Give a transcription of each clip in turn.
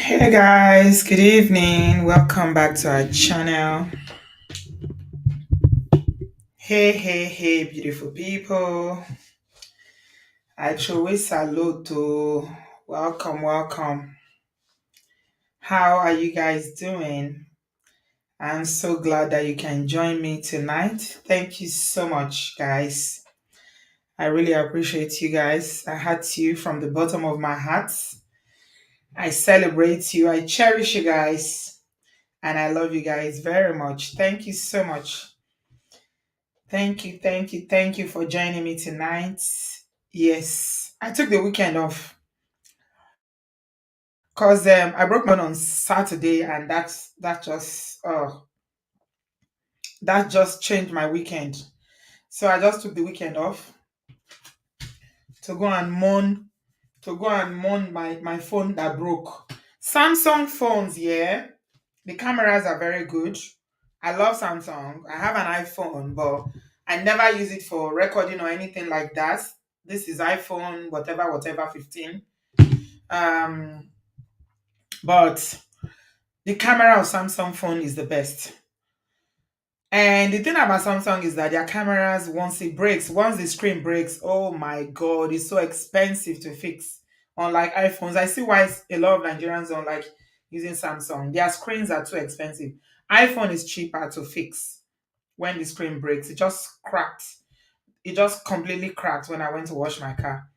Hey guys, good evening. Welcome back to our channel. Hey, hey, hey, beautiful people. I truly salute to welcome, welcome. How are you guys doing? I'm so glad that you can join me tonight. Thank you so much, guys. I really appreciate you guys. I heart you from the bottom of my heart. I celebrate you. I cherish you guys. And I love you guys very much. Thank you so much. Thank you for joining me tonight. Yes, I took the weekend off because I broke my on Saturday, and that just changed my weekend. So I just took the weekend off to go and mourn my phone that broke. Samsung phones, yeah, the cameras are very good. I love Samsung. I have an iPhone, but I never use it for recording or anything like that. This is iPhone, whatever, 15. Um, but the camera of Samsung phone is the best. And the thing about Samsung is that their cameras, once the screen breaks, oh my god, it's so expensive to fix. Unlike iPhones, I see why a lot of Nigerians don't like using Samsung. Their screens are too expensive. iPhone is cheaper to fix when the screen breaks. It just cracked. It just completely cracked when I went to wash my car.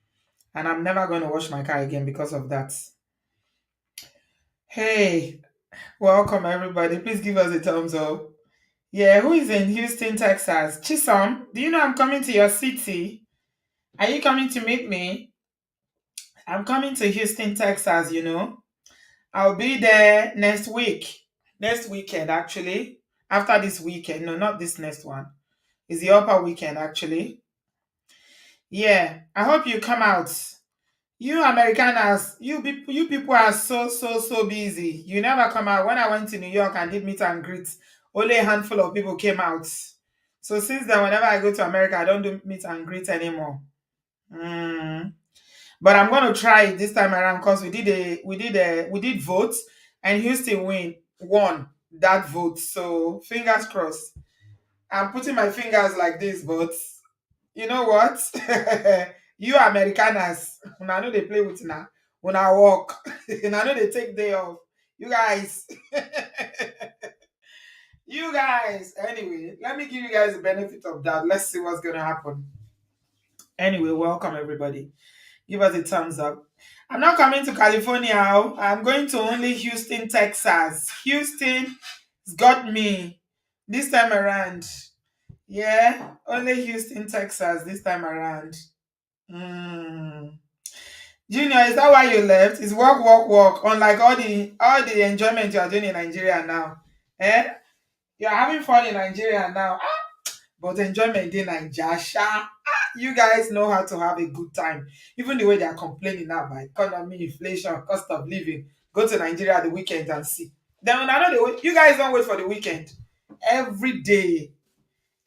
And I'm never going to wash my car again because of that. Hey, welcome everybody. Please give us a thumbs up. Yeah, who is in Houston, Texas? Chisom, do you know I'm coming to your city? Are you coming to meet me? I'm coming to Houston, Texas. I'll be there next week. Next weekend, actually. After this weekend. No, not this next one. It's the upper weekend, actually. Yeah, I hope you come out. You Americaners, you people are so busy. You never come out. When I went to New York and did meet and greet, only a handful of people came out. So since then, whenever I go to America, I don't do meet and greet anymore. Mm. But I'm gonna try it this time around because we did vote and Houston won that vote. So fingers crossed. I'm putting my fingers like this, but you know what? You Americaners, una know they play with una work. Una know they take day off. You guys, you guys. Anyway, let me give you guys the benefit of that. Let's see what's gonna happen. Anyway, welcome everybody. Give us a thumbs up. I'm not coming to California. Oh. I'm going to only Houston, Texas. Houston's got me this time around. Yeah, only Houston, Texas this time around. Mm. Junior, is that why you left? It's work, work, work. Unlike all the enjoyment you are doing in Nigeria now. Eh? You're having fun in Nigeria now. But enjoyment in Nigeria. You guys know how to have a good time. Even the way they are complaining now about economy, inflation, cost of living. Go to Nigeria at the weekend and see. Then when I know you guys don't wait for the weekend. Every day.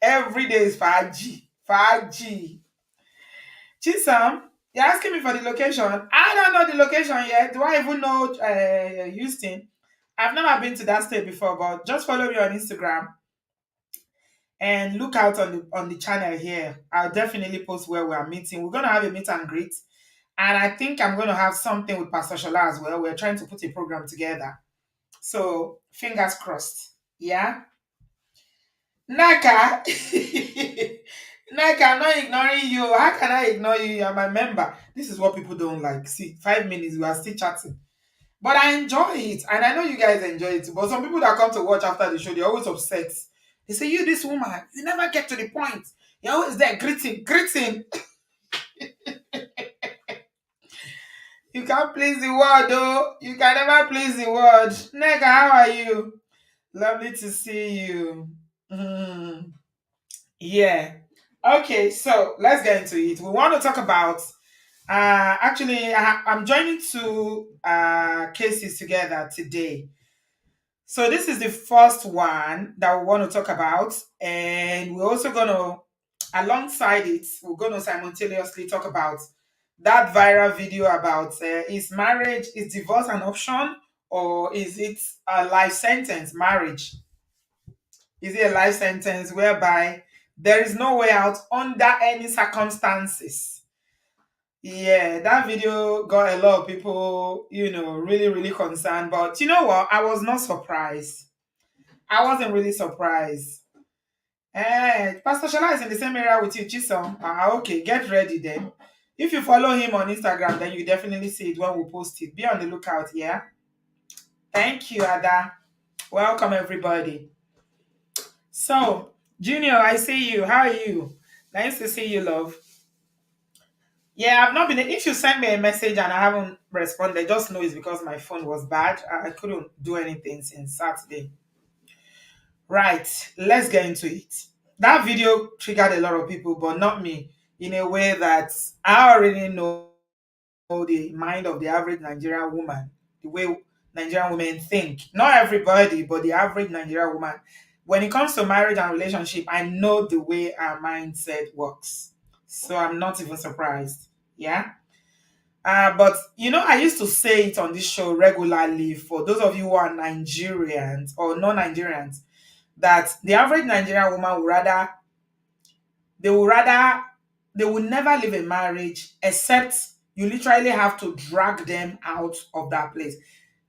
Every day is 5G. 5G. Chisholm, you're asking me for the location. I don't know the location yet. Do I even know Houston? I've never been to that state before, but just follow me on Instagram and look out on the channel here. I'll definitely post where we are meeting. We're gonna have a meet and greet, and I think I'm gonna have something with Pastor Shola as well. We're trying to put a program together, so fingers crossed. Yeah, Naka. Naka, I'm not ignoring you. How can I ignore you? You're my member. This is what people don't like. See, 5 minutes, we are still chatting. But I enjoy it. And I know you guys enjoy it too. But some people that come to watch after the show, they're always upset. They say, you, this woman, you never get to the point. You're always there greeting, greeting. You can't please the world, though. You can never please the world. Neka, how are you? Lovely to see you. Mm, yeah. Okay, so let's get into it. We want to talk about actually, I'm joining two cases together today. So this is the first one that we want to talk about, and we're also going to, alongside it, we're going to simultaneously talk about that viral video about is divorce an option or is it a life sentence? Marriage, is it a life sentence whereby there is no way out under any circumstances? Yeah, that video got a lot of people, really, really concerned. But you know what? I was not surprised. I wasn't really surprised. Pastor Shala is in the same area with you, Chisom. Okay, get ready then. If you follow him on Instagram, then you definitely see it when we post it. Be on the lookout, yeah? Thank you, Ada. Welcome, everybody. So, Junior, I see you. How are you? Nice to see you, love. Yeah, I've not been. If you send me a message and I haven't responded, just know it's because my phone was bad. I couldn't do anything since Saturday. Right, let's get into it. That video triggered a lot of people, but not me, in a way that I already know the mind of the average Nigerian woman, the way Nigerian women think. Not everybody, but the average Nigerian woman. When it comes to marriage and relationship, I know the way our mindset works. So I'm not even surprised. Yeah. But I used to say it on this show regularly for those of you who are Nigerians or non-Nigerians, that the average Nigerian woman they would rather they will never leave a marriage except you literally have to drag them out of that place.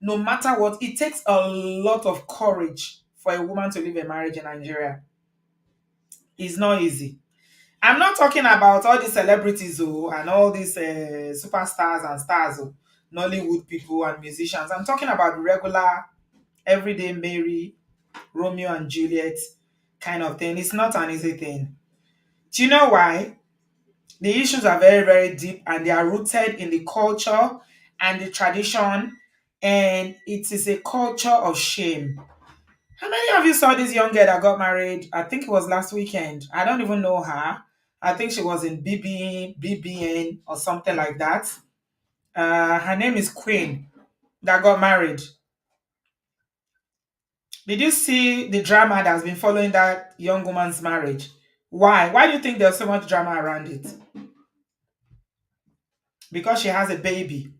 No matter what, it takes a lot of courage for a woman to leave a marriage in Nigeria. It's not easy. I'm not talking about all these celebrities and all these superstars and stars, Nollywood people and musicians. I'm talking about regular, everyday Mary, Romeo and Juliet kind of thing. It's not an easy thing. Do you know why? The issues are very, very deep and they are rooted in the culture and the tradition, and it is a culture of shame. How many of you saw this young girl that got married? I think it was last weekend. I don't even know her. I think she was in BBN or something like that. Her name is Queen, that got married. Did you see the drama that's been following that young woman's marriage? Why? Why do you think there's so much drama around it? Because she has a baby.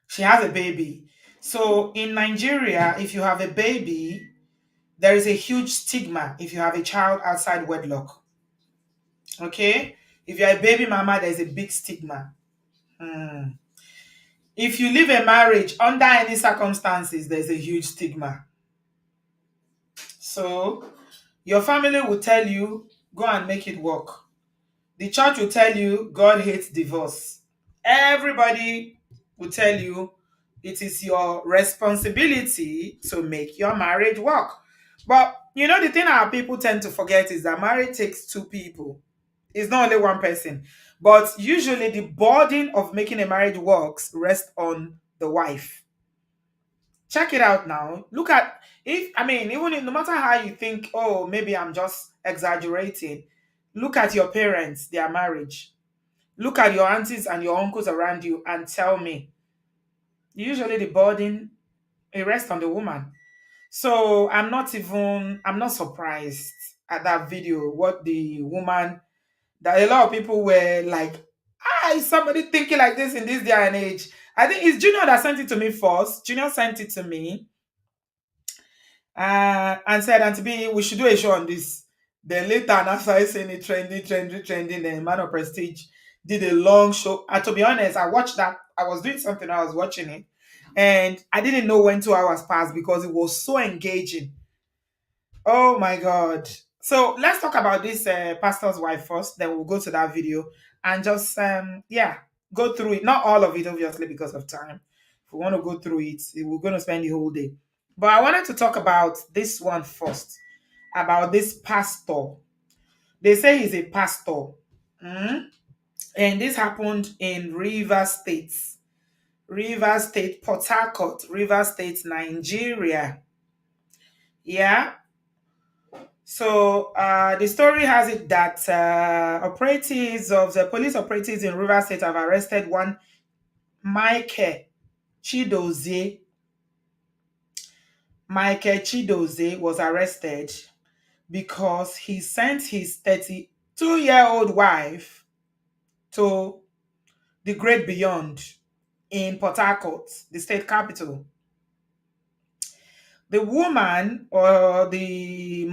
She has a baby. So in Nigeria, if you have a baby, there is a huge stigma if you have a child outside wedlock. Okay? If you're a baby mama, there's a big stigma. Hmm. If you leave a marriage under any circumstances, there's a huge stigma. So your family will tell you, go and make it work. The church will tell you, God hates divorce. Everybody will tell you, it is your responsibility to make your marriage work. But the thing our people tend to forget is that marriage takes two people. It's not only one person. But usually the burden of making a marriage works rests on the wife. Check it out now. Look at, if I mean, even if, no matter how you think, oh, maybe I'm just exaggerating, look at your parents, their marriage. Look at your aunties and your uncles around you and tell me. Usually the burden, it rests on the woman. So I'm not surprised at that video, what the woman, that a lot of people were like, is somebody thinking like this in this day and age? I think it's Junior that sent it to me first. Junior sent it to me and said, Auntie B, we should do a show on this. Then later, and after I saying it trending, then Man of Prestige did a long show. And to be honest, I watched that. I was doing something, I was watching it, and I didn't know when 2 hours passed because it was so engaging. Oh my God. So let's talk about this pastor's wife first, then we'll go to that video and just, go through it. Not all of it, obviously, because of time. If we want to go through it, we're going to spend the whole day. But I wanted to talk about this one first, about this pastor. They say he's a pastor. Mm? And this happened in Rivers State. Rivers State, Port Harcourt, Rivers State, Nigeria. Yeah. So the story has it that the police operatives in Rivers State have arrested one Michael Chidozie. Michael Chidozie was arrested because he sent his 32-year-old wife to the great beyond in Port Harcourt, the state capital. The woman or the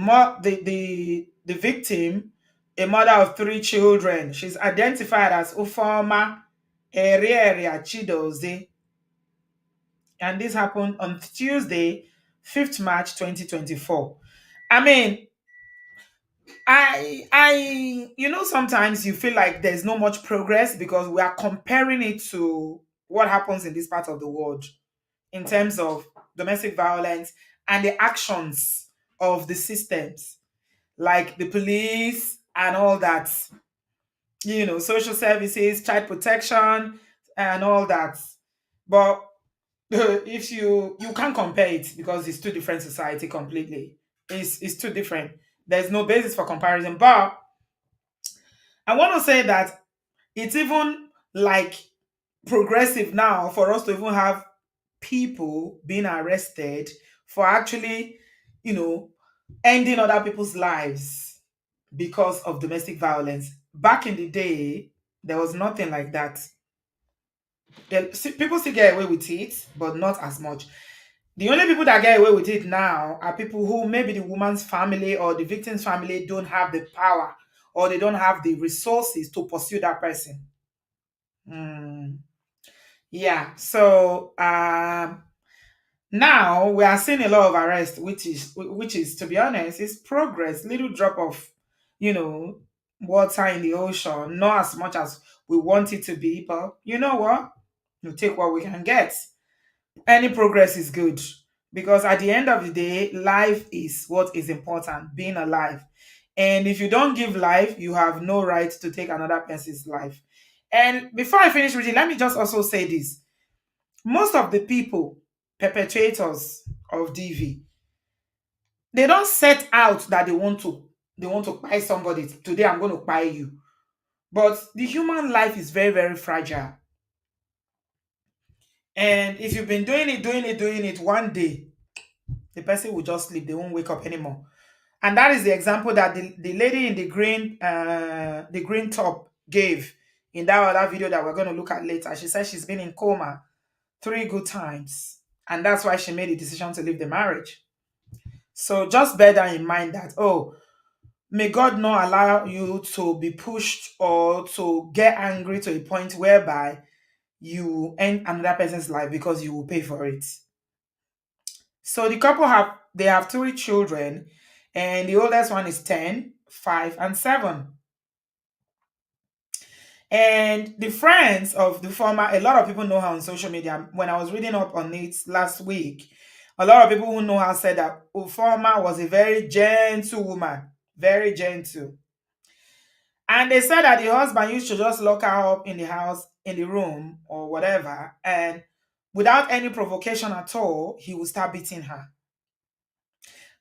victim, a mother of three children, she's identified as Ufoma Eria Chidoze, and this happened on Tuesday, 5th March 2024. I mean, sometimes you feel like there's no much progress because we are comparing it to what happens in this part of the world in terms of domestic violence and the actions of the systems like the police and all that, social services, child protection, and all that. But if you can't compare it because it's two different society completely. It's too different. There's no basis for comparison. But I want to say that it's even like progressive now for us to even have people being arrested for actually, you know, ending other people's lives because of domestic violence. Back in the day, there was nothing like that. People still get away with it, but not as much. The only people that get away with it now are people who maybe the woman's family or the victim's family don't have the power or they don't have the resources to pursue that person. Mm, yeah. So now we are seeing a lot of arrest, which is to be honest, is progress. Little drop of, you know, water in the ocean. Not as much as we want it to be, but you know what? You take what we can get. Any progress is good because at the end of the day, life is what is important. Being alive, and if you don't give life, you have no right to take another person's life. And before I finish reading, let me just also say this: most of the people, perpetuators of DV, they don't set out that they want to buy somebody. Today I'm going to buy you. But the human life is very, very fragile. And if you've been doing it, one day, the person will just sleep. They won't wake up anymore. And that is the example that the lady in the green top gave in that other video that we're going to look at later. She said she's been in coma 3 good times. And that's why she made the decision to leave the marriage. So just bear that in mind that, oh, may God not allow you to be pushed or to get angry to a point whereby you end another person's life because you will pay for it. So the couple have 3 children, and the oldest one is 10, 5, and 7. And the friends of the former, a lot of people know her on social media. When I was reading up on it last week, a lot of people who know her said that Ufoma was a very gentle woman, very gentle. And they said that the husband used to just lock her up in the house, in the room, or whatever, and without any provocation at all, he would start beating her.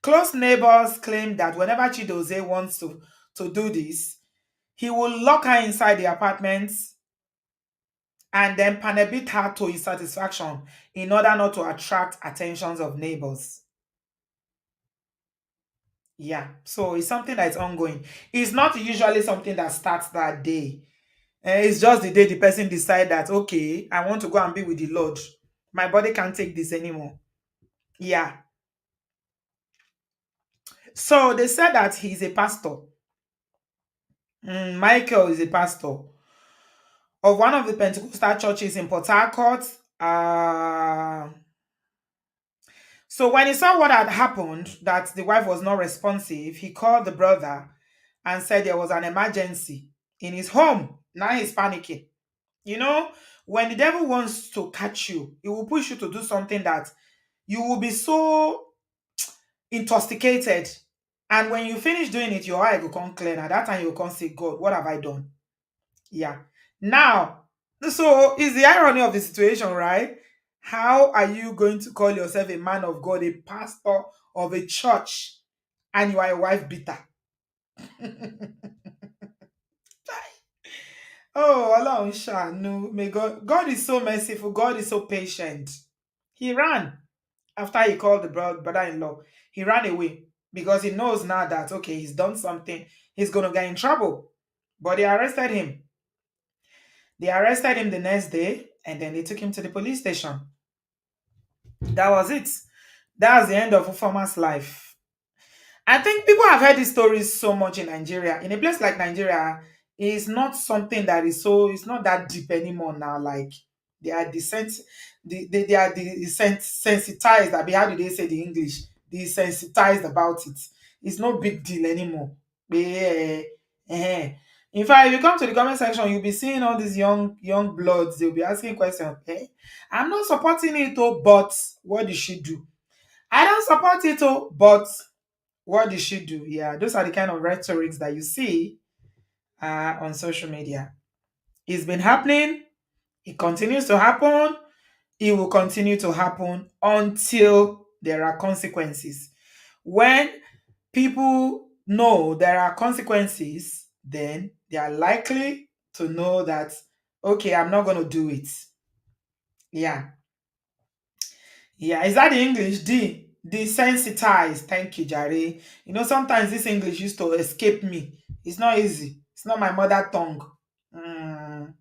Close neighbors claim that whenever Chidoze wants to do this, he will lock her inside the apartment and then panabit her to his satisfaction in order not to attract attentions of neighbors. Yeah, so it's something that is ongoing. It's not usually something that starts that day. It's just the day the person decide that, okay, I want to go and be with the Lord. My body can't take this anymore. Yeah. So they said that he's a pastor. Michael is a pastor of one of the Pentecostal churches in Port Harcourt. So when he saw what had happened, that the wife was not responsive, he called the brother and said there was an emergency in his home. Now he's panicking. You know, when the devil wants to catch you, he will push you to do something that you will be so intoxicated. And when you finish doing it, your eye will come clear. And at that time, you will come say, God, what have I done? Yeah. Now, so is the irony of the situation, right? How are you going to call yourself a man of God, a pastor of a church, and you are a wife beater? Oh, Allah Shanu. May God is so merciful. God is so patient. He ran after he called the brother-in-law. He ran away because he knows now that, okay, he's done something. He's going to get in trouble. But they arrested him. They arrested him the next day and then they took him to the police station. That was it. That's the end of Ufoma's life. I think people have heard these stories so much in Nigeria. In a place like Nigeria, it's not something that is so, it's not that deep anymore now. Like they are they are sensitized. I mean, how do they say the English? Desensitized about it. It's no big deal anymore. Eh, eh. In fact, if you come to the comment section, you'll be seeing all these young bloods. They'll be asking questions. I'm not supporting it, oh, but what did she do? I don't support it, oh, but what did she do? Yeah, those are the kind of rhetorics that you see on social media. It's been happening. It continues to happen. It will continue to happen until there are consequences. When people know there are consequences, then they are likely to know that, okay, I'm not going to do it. Yeah. Yeah, is that the English? Desensitized. Thank you, Jare. You know, sometimes this English used to escape me. It's not easy. It's not my mother tongue. Mm.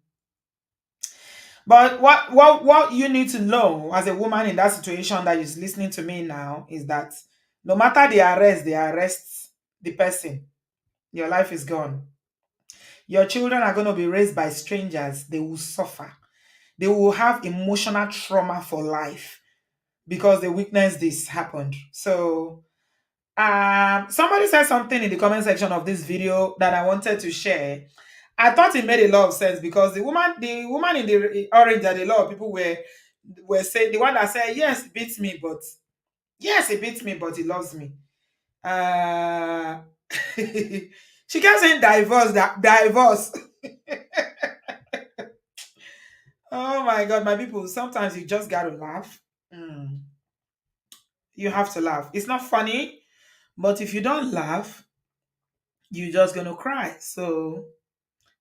But what you need to know as a woman in that situation that is listening to me now is that no matter they arrest the person. Your life is gone. Your children are going to be raised by strangers. They will suffer. They will have emotional trauma for life because they witnessed this happened. So somebody said something in the comment section of this video that I wanted to share. I thought it made a lot of sense because the woman in the orange that a lot of people were saying, the one that said, yes, it beats me, but yes, it beats me, but he loves me. Uh she kept saying divorce. Oh my god, my people, sometimes you just gotta laugh. Mm, you have to laugh. It's not funny, but if you don't laugh, you're just gonna cry. So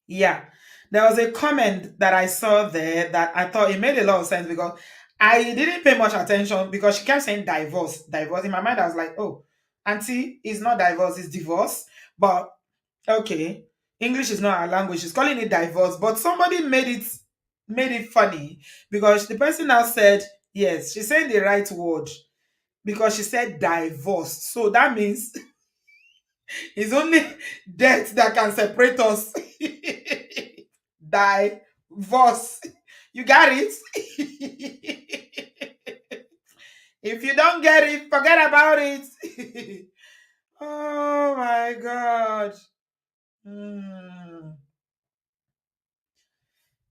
yeah, there was a comment that I saw there that I thought it made a lot of sense because I didn't pay much attention because she kept saying divorce, divorce. In my mind, I was like, oh, auntie, it's not divorce, it's divorce. But okay, English is not our language. She's calling it divorce, but somebody made it funny because the person now said yes. She's saying the right word because she said divorce. So that means it's only death that can separate us. Divorce. You got it? If you don't get it, forget about it. Oh my god. Hmm.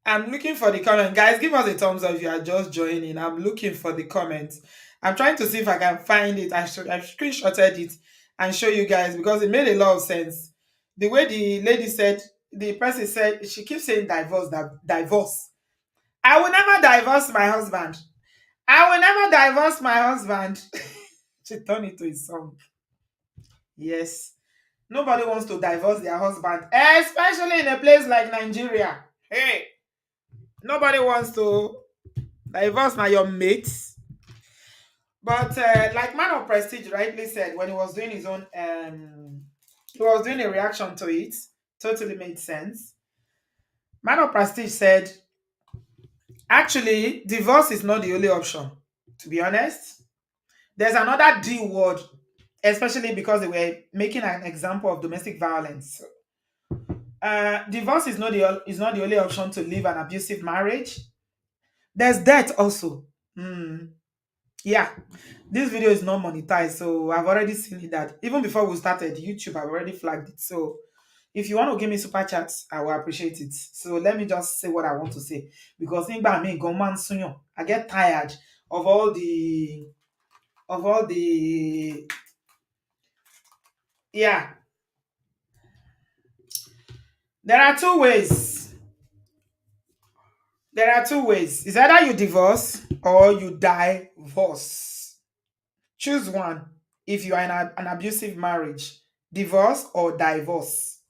I'm looking for the comment. Guys, give us a thumbs up if you are just joining. I'm looking for the comments. I'm trying to see if I can find it. I screenshotted it and show you guys because it made a lot of sense. The way the lady said, the person said, she keeps saying divorce, divorce. I will never divorce my husband. I will never divorce my husband. She turned it to a song. Yes. Nobody wants to divorce their husband, especially in a place like Nigeria. Hey, nobody wants to divorce now your mates. But like Man of Prestige rightly said, when he was doing his own, he was doing a reaction to it. Totally made sense. Man of Prestige said, actually, divorce is not the only option. To be honest, there's another D word, especially because they were making an example of domestic violence. Divorce is not the only option to leave an abusive marriage. There's death also. Hmm. Yeah, this video is not monetized, so I've already seen it that even before we started YouTube, I've already flagged it. So if you want to give me super chats, I will appreciate it. So let me just say what I want to say because I get tired of all the yeah. There are two ways. There are two ways. It's either you divorce or you divorce. Choose one. If you are in an abusive marriage, divorce or divorce.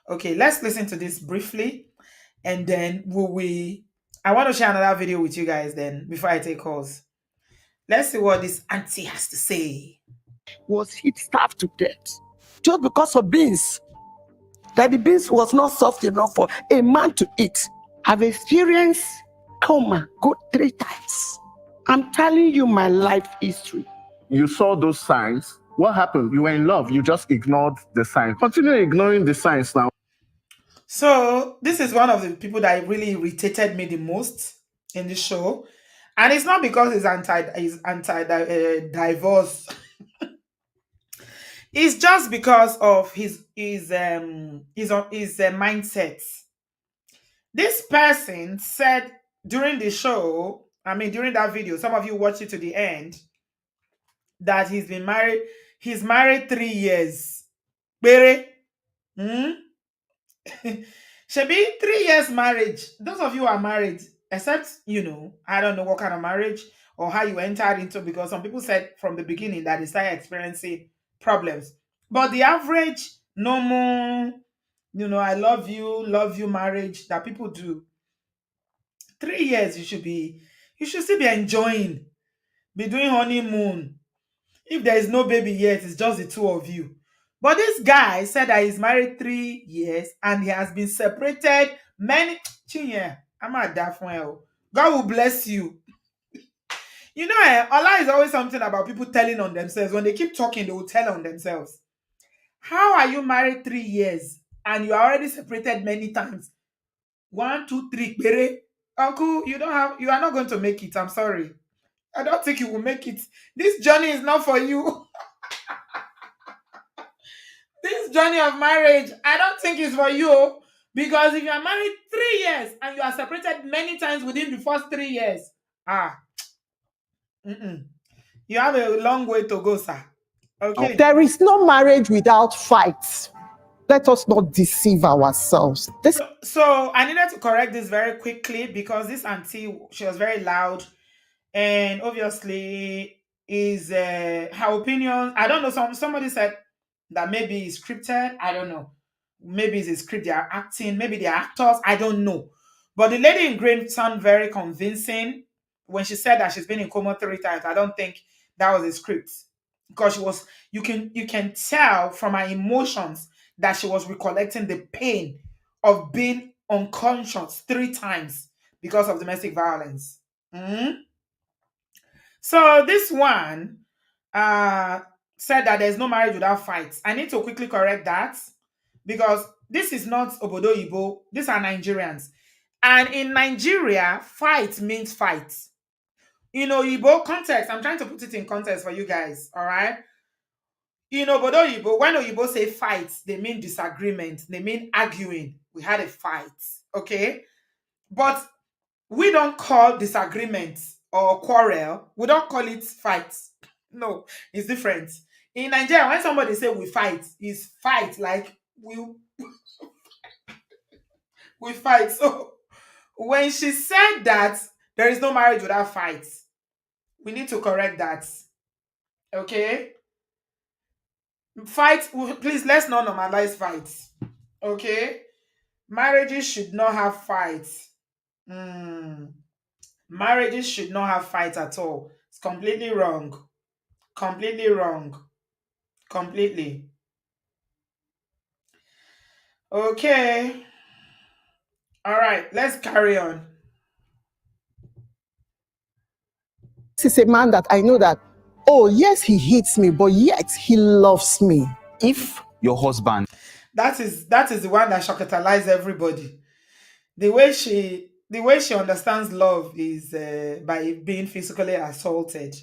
Okay, let's listen to this briefly and then I want to share another video with you guys then before I take calls. Let's see what this auntie has to say. Was hit starved to death just because of beans. That the beans was not soft enough for a man to eat. I've experienced coma, go 3 times. I'm telling you my life history. You saw those signs. What happened? You were in love. You just ignored the signs. Continue ignoring the signs now. So this is one of the people that really irritated me the most in the show, and it's not because he's anti divorce. It's just because of his mindset. This person said during the show, I mean during that video, some of you watched it to the end, that he's married 3 years. Bere? Hmm? Should be 3 years marriage. Those of you who are married, except, I don't know what kind of marriage or how you entered into, because some people said from the beginning that they started experiencing problems. But the average, normal, I love you marriage that people do, 3 years you should still be enjoying, be doing honeymoon. If there is no baby yet, it's just the two of you. But this guy said that he's married 3 years and he has been separated many. Chinye, I'm at that point. God will bless you. Allah is always something about people telling on themselves. When they keep talking, they will tell on themselves. How are you married 3 years and you are already separated many times? 1, 2, 3, bere. Uncle, you are not going to make it. I'm sorry. I don't think you will make it. This journey is not for you. This journey of marriage, I don't think it's for you. Because if you are married 3 years and you are separated many times within the first 3 years, you have a long way to go, sir. Okay. There is no marriage without fights. Let us not deceive ourselves. So I needed to correct this very quickly because this auntie, she was very loud, and obviously is her opinion. I don't know. Somebody said that maybe it's scripted. I don't know. Maybe it's a script they are acting. Maybe they're actors. I don't know. But the lady in green sounded very convincing when she said that she's been in coma 3 times. I don't think that was a script because she was. You can tell from her emotions that she was recollecting the pain of being unconscious 3 times because of domestic violence. Mhm. So this one said that there's no marriage without fights. I need to quickly correct that because this is not obodooyinbo. These are Nigerians. And in Nigeria, fight means fight. In Oyibo context, I'm trying to put it in context for you guys, all right? In obodooyinbo, when Oyibo say fight, they mean disagreement. They mean arguing. We had a fight, okay? But we don't call disagreement or quarrel, we don't call it fight. No, it's different. In Nigeria, when somebody say we fight, is fight like we fight. So when she said that there is no marriage without fights, we need to correct that. Okay? Fight, please, let's not normalize fights. Okay? Marriages should not have fights. Marriages should not have fights at all. It's completely wrong. Completely wrong. Completely. Okay. All right, let's carry on. This is a man that I know that, oh, yes, he hates me, but yet he loves me. If your husband, that is the one that shockatalized everybody. The way she understands love is by being physically assaulted.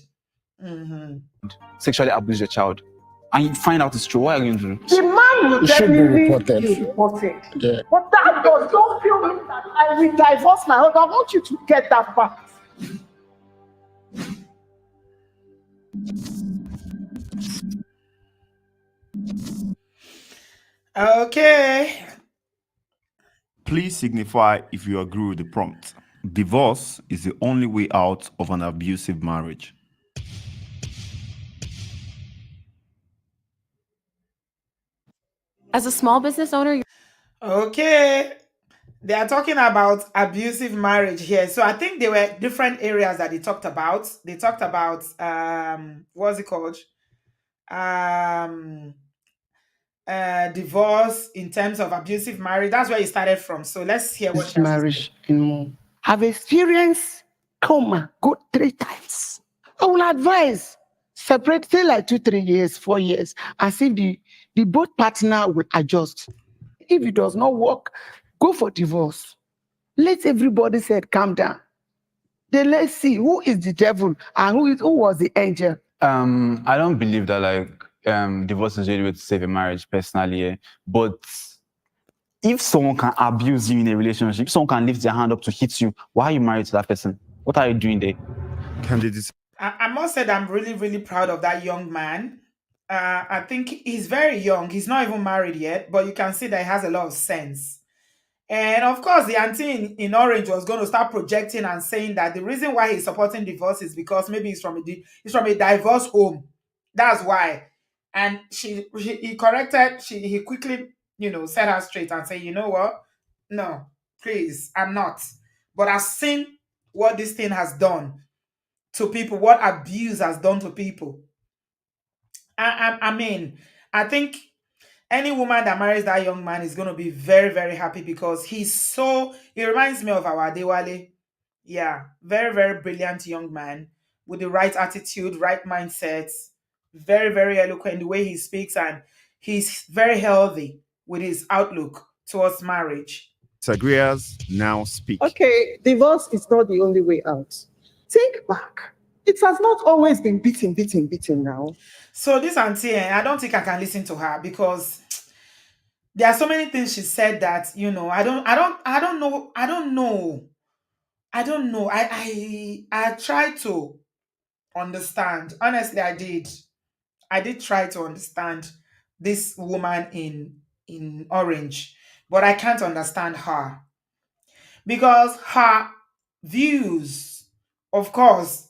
sexually abuse your child, and you find out it's true, what are you going to do? The man will definitely be reported. Yeah. But that does don't feel me that I will divorce my husband. I want you to get that fact. Okay. Please signify if you agree with the prompt. Divorce is the only way out of an abusive marriage. As a small business owner, Okay. They are talking about abusive marriage here. So I think there were different areas that they talked about. They talked about what's it called? Divorce in terms of abusive marriage. That's where it started from. So let's hear what This she has to marriage say. in more. I've experienced coma go 3 times. I will advise Separate, say like 2-3 years, 4 years, and see the both partner will adjust. If it does not work, go for divorce. Let everybody say calm down. Then let's see who is the devil and who was the angel. I don't believe that divorce is really way to save a marriage personally, but if someone can abuse you in a relationship, if someone can lift their hand up to hit you, why are you married to that person? What are you doing there? Can they decide I must say that I'm really, really proud of that young man. I think he's very young. He's not even married yet, but you can see that he has a lot of sense. And of course, the auntie in Orange was going to start projecting and saying that the reason why he's supporting divorce is because maybe he's from a divorce home. That's why. And he corrected. He quickly, set her straight and say, you know what? No, please, I'm not. But I've seen what this thing has done to people, what abuse has done to people. I mean, I think any woman that marries that young man is going to be very, very happy because he reminds me of our Adewale. Yeah, very, very brilliant young man with the right attitude, right mindset, very, very eloquent the way he speaks, and he's very healthy with his outlook towards marriage. disagreeers now speak? Okay, divorce is not the only way out. Think back. It has not always been beating now. So this auntie, I don't think I can listen to her because there are so many things she said that I don't know. I tried to understand. Honestly, I did try to understand this woman in Orange, but I can't understand her because her views, of course,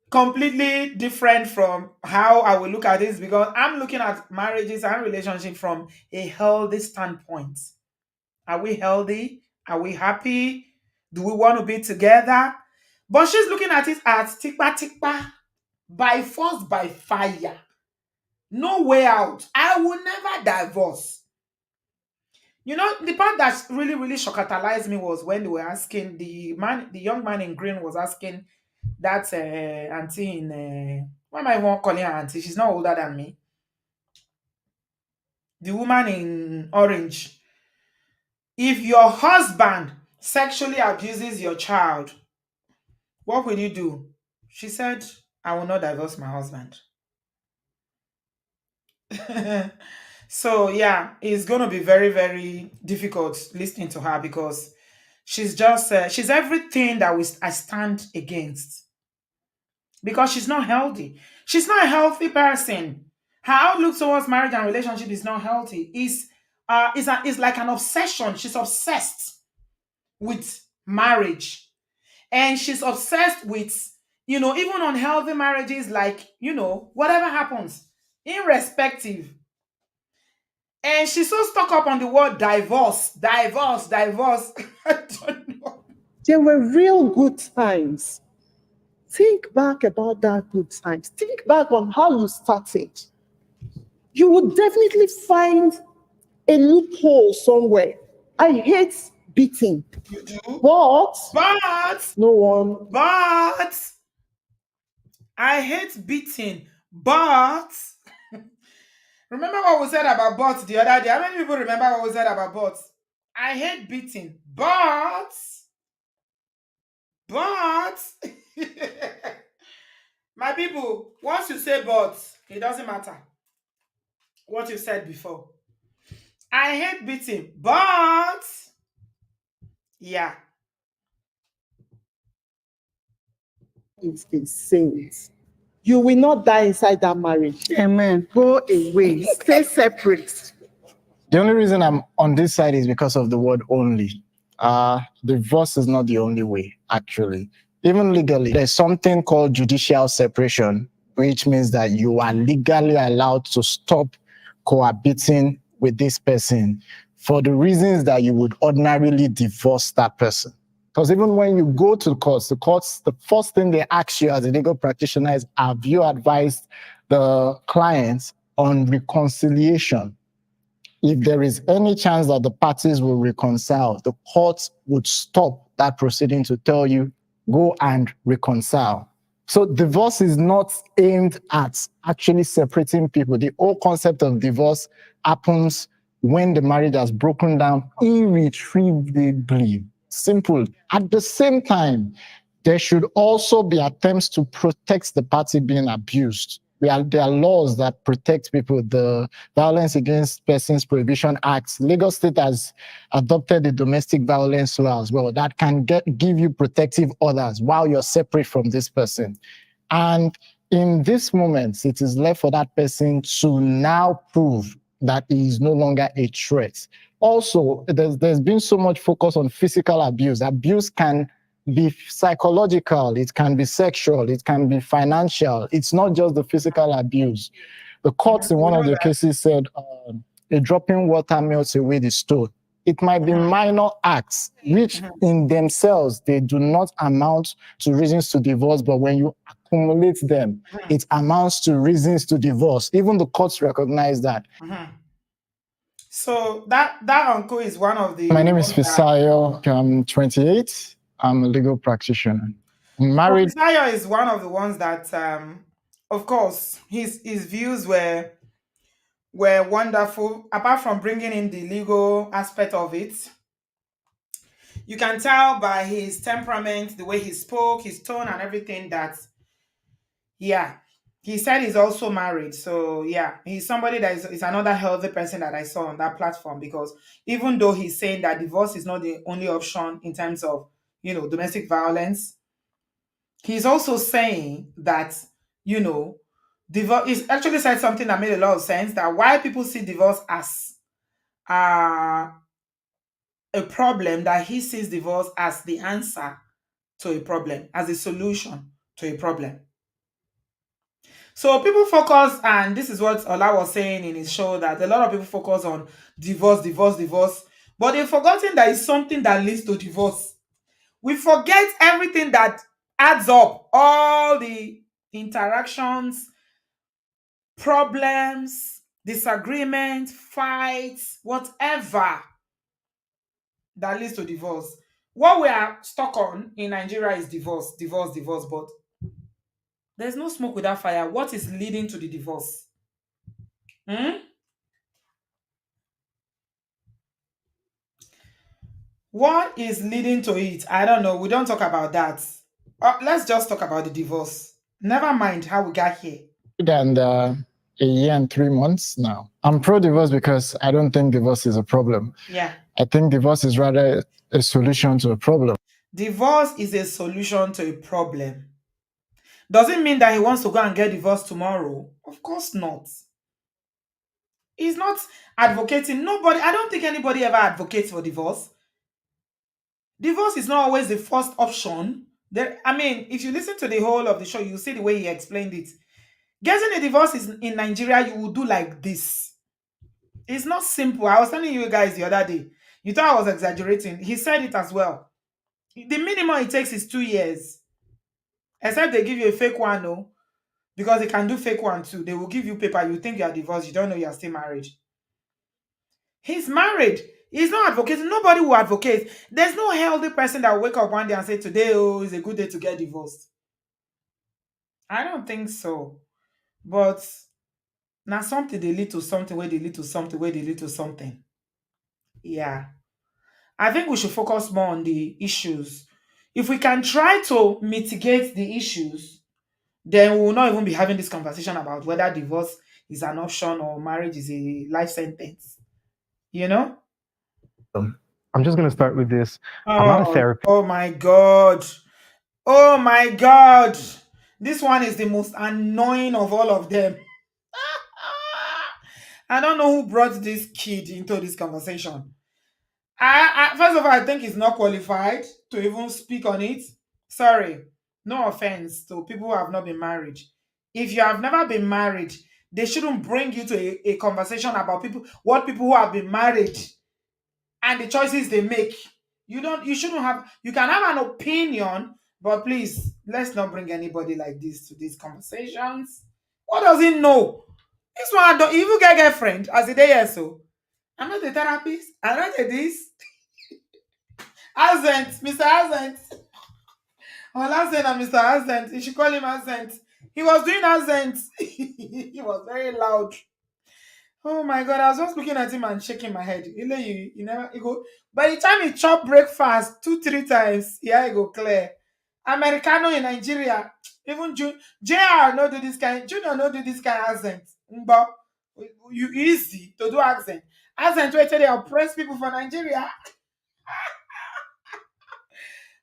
completely different from how I will look at this because I'm looking at marriages and relationships from a healthy standpoint. Are we healthy? Are we happy? Do we want to be together? But she's looking at it as tikpa tikpa, by force, by fire. No way out. I will never divorce. The part that really, really shockatalized me was when they were asking the young man in green was asking that auntie in why am I even calling her auntie? She's not older than me. The woman in orange. If your husband sexually abuses your child, what will you do? She said, I will not divorce my husband. So yeah, it's going to be very, very difficult listening to her because she's everything that I stand against because she's not healthy. She's not a healthy person. Her outlook towards marriage and relationship is not healthy. It's like an obsession. She's obsessed with marriage, and she's obsessed with even unhealthy marriages, like whatever happens, irrespective. And she's so stuck up on the word divorce, divorce, divorce. I don't know. There were real good times. Think back about that good times. Think back on how you started. You would definitely find a loophole somewhere. I hate beating, You do? but But no one. I hate beating. But remember what we said about but the other day? How many people remember what we said about but? I hate beating, but my people, once you say but, it doesn't matter what you said before. I hate beating, but yeah. It's insane. You will not die inside that marriage. Amen. Go away. Stay separate. The only reason I'm on this side is because of the word only. Divorce is not the only way, actually. Even legally, there's something called judicial separation, which means that you are legally allowed to stop cohabiting with this person for the reasons that you would ordinarily divorce that person. Because even when you go to the courts, the first thing they ask you as a legal practitioner is, have you advised the client on reconciliation? If there is any chance that the parties will reconcile, the court would stop that proceeding to tell you, go and reconcile. So divorce is not aimed at actually separating people. The whole concept of divorce happens when the marriage has broken down irretrievably. Simple. At the same time, there should also be attempts to protect the party being abused. There are laws that protect people. The Violence Against Persons Prohibition Act. Lagos State has adopted the domestic violence law as well. That can give you protective orders while you're separate from this person. And in this moment, it is left for that person to now prove that he is no longer a threat. Also, there's been so much focus on physical abuse. Abuse can be psychological, it can be sexual, it can be financial. It's not just the physical abuse. The courts in one of the cases said a dropping water melts away the stone. It might be minor acts, which in themselves, they do not amount to reasons to divorce, but when you accumulate them, it amounts to reasons to divorce. Even the courts recognize that. So that uncle is one of the. My name is Fisayo. I'm 28. I'm a legal practitioner. I'm married. Fisayo is one of the ones that, of course, his views were wonderful. Apart from bringing in the legal aspect of it, you can tell by his temperament, the way he spoke, his tone, and everything that, yeah, he said he's also married. So yeah, he's somebody that is another healthy person that I saw on that platform, because even though he's saying that divorce is not the only option in terms of, domestic violence, he's also saying that, divorce is actually said something that made a lot of sense, that why people see divorce as a problem, that he sees divorce as the answer to a problem, as a solution to a problem. So people focus, and this is what Ola was saying in his show, that a lot of people focus on divorce, divorce, divorce, but they've forgotten that it's something that leads to divorce. We forget everything that adds up, all the interactions, problems, disagreements, fights, whatever that leads to divorce. What we are stuck on in Nigeria is divorce, divorce, divorce, but there's no smoke without fire. What is leading to the divorce? What is leading to it? I don't know. We don't talk about that. Let's just talk about the divorce. Never mind how we got here. And a year and 3 months now. I'm pro-divorce because I don't think divorce is a problem. Yeah. I think divorce is rather a solution to a problem. Divorce is a solution to a problem. Does it mean that he wants to go and get divorced tomorrow? Of course not. He's not advocating. Nobody, I don't think anybody ever advocates for divorce. Divorce is not always the first option. If you listen to the whole of the show, you see the way he explained it. Getting a divorce is in Nigeria, you will do like this. It's not simple. I was telling you guys the other day. You thought I was exaggerating. He said it as well. The minimum it takes is 2 years. Except they give you a fake one, no. Because they can do fake one too. They will give you paper. You think you are divorced. You don't know you are still married. He's married. He's not advocating. Nobody will advocate. There's no healthy person that will wake up one day and say, today, is a good day to get divorced. I don't think so. But now something they lead to something, where they lead to something, where they lead to something. Yeah. I think we should focus more on the issues. If we can try to mitigate the issues, then we will not even be having this conversation about whether divorce is an option or marriage is a life sentence. You know? I'm just going to start with this. I'm not a therapist. Oh my God. Oh my God. This one is the most annoying of all of them. I don't know who brought this kid into this conversation. First of all, I think he's not qualified to even speak on it. Sorry. No offense to people who have not been married. If you have never been married, they shouldn't bring you to a conversation about what people who have been married and the choices they make. You can have an opinion, but please, let's not bring anybody like this to these conversations. What does he know? This one, don't even get girlfriend as a day or so. I'm not a therapist. I'm not a this. Hasn't, Mr. Hasn't. Ola said, Mr. Accent. You should call him Accent. He was doing accent. He was very loud. Oh my god, I was just looking at him and shaking my head. You never you go. By the time he chop breakfast 2, 3 times, yeah, he go clear. Americano in Nigeria, even JR no do this kind, Junior no do this kind of accent. But you easy to do accent. Accent where they oppress people for Nigeria.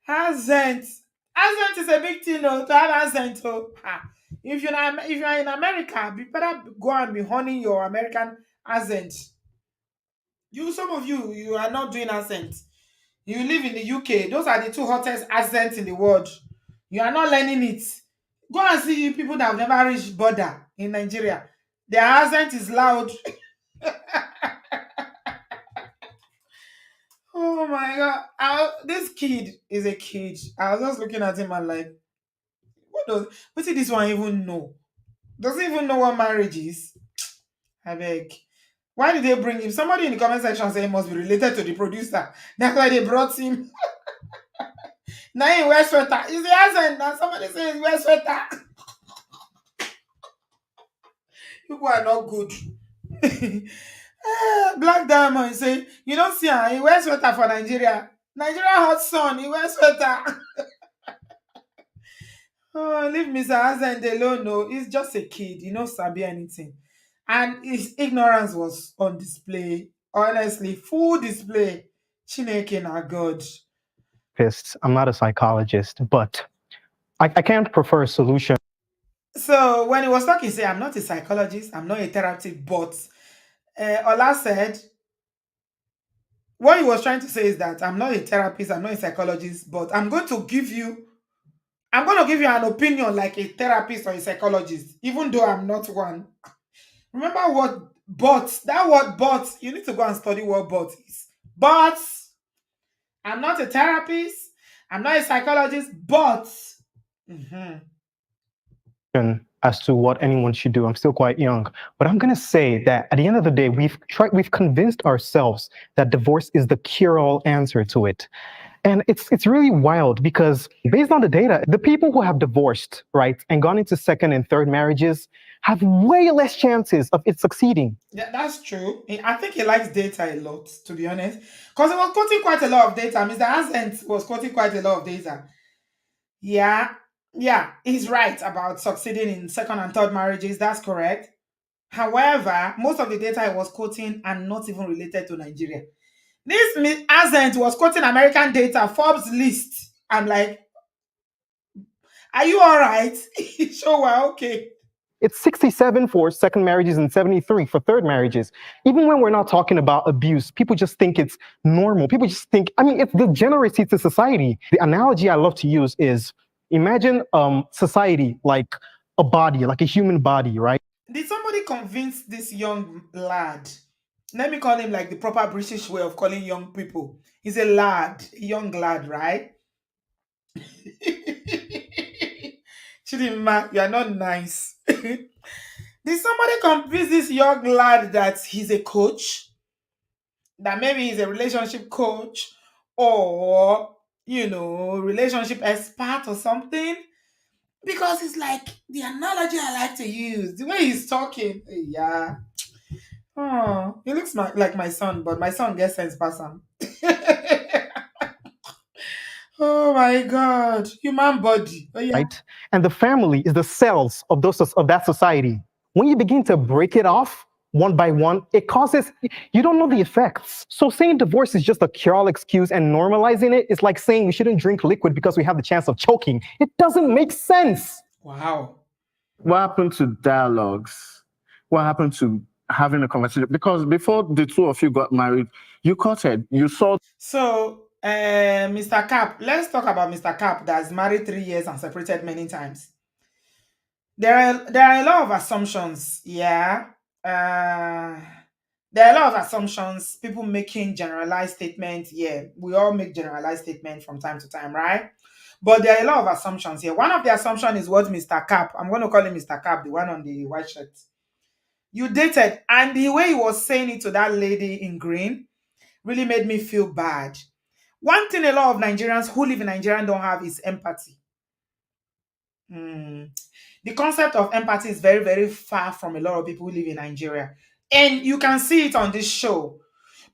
Accent. Accent is a big thing, no, to have accent. Oh. If you're in America, you better go and be honing your American accent. Some of you are not doing accent. You live in the UK. Those are the two hottest accents in the world. You are not learning it. Go and see people that have never reached border in Nigeria. Their accent is loud. Oh my god. This kid is a kid. I was just looking at him and like, what did this one even know? Does he even know what marriage is? I beg. Why did they bring him? Somebody in the comment section say he must be related to the producer. That's why they brought him. Now he wears sweater. Is the accent? Now somebody says he wears sweater. People are not good. Black Diamond say, you don't see him. He wears sweater for Nigeria. Nigeria hot sun. He wears sweater. Oh, leave Mr. Accent alone. No, he's just a kid. He knows sabi anything. And his ignorance was on display. Honestly, full display. Chineke na God. I'm not a psychologist, but I can't prefer a solution. So when he was talking, he said, I'm not a psychologist, I'm not a therapist, but Ola said, what he was trying to say is that I'm not a therapist, I'm not a psychologist, but I'm going to give you an opinion like a therapist or a psychologist, even though I'm not one. Remember what but, that word but, you need to go and study what but is. But I'm not a therapist, I'm not a psychologist, but As to what anyone should do. I'm still quite young, but I'm going to say that at the end of the day, we've convinced ourselves that divorce is the cure-all answer to it. And it's really wild because based on the data, the people who have divorced, right, and gone into second and third marriages have way less chances of it succeeding. Yeah, that's true. I think he likes data a lot, to be honest. Because he was quoting quite a lot of data. Mr. Accent was quoting quite a lot of data. Yeah, he's right about succeeding in second and third marriages. That's correct. However, most of the data he was quoting are not even related to Nigeria. This Accent was quoting American data, Forbes list. I'm like, are you all right? Sure, we're okay. It's 67 for second marriages and 73 for third marriages. Even when we're not talking about abuse, people just think it's normal. People just think, it's degeneracy to society. The analogy I love to use is, imagine society like a body, like a human body, right? Did somebody convince this young lad? Let me call him like the proper British way of calling young people. He's a lad, a young lad, right? Chidinma, you are not nice. Did somebody convince this young lad that he's a coach? That maybe he's a relationship coach or, relationship expert or something? Because it's like the analogy I like to use, the way he's talking. Yeah. Oh, he looks like my son, but my son gets sense person. Oh my God, human body. Oh, yeah. Right? And the family is the cells of that society. When you begin to break it off one by one, it causes, you don't know the effects. So saying divorce is just a cure-all excuse and normalizing it is like saying we shouldn't drink liquid because we have the chance of choking. It doesn't make sense. Wow. What happened to dialogues? What happened to having a conversation? Because before the two of you got married, you courted, you saw. So, Mr. Cap, let's talk about Mr. Cap that's married 3 years and separated many times. There are a lot of assumptions, yeah. There are a lot of assumptions, people making generalized statements. Yeah, we all make generalized statements from time to time, right? But there are a lot of assumptions here. One of the assumptions is what Mr. Cap, I'm going to call him Mr. Cap, the one on the white shirt. You dated, and the way he was saying it to that lady in green really made me feel bad. One thing a lot of Nigerians who live in Nigeria don't have is empathy. The concept of empathy is very, very far from a lot of people who live in Nigeria. And you can see it on this show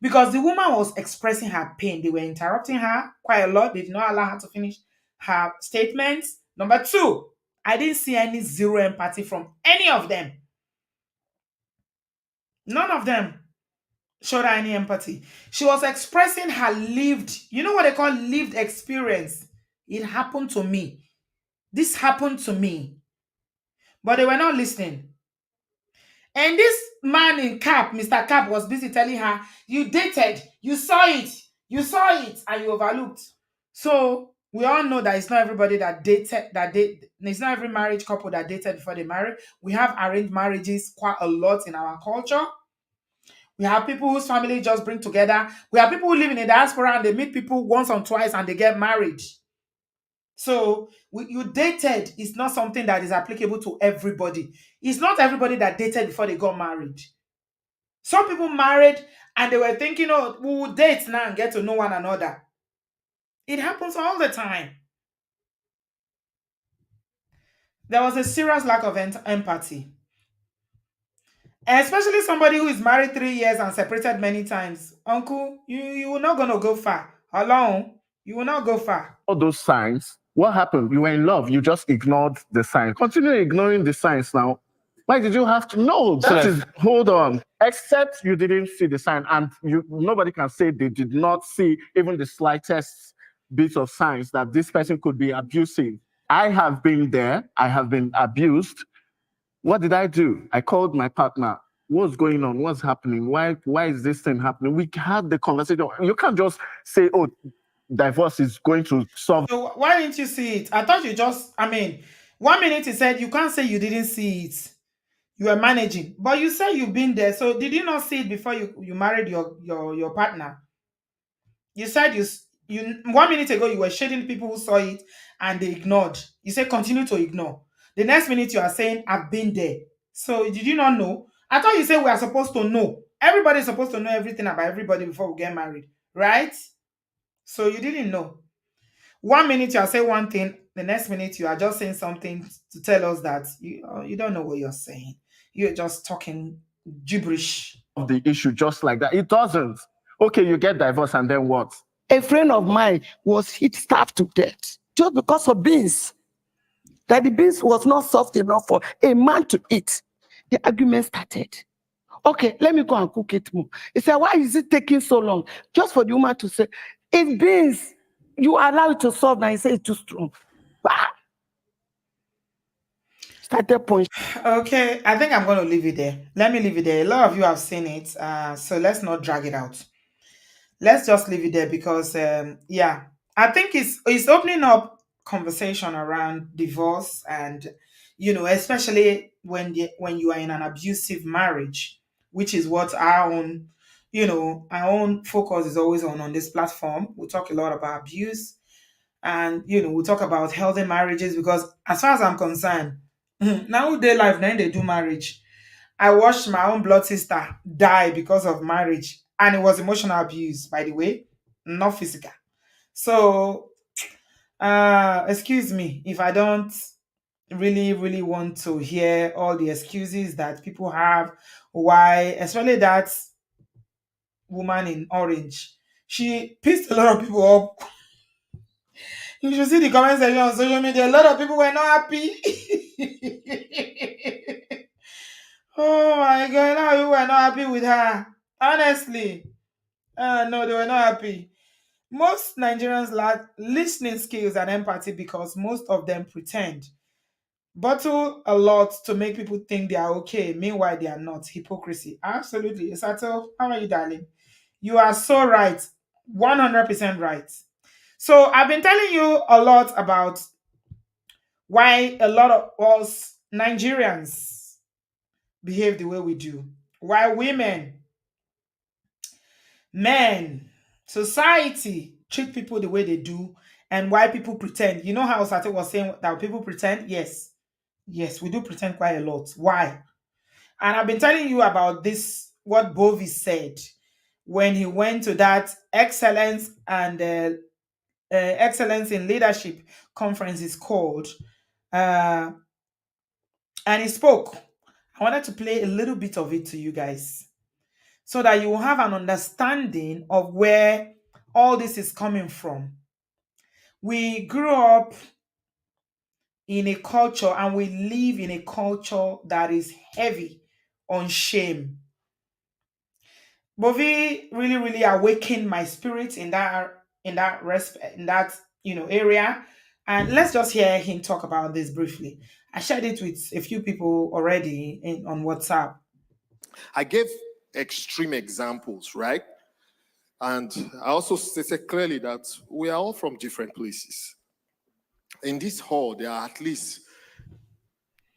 because the woman was expressing her pain. They were interrupting her quite a lot. They did not allow her to finish her statements. Number two, I didn't see any zero empathy from any of them. None of them showed her any empathy. She was expressing her lived, you know what they call lived experience. It happened to me. This happened to me. But they were not listening. And this man in cap, Mr. Cap, was busy telling her, you dated, you saw it, and you overlooked. So we all know that it's not everybody that dated, it's not every marriage couple that dated before they marry. We have arranged marriages quite a lot in our culture. We have people whose family just bring together. We have people who live in the diaspora and they meet people once or twice and they get married. So you dated is not something that is applicable to everybody. It's not everybody that dated before they got married. Some people married and they were thinking, oh, we will date now and get to know one another. It happens all the time. There was a serious lack of empathy. Especially somebody who is married 3 years and separated many times. Uncle, you were not going to go far. Alone, you will not go far. All those signs, what happened? You were in love. You just ignored the signs. Continue ignoring the signs now. Why did you have to? No, that is, hold on. Except you didn't see the sign, and nobody can say they did not see even the slightest bit of signs that this person could be abusive. I have been there. I have been abused. What did I do? I called my partner. What's going on? What's happening? Why is this thing happening? We had the conversation. You can't just say, oh, divorce is going to solve. So why didn't you see it? I thought you just, 1 minute he said you can't say you didn't see it. You were managing. But you said you've been there. So did you not see it before you married your partner? You said you 1 minute ago you were shading people who saw it and they ignored. You said continue to ignore. The next minute you are saying I've been there. So did you not know? I thought you said we are supposed to know. Everybody's supposed to know everything about everybody before we get married, right? So you didn't know. 1 minute you are saying one thing, the next minute you are just saying something to tell us that you don't know what you're saying. You're just talking gibberish. The issue just like that. It doesn't. Okay, you get divorced and then what? A friend of mine was hit stabbed to death just because of beans. That the beans was not soft enough for a man to eat. The argument started. Okay, let me go and cook it more. He said, why is it taking so long? Just for the woman to say, it's beans. You allow it to soft and he said it's too strong. Bah! Started punching. Okay, I think I'm going to leave it there. Let me leave it there. A lot of you have seen it, so let's not drag it out. Let's just leave it there because, yeah, I think it's opening up conversation around divorce and, especially when you are in an abusive marriage, which is what our own focus is always on this platform. We talk a lot about abuse and, we talk about healthy marriages because as far as I'm concerned, now day life, then they do marriage. I watched my own blood sister die because of marriage, and it was emotional abuse, by the way, not physical. So, excuse me if I don't really, really want to hear all the excuses that people have. Why, especially that woman in orange, she pissed a lot of people off. You should see the comment section on social media. A lot of people were not happy. Oh my god, now you were not happy with her. Honestly. No, they were not happy. Most Nigerians lack listening skills and empathy because most of them pretend. Bottle a lot to make people think they are okay. Meanwhile, they are not. Hypocrisy. Absolutely. Isato, how are you, darling? You are so right. 100% right. So I've been telling you a lot about why a lot of us Nigerians behave the way we do. Why women, men, society treat people the way they do, and why people pretend. You know how Sate was saying that people pretend? Yes. Yes, we do pretend quite a lot. Why? And I've been telling you about this, what Bovi said when he went to that excellence and excellence in leadership conference is called. Uh, and he spoke. I wanted to play a little bit of it to you guys so that you will have an understanding of where all this is coming from. We grew up in a culture and we live in a culture that is heavy on shame. Bovi really, really awakened my spirit in that area. And let's just hear him talk about this briefly. I shared it with a few people already on WhatsApp. I gave extreme examples, right? And I also stated clearly that we are all from different places. In this hall, there are at least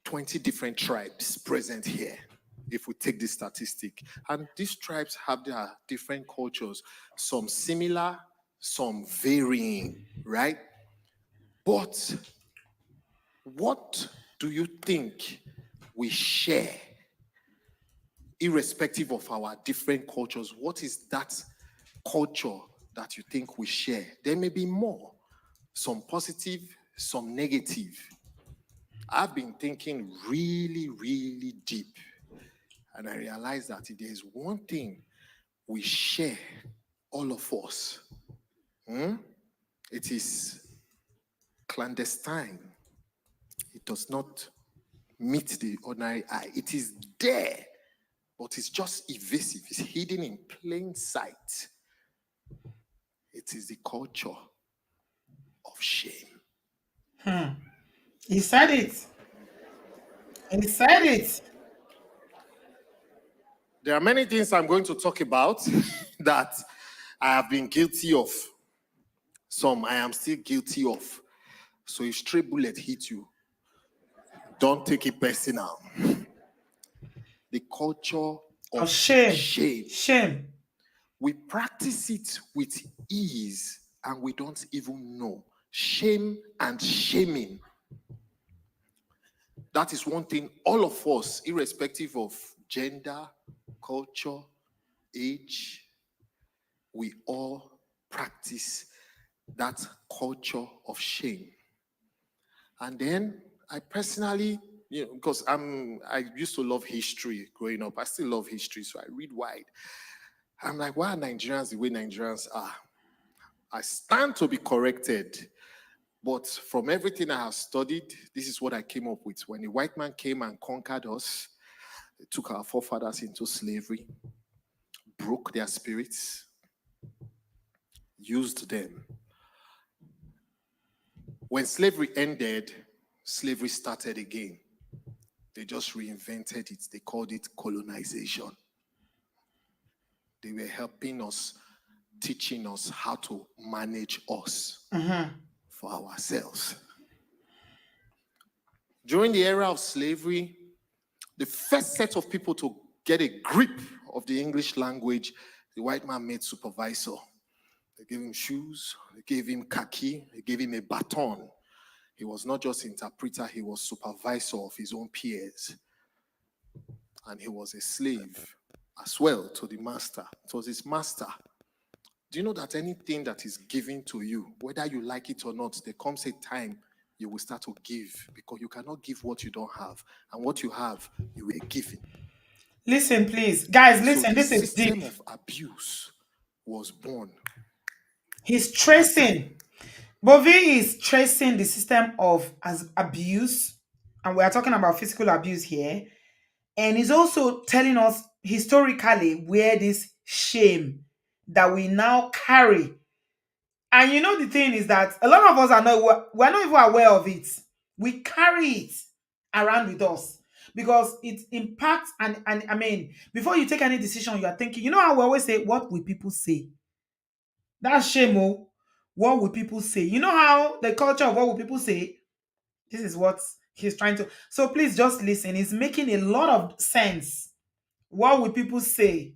20 different tribes present here, if we take this statistic. And these tribes have their different cultures, some similar, some varying, right? But what do you think we share, irrespective of our different cultures? What is that culture that you think we share? There may be more, some positive, some negative. I've been thinking really, really deep, and I realized that if there's one thing we share, all of us, it is clandestine. It does not meet the ordinary eye. It is there, but it's just evasive. It's hidden in plain sight. It is the culture of shame. He said it. He said it. There are many things I'm going to talk about that I have been guilty of. Some I am still guilty of. So if stray bullet hit you, don't take it personal. The culture of shame. Shame. We practice it with ease and we don't even know. Shame and shaming. That is one thing all of us, irrespective of gender, culture, age, we all practice that culture of shame. And then I personally, because I used to love history growing up. I still love history, so I read wide. I'm like, why are Nigerians the way Nigerians are? I stand to be corrected. But from everything I have studied, this is what I came up with. When the white man came and conquered us, they took our forefathers into slavery, broke their spirits, used them. When slavery ended, slavery started again. They just reinvented it. They called it colonization. They were helping us, teaching us how to manage us for ourselves. During the era of slavery, the first set of people to get a grip of the English language, the white man made supervisor. They gave him shoes, they gave him khaki, they gave him a baton. He was not just interpreter, he was supervisor of his own peers. And he was a slave as well to the master. It was his master. Do you know that anything that is given to you, whether you like it or not, there comes a time you will start to give, because you cannot give what you don't have. And what you have, you were given. Listen, please. Guys, listen. So This is system deep. of abuse was born. He's tracing. Bovi is tracing the system of abuse. And we are talking about physical abuse here. And he's also telling us historically where this shame that we now carry. And you know the thing is that a lot of us we're not even aware of it. We carry it around with us because it impacts and I mean, before you take any decision, you are thinking, you know how we always say, what will people say? That's shame. Oh, what will people say? You know how the culture of what will people say? This is what he's trying to. So please just listen. He's making a lot of sense. What will people say?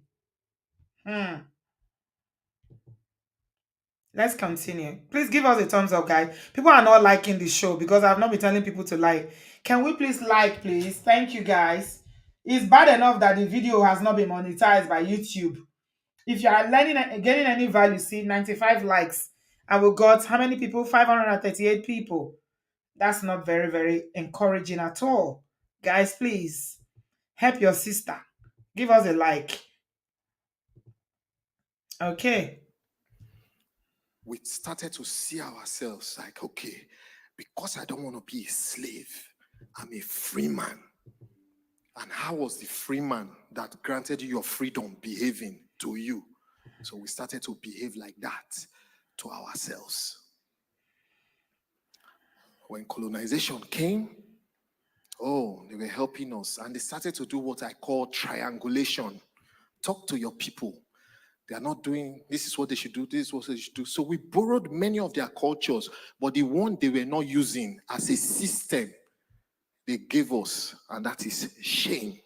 Let's continue. Please give us a thumbs up, guys. People are not liking the show because I've not been telling people to like. Can we please like, please? Thank you, guys. It's bad enough that the video has not been monetized by YouTube. If you are learning and getting any value, see 95 likes. And we got how many people? 538 people. That's not very, very encouraging at all. Guys, please help your sister. Give us a like. Okay. We started to see ourselves like, okay, because I don't want to be a slave, I'm a free man. And how was the free man that granted you your freedom behaving to you? So we started to behave like that to ourselves. When colonization came, they were helping us. And they started to do what I call triangulation. Talk to your people. They are not doing, this is what they should do, this is what they should do. So we borrowed many of their cultures, but the one they were not using as a system, they gave us, and that is shame.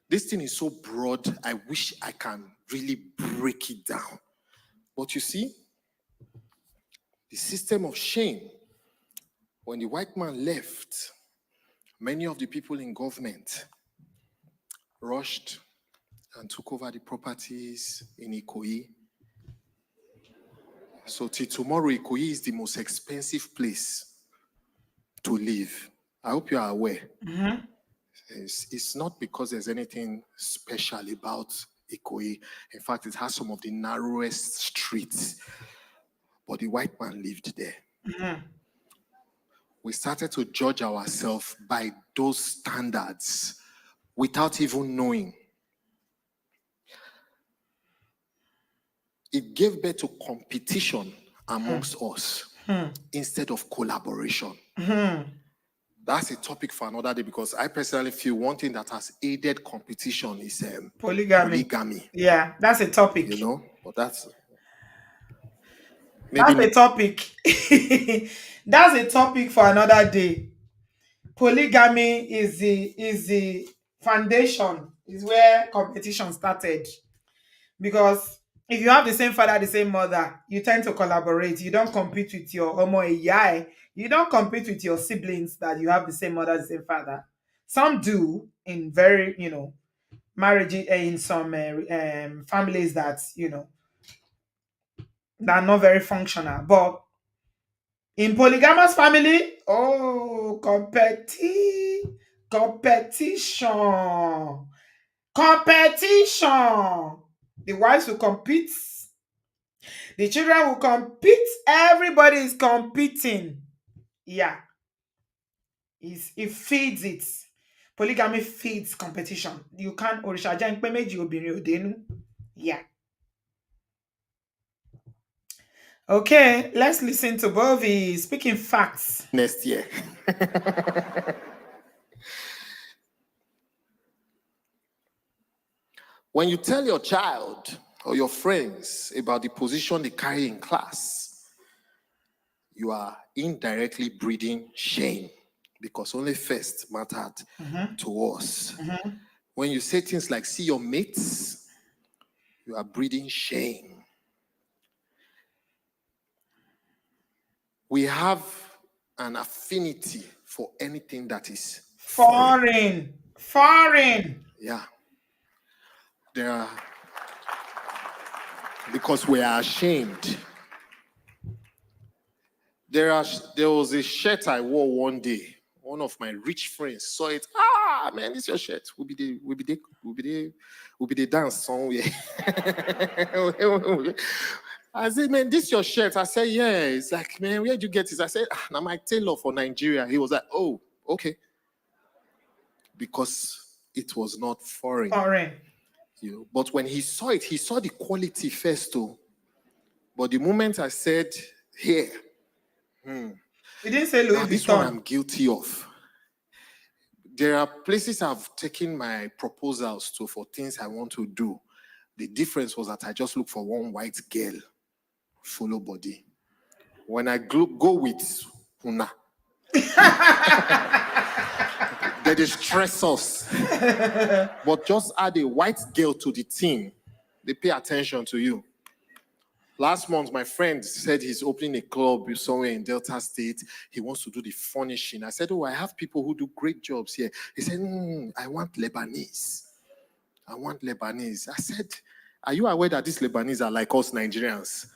This thing is so broad, I wish I can really break it down. But you see, the system of shame, when the white man left, many of the people in government rushed and took over the properties in Ikoyi. So till tomorrow, Ikoyi is the most expensive place to live. I hope you are aware. It's not because there's anything special about Ikoyi. In fact, it has some of the narrowest streets. But the white man lived there. We started to judge ourselves by those standards without even knowing. It gave birth to competition amongst us instead of collaboration. That's a topic for another day, because I personally feel one thing that has aided competition is polygamy. Yeah, that's a topic. You know, but that's a topic. That's a topic for another day. Polygamy is the foundation, is where competition started. Because if you have the same father, the same mother, you tend to collaborate. You don't compete with your you don't compete with your siblings that you have the same mother, the same father. Some do in very, marriage, in some families that, that are not very functional. But in polygamous family, competition. The wives will compete. The children will compete. Everybody is competing. Yeah. It feeds it. Polygamy feeds competition. You can't yeah. Okay, let's listen to Bobby speaking facts. Next year. When you tell your child or your friends about the position they carry in class, you are indirectly breeding shame, because only first mattered to us. When you say things like, see your mates, you are breeding shame. We have an affinity for anything that is foreign. Yeah. Because we are ashamed. There was a shirt I wore one day. One of my rich friends saw it. Ah, man, this is your shirt. We'll be the dance somewhere. I said, man, this is your shirt. I said, yeah. It's like, man, where'd you get this? I said, now my tailor for Nigeria. He was like, oh, okay. Because it was not foreign. But when he saw it, he saw the quality first too. But the moment I said, here, he didn't say Louis Vuitton. This one I'm guilty of. There are places I've taken my proposals to for things I want to do. The difference was that I just look for one white girl, follow body. When I go with Una, they distress us. But just add a white girl to the team, they pay attention to you. Last month, my friend said he's opening a club somewhere in Delta State. He wants to do the furnishing. I said, I have people who do great jobs here. He said, I want Lebanese. I said, are you aware that these Lebanese are like us Nigerians?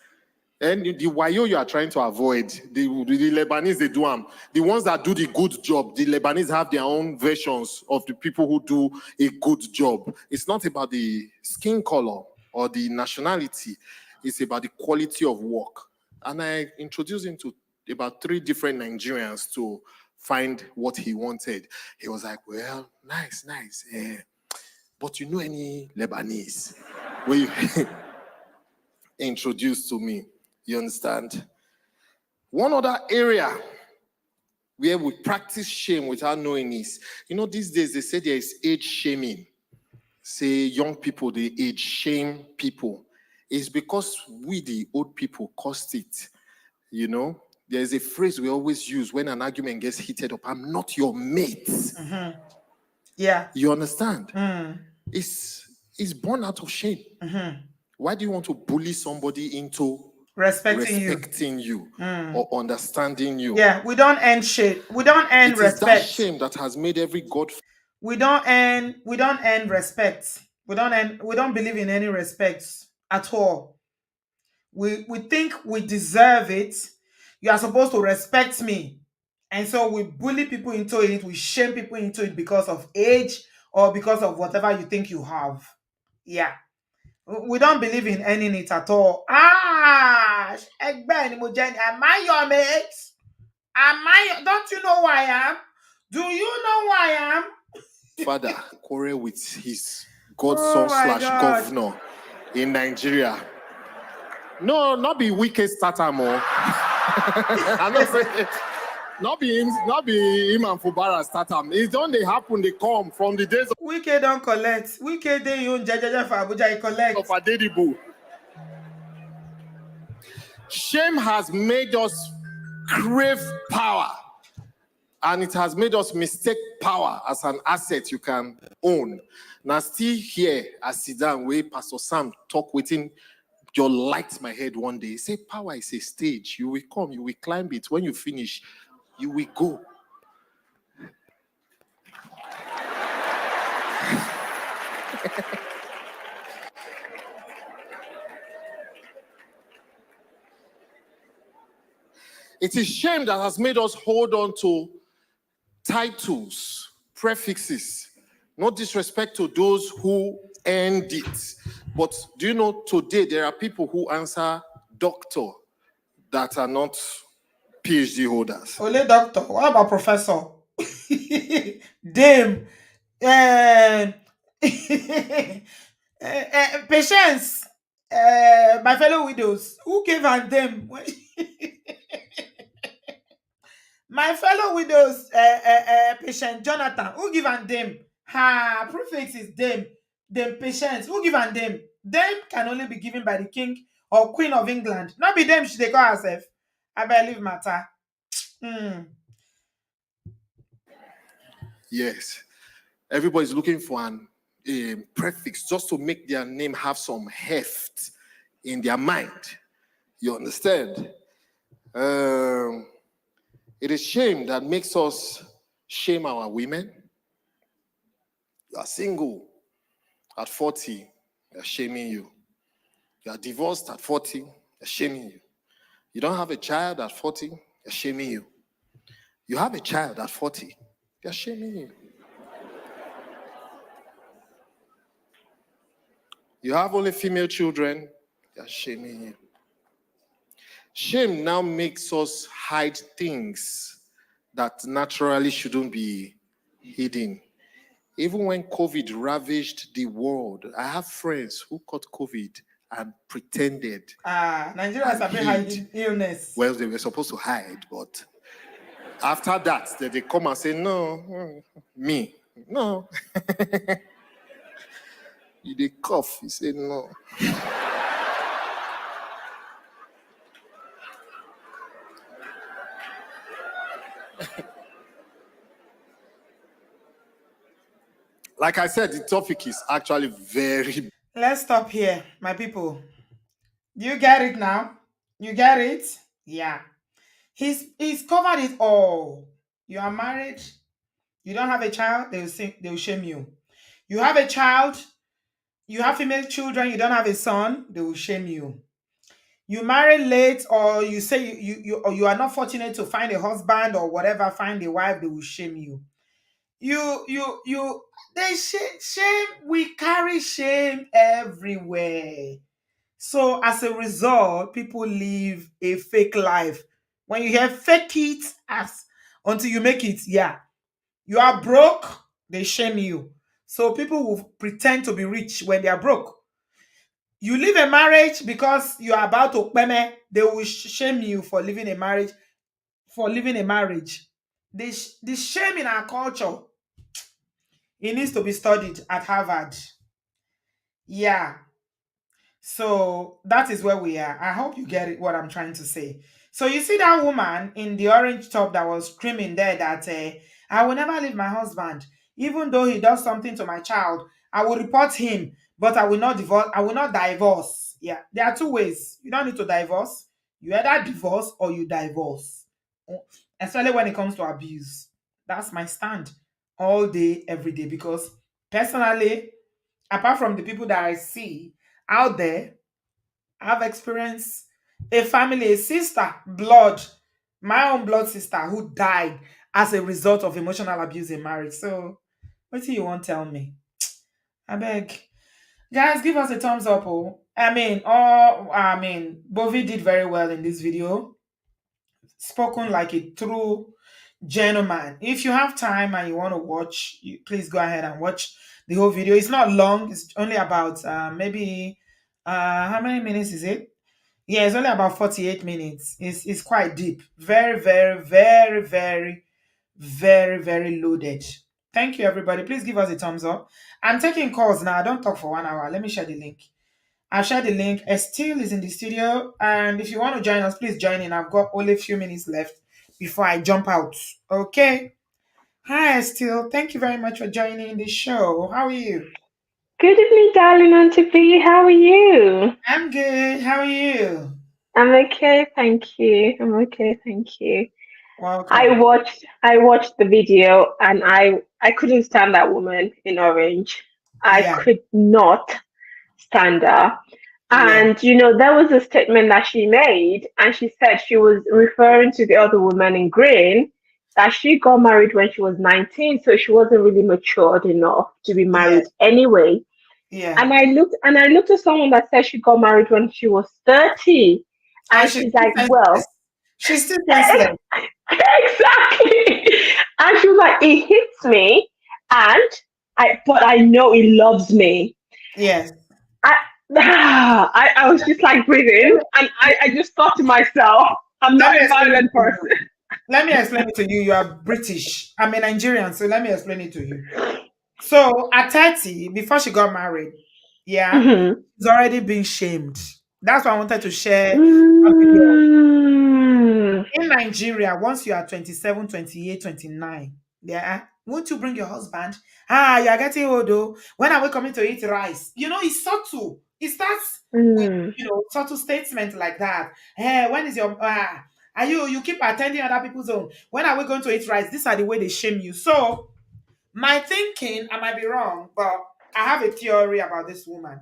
And the wayo you are trying to avoid, the Lebanese, they do them. The ones that do the good job, the Lebanese have their own versions of the people who do a good job. It's not about the skin color or the nationality. It's about the quality of work. And I introduced him to about 3 different Nigerians to find what he wanted. He was like, well, nice. But you know any Lebanese? Where you introduced to me. You understand? One other area where we practice shame without knowing is, these days they say there is age shaming. Say young people, they age shame people. It's because we, the old people, caused it. There's a phrase we always use when an argument gets heated up. I'm not your mate. Mm-hmm. Yeah. You understand? Mm. It's born out of shame. Mm-hmm. Why do you want to bully somebody into respecting you or understanding you? Yeah, we don't end shit. We don't end respect. It is that shame that has made every God. We don't end respect. We don't believe in any respect at all. We think we deserve it. You are supposed to respect me. And so we bully people into it, we shame people into it because of age or because of whatever you think you have. Yeah. We don't believe in ending it at all. Am I your mate? Don't you know who I am? Do you know who I am? Father quarrel with his godson / governor in Nigeria. No, not be wicked starter more. I'm not saying not be him and Fubara starter. It's don't they happen, they come from the days of Wicked don't collect. Wicked they own Jajaja for Abuja, he collect. Of Adedibu. Shame has made us crave power. And it has made us mistake power as an asset you can own. Now, still here at Sidan, where Pastor Sam talk within your light my head one day. Say, power is a stage. You will come, you will climb it. When you finish, you will go. It is shame that has made us hold on to titles, prefixes, no disrespect to those who earned it. But do you know today there are people who answer doctor that are not PhD holders? Only doctor. What about professor? Dame. Patience. My fellow widows. Who gave her them? My fellow widows, patient Jonathan, who give and them? Ha, prefix is them. Them patients, who give and them? Them can only be given by the king or queen of England. Not be them, should they call herself? I believe matter. Yes. Everybody's looking for an prefix just to make their name have some heft in their mind. You understand? It is shame that makes us shame our women. You are single at 40, they're shaming you. You are divorced at 40, they're shaming you. You don't have a child at 40, they're shaming you. You have a child at 40, they're shaming you. You have only female children, they're shaming you. Shame now makes us hide things that naturally shouldn't be hidden. Even when COVID ravaged the world, I have friends who caught COVID and pretended. Nigerians have been hiding illness. Well, they were supposed to hide, but after that, they come and say, no, me, no. They cough, you say no. Like I said, the topic is actually very... Let's stop here, my people. You get it now? You get it? Yeah. He's covered it all. You are married. You don't have a child, they will shame you. You have a child, you have female children, you don't have a son, they will shame you. you marry late, or you say you are not fortunate to find a husband or whatever, find a wife, they will shame you. They shame, we carry shame everywhere. So as a result, people live a fake life. When you hear fake it as until you make it, yeah. You are broke, they shame you. So people will pretend to be rich when they are broke. You leave a marriage because you are about to peme, they will shame you for leaving a marriage, The shame in our culture, it needs to be studied at Harvard. Yeah. So that is where we are. I hope you get it, what I'm trying to say. So you see that woman in the orange top that was screaming there that I will never leave my husband, even though he does something to my child. I will report him, but I will not divorce. I will not divorce. Yeah, there are two ways. You don't need to divorce. You either divorce or you divorce. Especially when it comes to abuse. That's my stand all day, every day. Because personally, apart from the people that I see out there, I've experienced a family, a sister, my own blood sister, who died as a result of emotional abuse in marriage. So, what do you want to tell me? I beg. Guys, give us a thumbs up. Oh. Bovi did very well in this video. Spoken like a true gentleman. If you have time and you want to watch, please go ahead and watch the whole video. It's not long. It's only about maybe how many minutes is it? Yeah, it's only about 48 minutes. It's quite deep. Very, very, very, very, very, very loaded. Thank you, everybody. Please give us a thumbs up. I'm taking calls now. I don't talk for 1 hour. Let me share the link. I've shared the link. Estelle is in the studio. And if you want to join us, please join in. I've got only a few minutes left before I jump out. Okay. Hi, Estelle. Thank you very much for joining the show. How are you? Good evening, darling Auntie B. How are you? I'm good. How are you? I'm okay, thank you. I'm okay, thank you. Welcome. I watched the video and I couldn't stand that woman in orange. I Yeah. could not stand her. Yeah. And there was a statement that she made, and she said she was referring to the other woman in green, that she got married when she was 19, so she wasn't really matured enough to be married Yes. anyway. Yeah. And I looked at someone that said she got married when she was 30. And And she's she's still like, senseless. well, She's still senseless. exactly. And she was like, it hits me, but I know he loves me. Yes. I, I was just like breathing, and I just thought to myself, I'm Let not me a explain it violent to you. person. Let me explain it to you. You are British. I'm a Nigerian, so let me explain it to you. So at 30, before she got married, yeah, Mhm. she's already been shamed. That's why I wanted to share a video. Mm. In Nigeria, once you are 27, 28, 29, yeah, won't you bring your husband? You are getting old though. When are we coming to eat rice? It's subtle. It starts with, Mm. subtle statements like that. Hey, when is your are you keep attending other people's home? When are we going to eat rice? These are the way they shame you. So my thinking, I might be wrong, but I have a theory about this woman.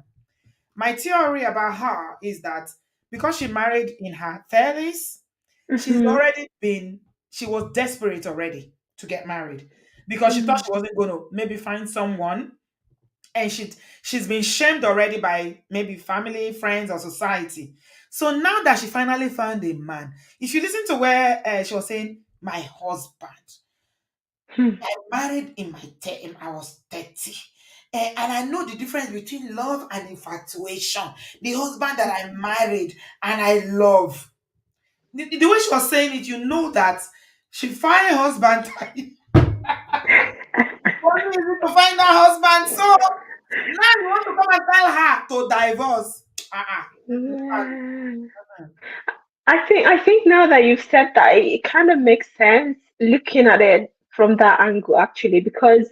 My theory about her is that because she married in her 30s, Mhm. she was desperate already to get married because she thought Mm. she wasn't going to maybe find someone, and she's been shamed already by maybe family, friends, or society. So now that she finally found a man, if you listen to where she was saying, my husband, Hmm. I married in my time, I was 30. And I know the difference between love and infatuation. The husband that I married and I love. The way she was saying it, you know that she find a husband. Only easy to find that husband. So now you want to come and tell her to divorce. Mm. I think now that you've said that, it kind of makes sense looking at it from that angle actually, because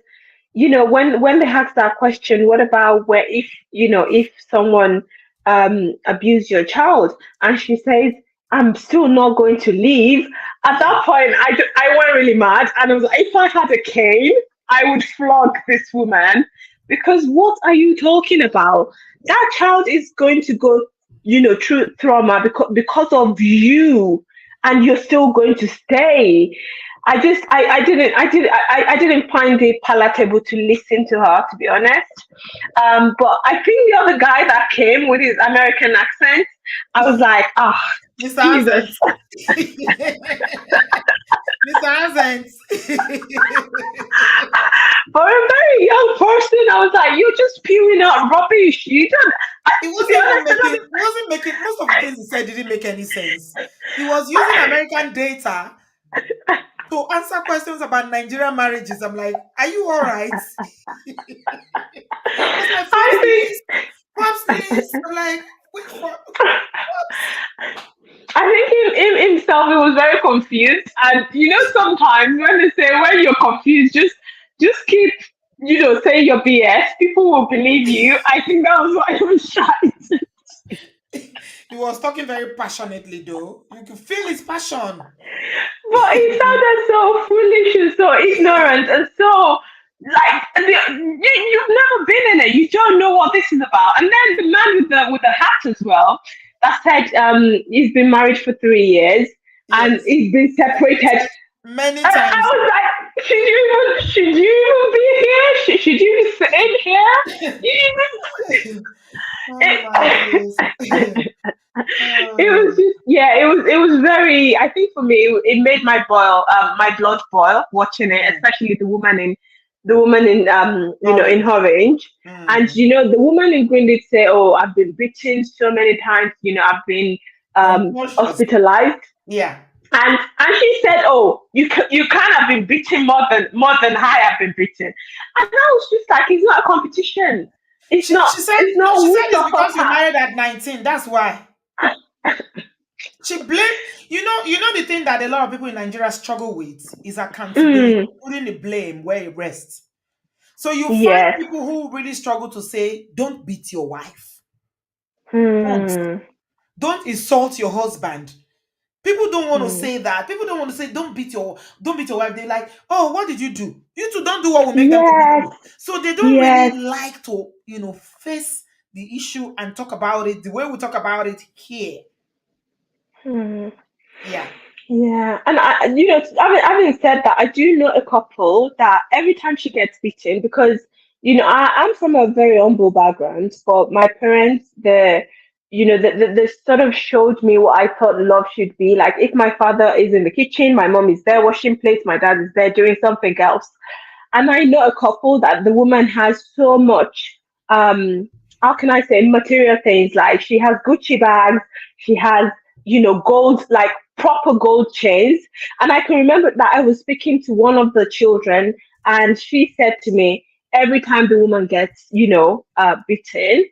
when they ask that question, what about where if someone abused your child, and she says, I'm still not going to leave. At Yeah. that point, I went really mad, and I was like, if I had a cane, I would flog this woman, because what are you talking about? That child is going to go through trauma because of you, and you're still going to stay. I didn't find it palatable to listen to her, to be honest. But I think the other guy that came with his American accent, I was like, Mr. Jesus. Azent. Mr. Azent. For a very young person, I was like, you're just spewing out rubbish. You don't. He wasn't making, most of the things he said didn't make any sense. He was using American data to answer questions about Nigerian marriages. I'm like, are you all right? I was like, pops, please. I'm like, wait for pops. I think him himself, he was very confused. And sometimes when they say when you're confused, just keep saying your BS. People will believe you. I think that was what he was trying to. He was talking very passionately, though. You could feel his passion. But he sounded so foolish and so ignorant and so like you've never been in it. You don't know what this is about. And then the man with the hat as well that said he's been married for 3 years and he's been separated many times. I was like, should you even be here? Should you be sitting here? It was just it was very, I think for me it made my blood boil watching it, especially the woman in in orange. And the woman in green did say, oh, I've been beaten so many times, I've been hospitalized. Yeah. And she said, oh, you can't have been beaten more than I have been beaten. And I was just like, it's not a competition. It's not. She said it's because you married at 19. That's why. She blamed, the thing that a lot of people in Nigeria struggle with is accountability, putting the blame where it rests. So you find people who really struggle to say, don't beat your wife. Don't insult your husband. People don't want to say that. People don't want to say, don't beat your wife. They're like, oh, what did you do? You two don't do what will make them do. So they don't really like to, face the issue and talk about it the way we talk about it here. Yeah. Yeah. And having said that, I do know a couple that every time she gets beaten, because I'm from a very humble background, but my parents, they sort of showed me what I thought love should be. Like, if my father is in the kitchen, my mom is there washing plates, my dad is there doing something else. And I know a couple that the woman has so much, how can I say, material things. Like, she has Gucci bags, she has, gold, like proper gold chains. And I can remember that I was speaking to one of the children, and she said to me, every time the woman gets, beaten,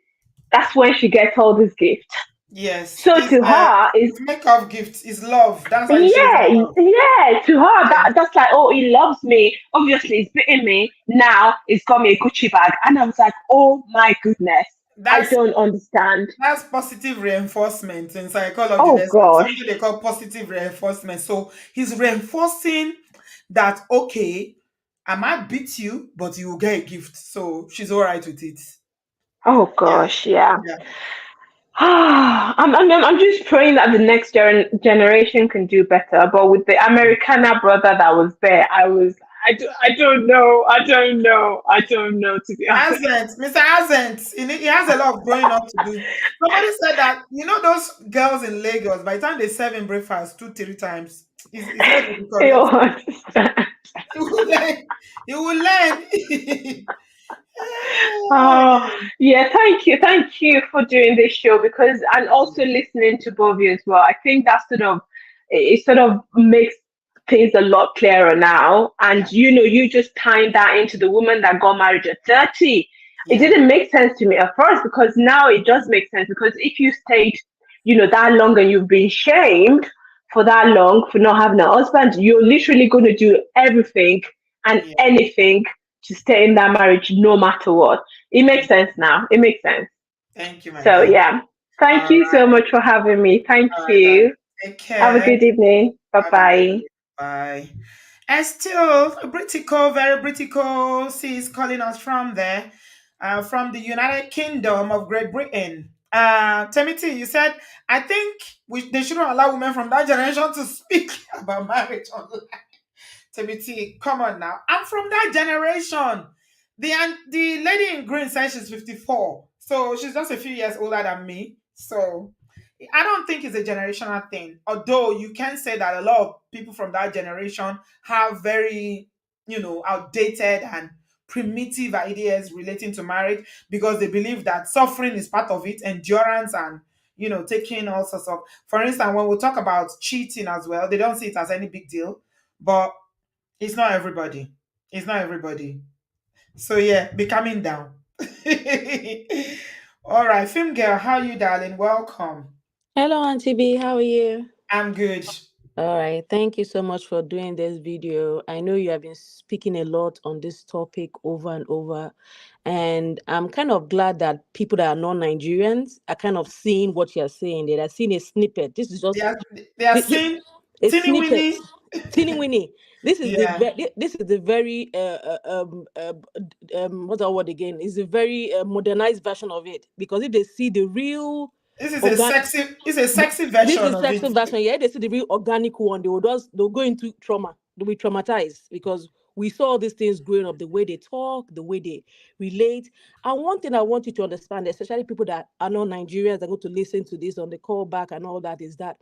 that's when she gets all these gifts. Yes. So to her, it's make-up gifts is love. That's how to her, that's like, oh, he loves me. Obviously, he's beating me. Now he's got me a Gucci bag, and I was like, oh my goodness, I don't understand. That's positive reinforcement in psychology. Oh, There's something they call positive reinforcement. So he's reinforcing that, okay, I might beat you, but you will get a gift. So she's all right with it. Oh gosh, yeah. I'm just praying that the next generation can do better. But with the Americana brother that was there, I don't know, to be honest. Mr. Azent, he has a lot of growing up to do. Somebody said that, those girls in Lagos, by the time they serve him breakfast 2-3 times, it's very difficult. He will learn. Oh yeah, thank you for doing this show, because and also listening to both of you as well. I think that sort of makes things a lot clearer now. And you just tying that into the woman that got married at 30. It didn't make sense to me at first, because now it does make sense, because if you stayed that long and you've been shamed for that long for not having a husband, you're literally going to do everything and anything to stay in that marriage, no matter what. It makes sense now. It makes sense. Thank you, my So, dear. yeah. Thank you so much for having me. Thank you. Take care. Have a good evening. Bye-bye. Bye. And still, Britico, very Britico, she's calling us from there, from the United Kingdom of Great Britain. Temiti, you said, I think they shouldn't allow women from that generation to speak about marriage online. Timothy, come on now. I'm from that generation. The lady in green says she's 54. So she's just a few years older than me. So I don't think it's a generational thing. Although you can say that a lot of people from that generation have very, outdated and primitive ideas relating to marriage because they believe that suffering is part of it, endurance and taking all sorts of, for instance, when we talk about cheating as well, they don't see it as any big deal. But it's not everybody. It's not everybody. So yeah, be coming down. All right, film girl, how you, darling? Welcome. Hello, Auntie B. How are you? I'm good. All right. Thank you so much for doing this video. I know you have been speaking a lot on this topic over and over. And I'm kind of glad that people that are non-Nigerians are kind of seeing what you're saying. They're seeing a snippet. This is They just are, they are saying a teeny snippet. weeny. Teeny Winnie. This is Yeah. this is the very what's that word again? It's a very modernized version of it, because if they see the real This is a organ sexy. It's a sexy this version is of sexual it. version. Yeah, they see the real organic one. They'll go into trauma. They'll be traumatized because we saw these things growing up, the way they talk, the way they relate. And one thing I want you to understand, especially people that are not Nigerians that are going to listen to this on the call back and all that, is that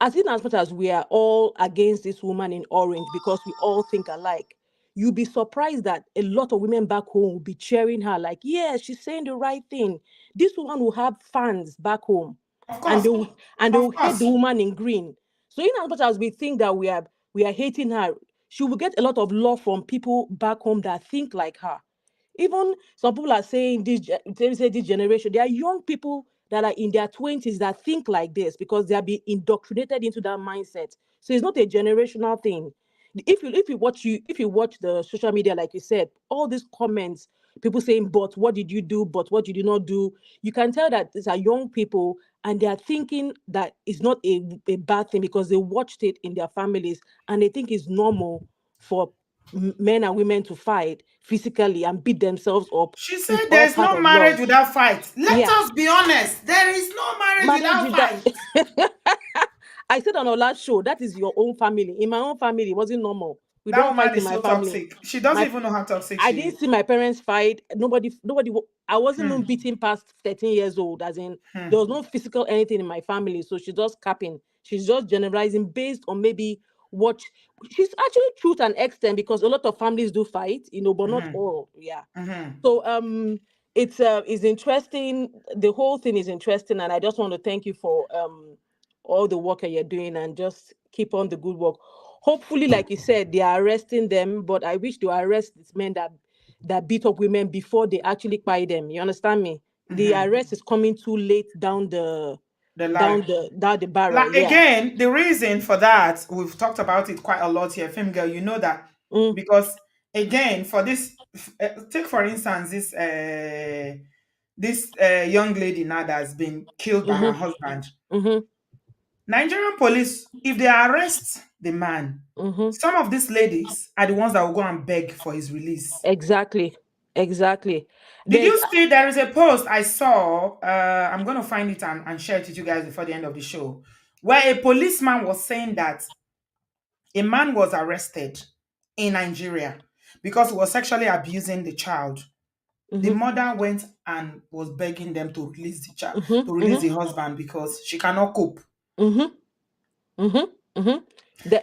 as much as we are all against this woman in orange because we all think alike, you'll be surprised that a lot of women back home will be cheering her, like, yeah, she's saying the right thing. This woman will have fans back home, Of and course. they Of will hate the course. woman in green. So in as much as we think that we are hating her, she will get a lot of love from people back home that think like her. Even some people are saying they say this generation, there are young people that are in their 20s that think like this because they are being indoctrinated into that mindset. So it's not a generational thing. If you watch the social media, like you said, all these comments, people saying, but what did you do? But what did you not do? You can tell that these are young people and they are thinking that it's not a bad thing because they watched it in their families and they think it's normal for men and women to fight physically and beat themselves up. She It's said all there's part no of marriage love. without fight. Let Yeah. us be honest. There is no marriage Marriage without with that. fight. I said on our last show, that is your own family. In my own family, it wasn't normal. We That don't woman fight in is my so family. toxic. She doesn't My even know how toxic I she is. didn't see my parents fight. I wasn't even Hmm. beaten past 13 years old, as in there was Hmm. no physical anything in my family. So she's just capping. She's just generalizing based on maybe what she's actually true to an extent, because a lot of families do fight, but not Hmm. all. Yeah. Hmm. So it's interesting. The whole thing is interesting, and I just want to thank you for all the work that you're doing, and just keep on the good work. Hopefully, like you said, they are arresting them, but I wish they arrest these men that beat up women before they actually buy them. You understand me? The Hmm. arrest is coming too late down The ladder. the barrel. Like Yeah. again, the reason for that, we've talked about it quite a lot here, film girl. You know that Mm, because again, for this, take for instance this young lady now that's been killed by her mm-hmm, husband. mm-hmm, Nigerian police, if they arrest the man, mm-hmm. some of these ladies are the ones that will go and beg for his release. Exactly. Exactly. Did There's you see there is a post I saw? I'm gonna find it and share it with you guys before the end of the show, where a policeman was saying that a man was arrested in Nigeria because he was sexually abusing the child. The mm-hmm, mother went and was begging them to release the child, mm-hmm, to release the mm-hmm, husband because she cannot cope. mm-hmm, mm-hmm, mm-hmm.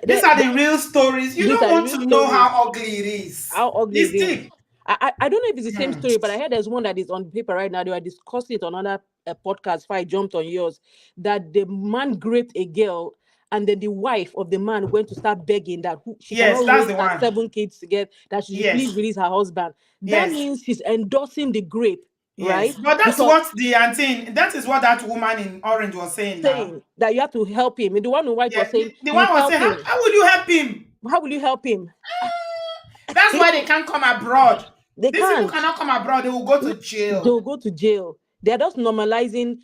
These are the real stories. You These don't are the want real to know stories. how ugly it is. How ugly it It's is. deep. I don't know if it's the same Hmm. story, but I heard there's one that is on paper right now. They were discussing it on another podcast before I jumped on yours. That the man raped a girl, and then the wife of the man went to start begging that she Yes, cannot that's raise the her one. 7 kids together, that she should please Yes, release her husband. That yes, means she's endorsing the grape, yes. right? But that's Because what the auntie, that is what that woman in orange was saying now. saying that you have to help him. And the one in white Yeah, was saying, the you one was help saying, him. how will you help him? How will you help him? That's why they can't come abroad. They These people can't. cannot come abroad. They will go to jail. They'll go to jail. They're just normalizing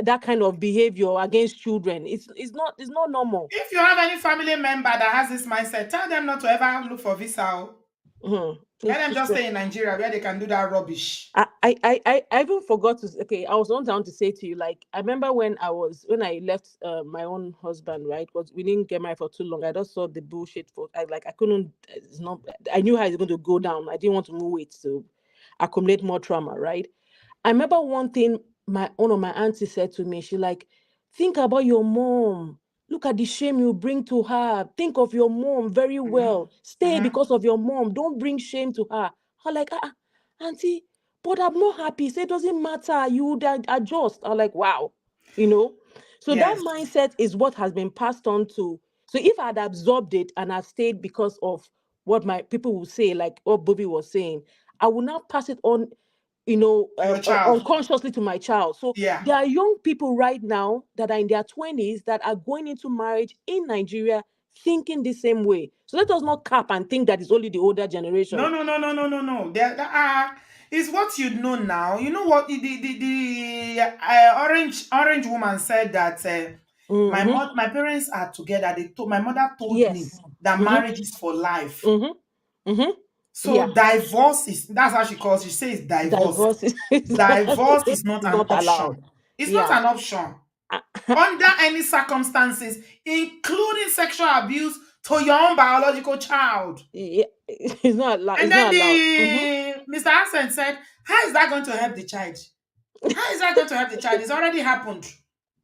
that kind of behavior against children. It's not normal. If you have any family member that has this mindset, tell them not to ever look for visa. Oh. Let them It's just true. stay in Nigeria where they can do that rubbish. I even forgot to. Okay, I was on down to say to you, like, I remember when I left my own husband, right? Because we didn't get married for too long. I just saw the bullshit for I couldn't. It's not. I knew how it's going to go down. I didn't want to move it to accumulate more trauma, right? I remember one thing one of my aunties said to me. She like, think about your mom. Look at the shame you bring to her. Think of your mom very well. Stay because of your mom. Don't bring shame to her. I'm like, auntie, but I'm not happy. Say it doesn't matter. You would adjust. I'm like, wow, you know. So that Yes. mindset is what has been passed on to. So if I'd absorbed it and I've stayed because of what my people will say, like what Bobby was saying, I will now pass it on, To your child. unconsciously to my child. So Yeah. there are young people right now that are in their 20s that are going into marriage in Nigeria thinking the same way. So let us not cap and think that it's only the older generation. No. There are. It's what you know now. You know what the orange woman said that Mm-hmm. my parents are together. My mother told me Yes. that Mm-hmm. marriage is for life. Mm-hmm. Mm-hmm. Yeah. So divorce is that's how she calls. She says divorce. Divorce is Divorce is not an not allowed. option. It's not Yeah. an option Ah, under any circumstances, including sexual abuse to your own biological child. yeah. It's not allowed. And It's then not allowed. Mm-hmm. the Mr. Hassan said, "How is that going to help the child? How is that going to help the child? It's already happened.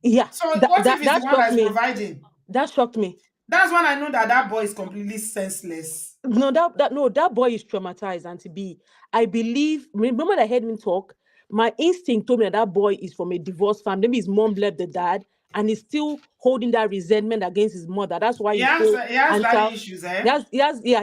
Yeah. So what if it's the That one that shocked is me. providing?" That shocked me. That's when I know that that boy is completely senseless. No, that boy is traumatized. And to be, I believe. Remember, I heard him talk. My instinct told me that boy is from a divorced family. Maybe his mom left the dad, and he's still holding that resentment against his mother. That's why he's so He has daddy anti. issues, eh? He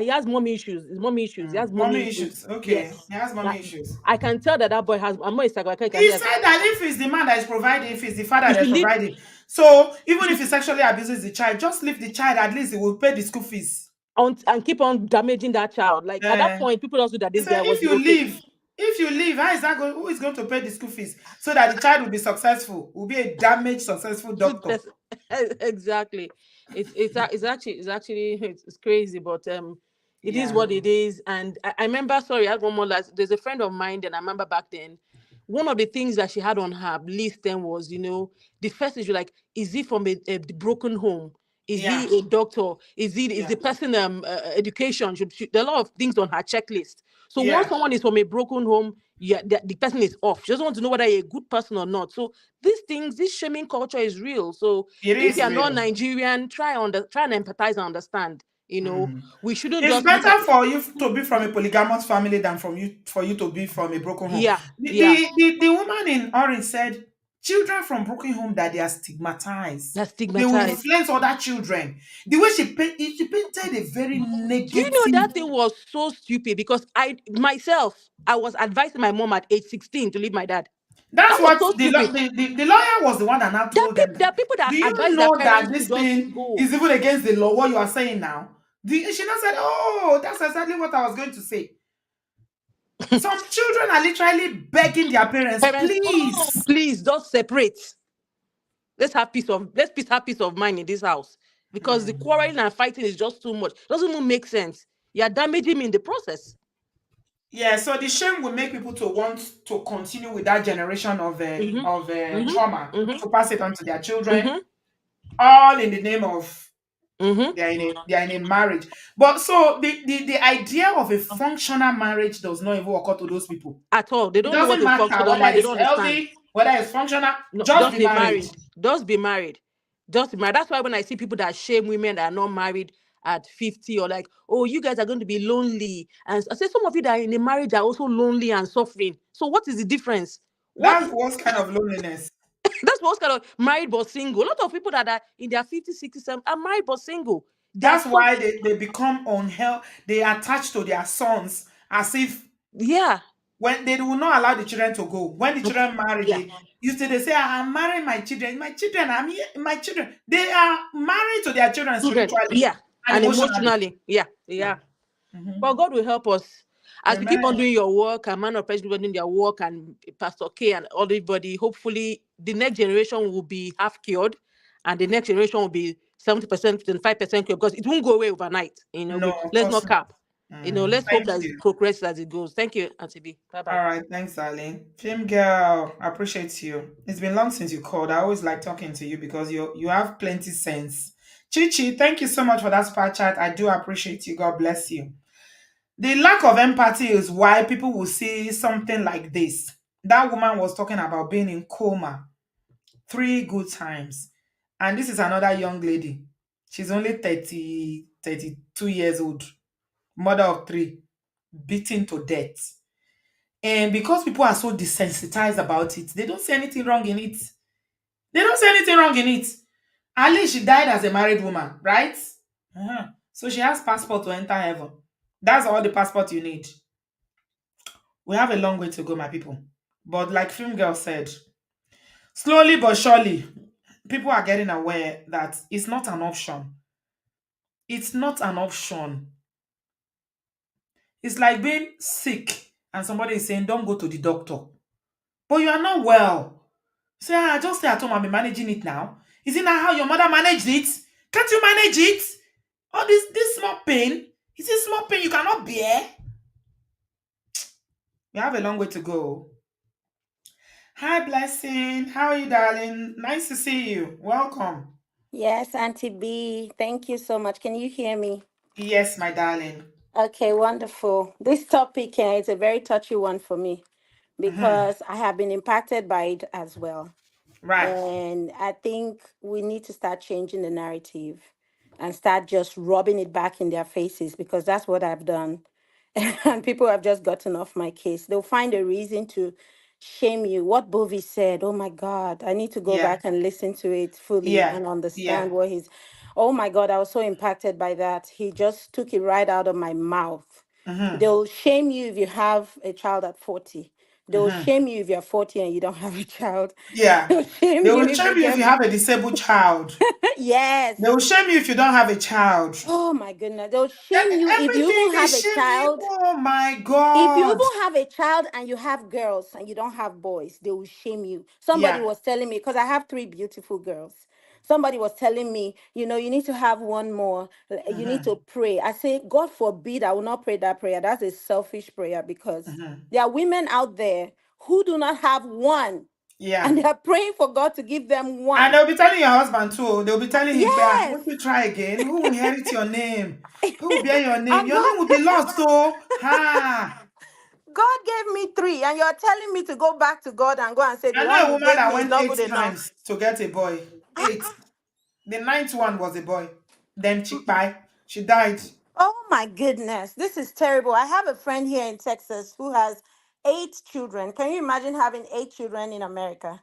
has mommy issues. His mommy issues. He has mommy Mommy issues. issues. Okay, Yes, he has mommy that, issues. I can tell that boy has. I'm not a psychiatrist. I can He say said that if it's the man that is providing, if it's the father he that is should leave. providing, so He even if should he sexually abuses the child, just leave the child. At least he will pay the school fees. and keep on damaging that child. Like at that Eh, point, people also that he this said, guy was okay. if you leave, how is that going? Who is going to pay the school fees so that the child will be successful? Will be a damaged, successful doctor. Exactly. It's crazy, but it is Yeah, what it is. And I remember, sorry, I had one more last. There's a friend of mine that I remember back then. One of the things that she had on her list then was, the first issue, like, is he from a broken home? Is yeah, he a doctor? Is yeah, the person education? There are a lot of things on her checklist. So once yeah. someone is from a broken home, yeah, the person is off. She doesn't want to know whether you're a good person or not. So these things, this shaming culture is real. So It if is you're not real. Nigerian, try and empathize and understand. We shouldn't It's just look at better for you to be from a polygamous family than for you to be from a broken home. yeah, yeah. The woman in Orange said children from broken home that they are stigmatized. That's They will stigmatized. influence other children. The way she painted a very Do you know negative. that thing was so stupid? Because I was advising my mom at age 16 to leave my dad. That That's was what so stupid. the lawyer was the one that now told them There that. are people Do that you advise their know that parents to this just thing go. is even against the law? What you are saying now? She now said, "Oh, that's exactly what I was going to say." Some children are literally begging their parents, Parents, oh, please. please just separate. Let's have peace of mind in this house. Because the quarreling and fighting is just too much. It doesn't even make sense. You're damaging me in the process. Yeah, so the shame will make people to want to continue with that generation Mm-hmm. of trauma Mm-hmm. Mm-hmm. to pass it on to their children, Mm-hmm. all in the name of Mm-hmm. they are in a marriage. But so the idea of a functional marriage does not even occur to those people. At all. They It don't know what doesn't a matter functional whether marriage. They it's don't understand. healthy, whether it's functional, No, just just be be married. married. Just be married. Just be married. That's why when I see people that shame women that are not married at 50 or like, oh, you guys are going to be lonely. And I say some of you that are in a marriage are also lonely and suffering. So what is the difference? What That's what kind of loneliness. that's what's kind of married but single. A lot of people that are in their 50s, 60s are married but single. They are That's so why they become unhealthy. They attach to their sons as if yeah. when they will not allow the children to go. When the children marry, Yeah. they say, I'm marrying my children. My children, I'm here, my children. They are married to their children Children. spiritually Yeah. and And emotionally. emotionally. Yeah. Yeah. Yeah. Mhm. But God will help us as we keep on Amen. doing your work, and man of people doing their work, and Pastor K and everybody. Hopefully, the next generation will be half cured, and the next generation will be 70%, 5% cured because it won't go away overnight. No, of Let's course not not. cap. Let's hope Thank that it you. progresses as it goes. Thank you, Auntie B. Bye bye. All right, thanks, darling. Film girl, I appreciate you. It's been long since you called. I always like talking to you because you have plenty sense. Chichi, thank you so much for that spot chat. I do appreciate you. God bless you. The lack of empathy is why people will see something like this. That woman was talking about being in coma 3 good times. And this is another young lady. She's only 30, 32 years old, mother of three, beaten to death. And because people are so desensitized about it, they don't see anything wrong in it. They don't see anything wrong in it. At least she died as a married woman, right? So she has passport to enter heaven. That's all the passport you need. We have a long way to go, my people. But like Film Girl said, slowly but surely, people are getting aware that it's not an option. It's not an option. It's like being sick and somebody is saying, don't go to the doctor. But you are not well. Say, just stay at home and be managing it now. Is it not how your mother managed it? Can't you manage it? All this small pain. Is it small pain you cannot bear? We have a long way to go. Hi, Blessing. How are you, darling? Nice to see you. Welcome. Yes, Auntie B, thank you so much. Can you hear me? Yes, my darling. Okay, wonderful. This topic is a very touchy one for me because I have been impacted by it as well. Right. And I think we need to start changing the narrative and start just rubbing it back in their faces because that's what I've done. And people have just gotten off my case. They'll find a reason to shame you. What Bovi said, oh my God, I need to go Yeah. back and listen to it fully Yeah. and Yeah. understand what he's. Oh my God, I was so impacted by that. He just took it right out of my mouth. They'll shame you if you have a child at 40. They'll shame you if you're 40 and you don't have a child. Yeah. They'll shame They you will if you shame you if get. you have a disabled child. Yes. They will shame you if you don't have a child. Oh my goodness. They'll shame you if you Everything even they have a shame you. child. Oh my If you God. even have a child and you have girls and you don't have boys, they will shame you. Somebody Yeah. was telling me, because I have three beautiful girls. Somebody was telling me, you need to have one more. You need to pray. I say, God forbid, I will not pray that prayer. That's a selfish prayer because there are women out there who do not have one. Yeah. And they are praying for God to give them And one. they'll be telling your husband too. They'll be telling him, "Bah, Yes. won't you try again? Who will inherit your name? Who will bear your name? And Your name God, will be lost, so ha." God gave me three, and you're telling me to go back to God and go and say the I one know a you woman gave that me is went not eight good enough. times to get a boy. Ah, 8. ah. The ninth one was a boy. Then Chikpai. She died. Oh my goodness, this is terrible. I have a friend here in Texas who has 8 children. Can you imagine having 8 children in America?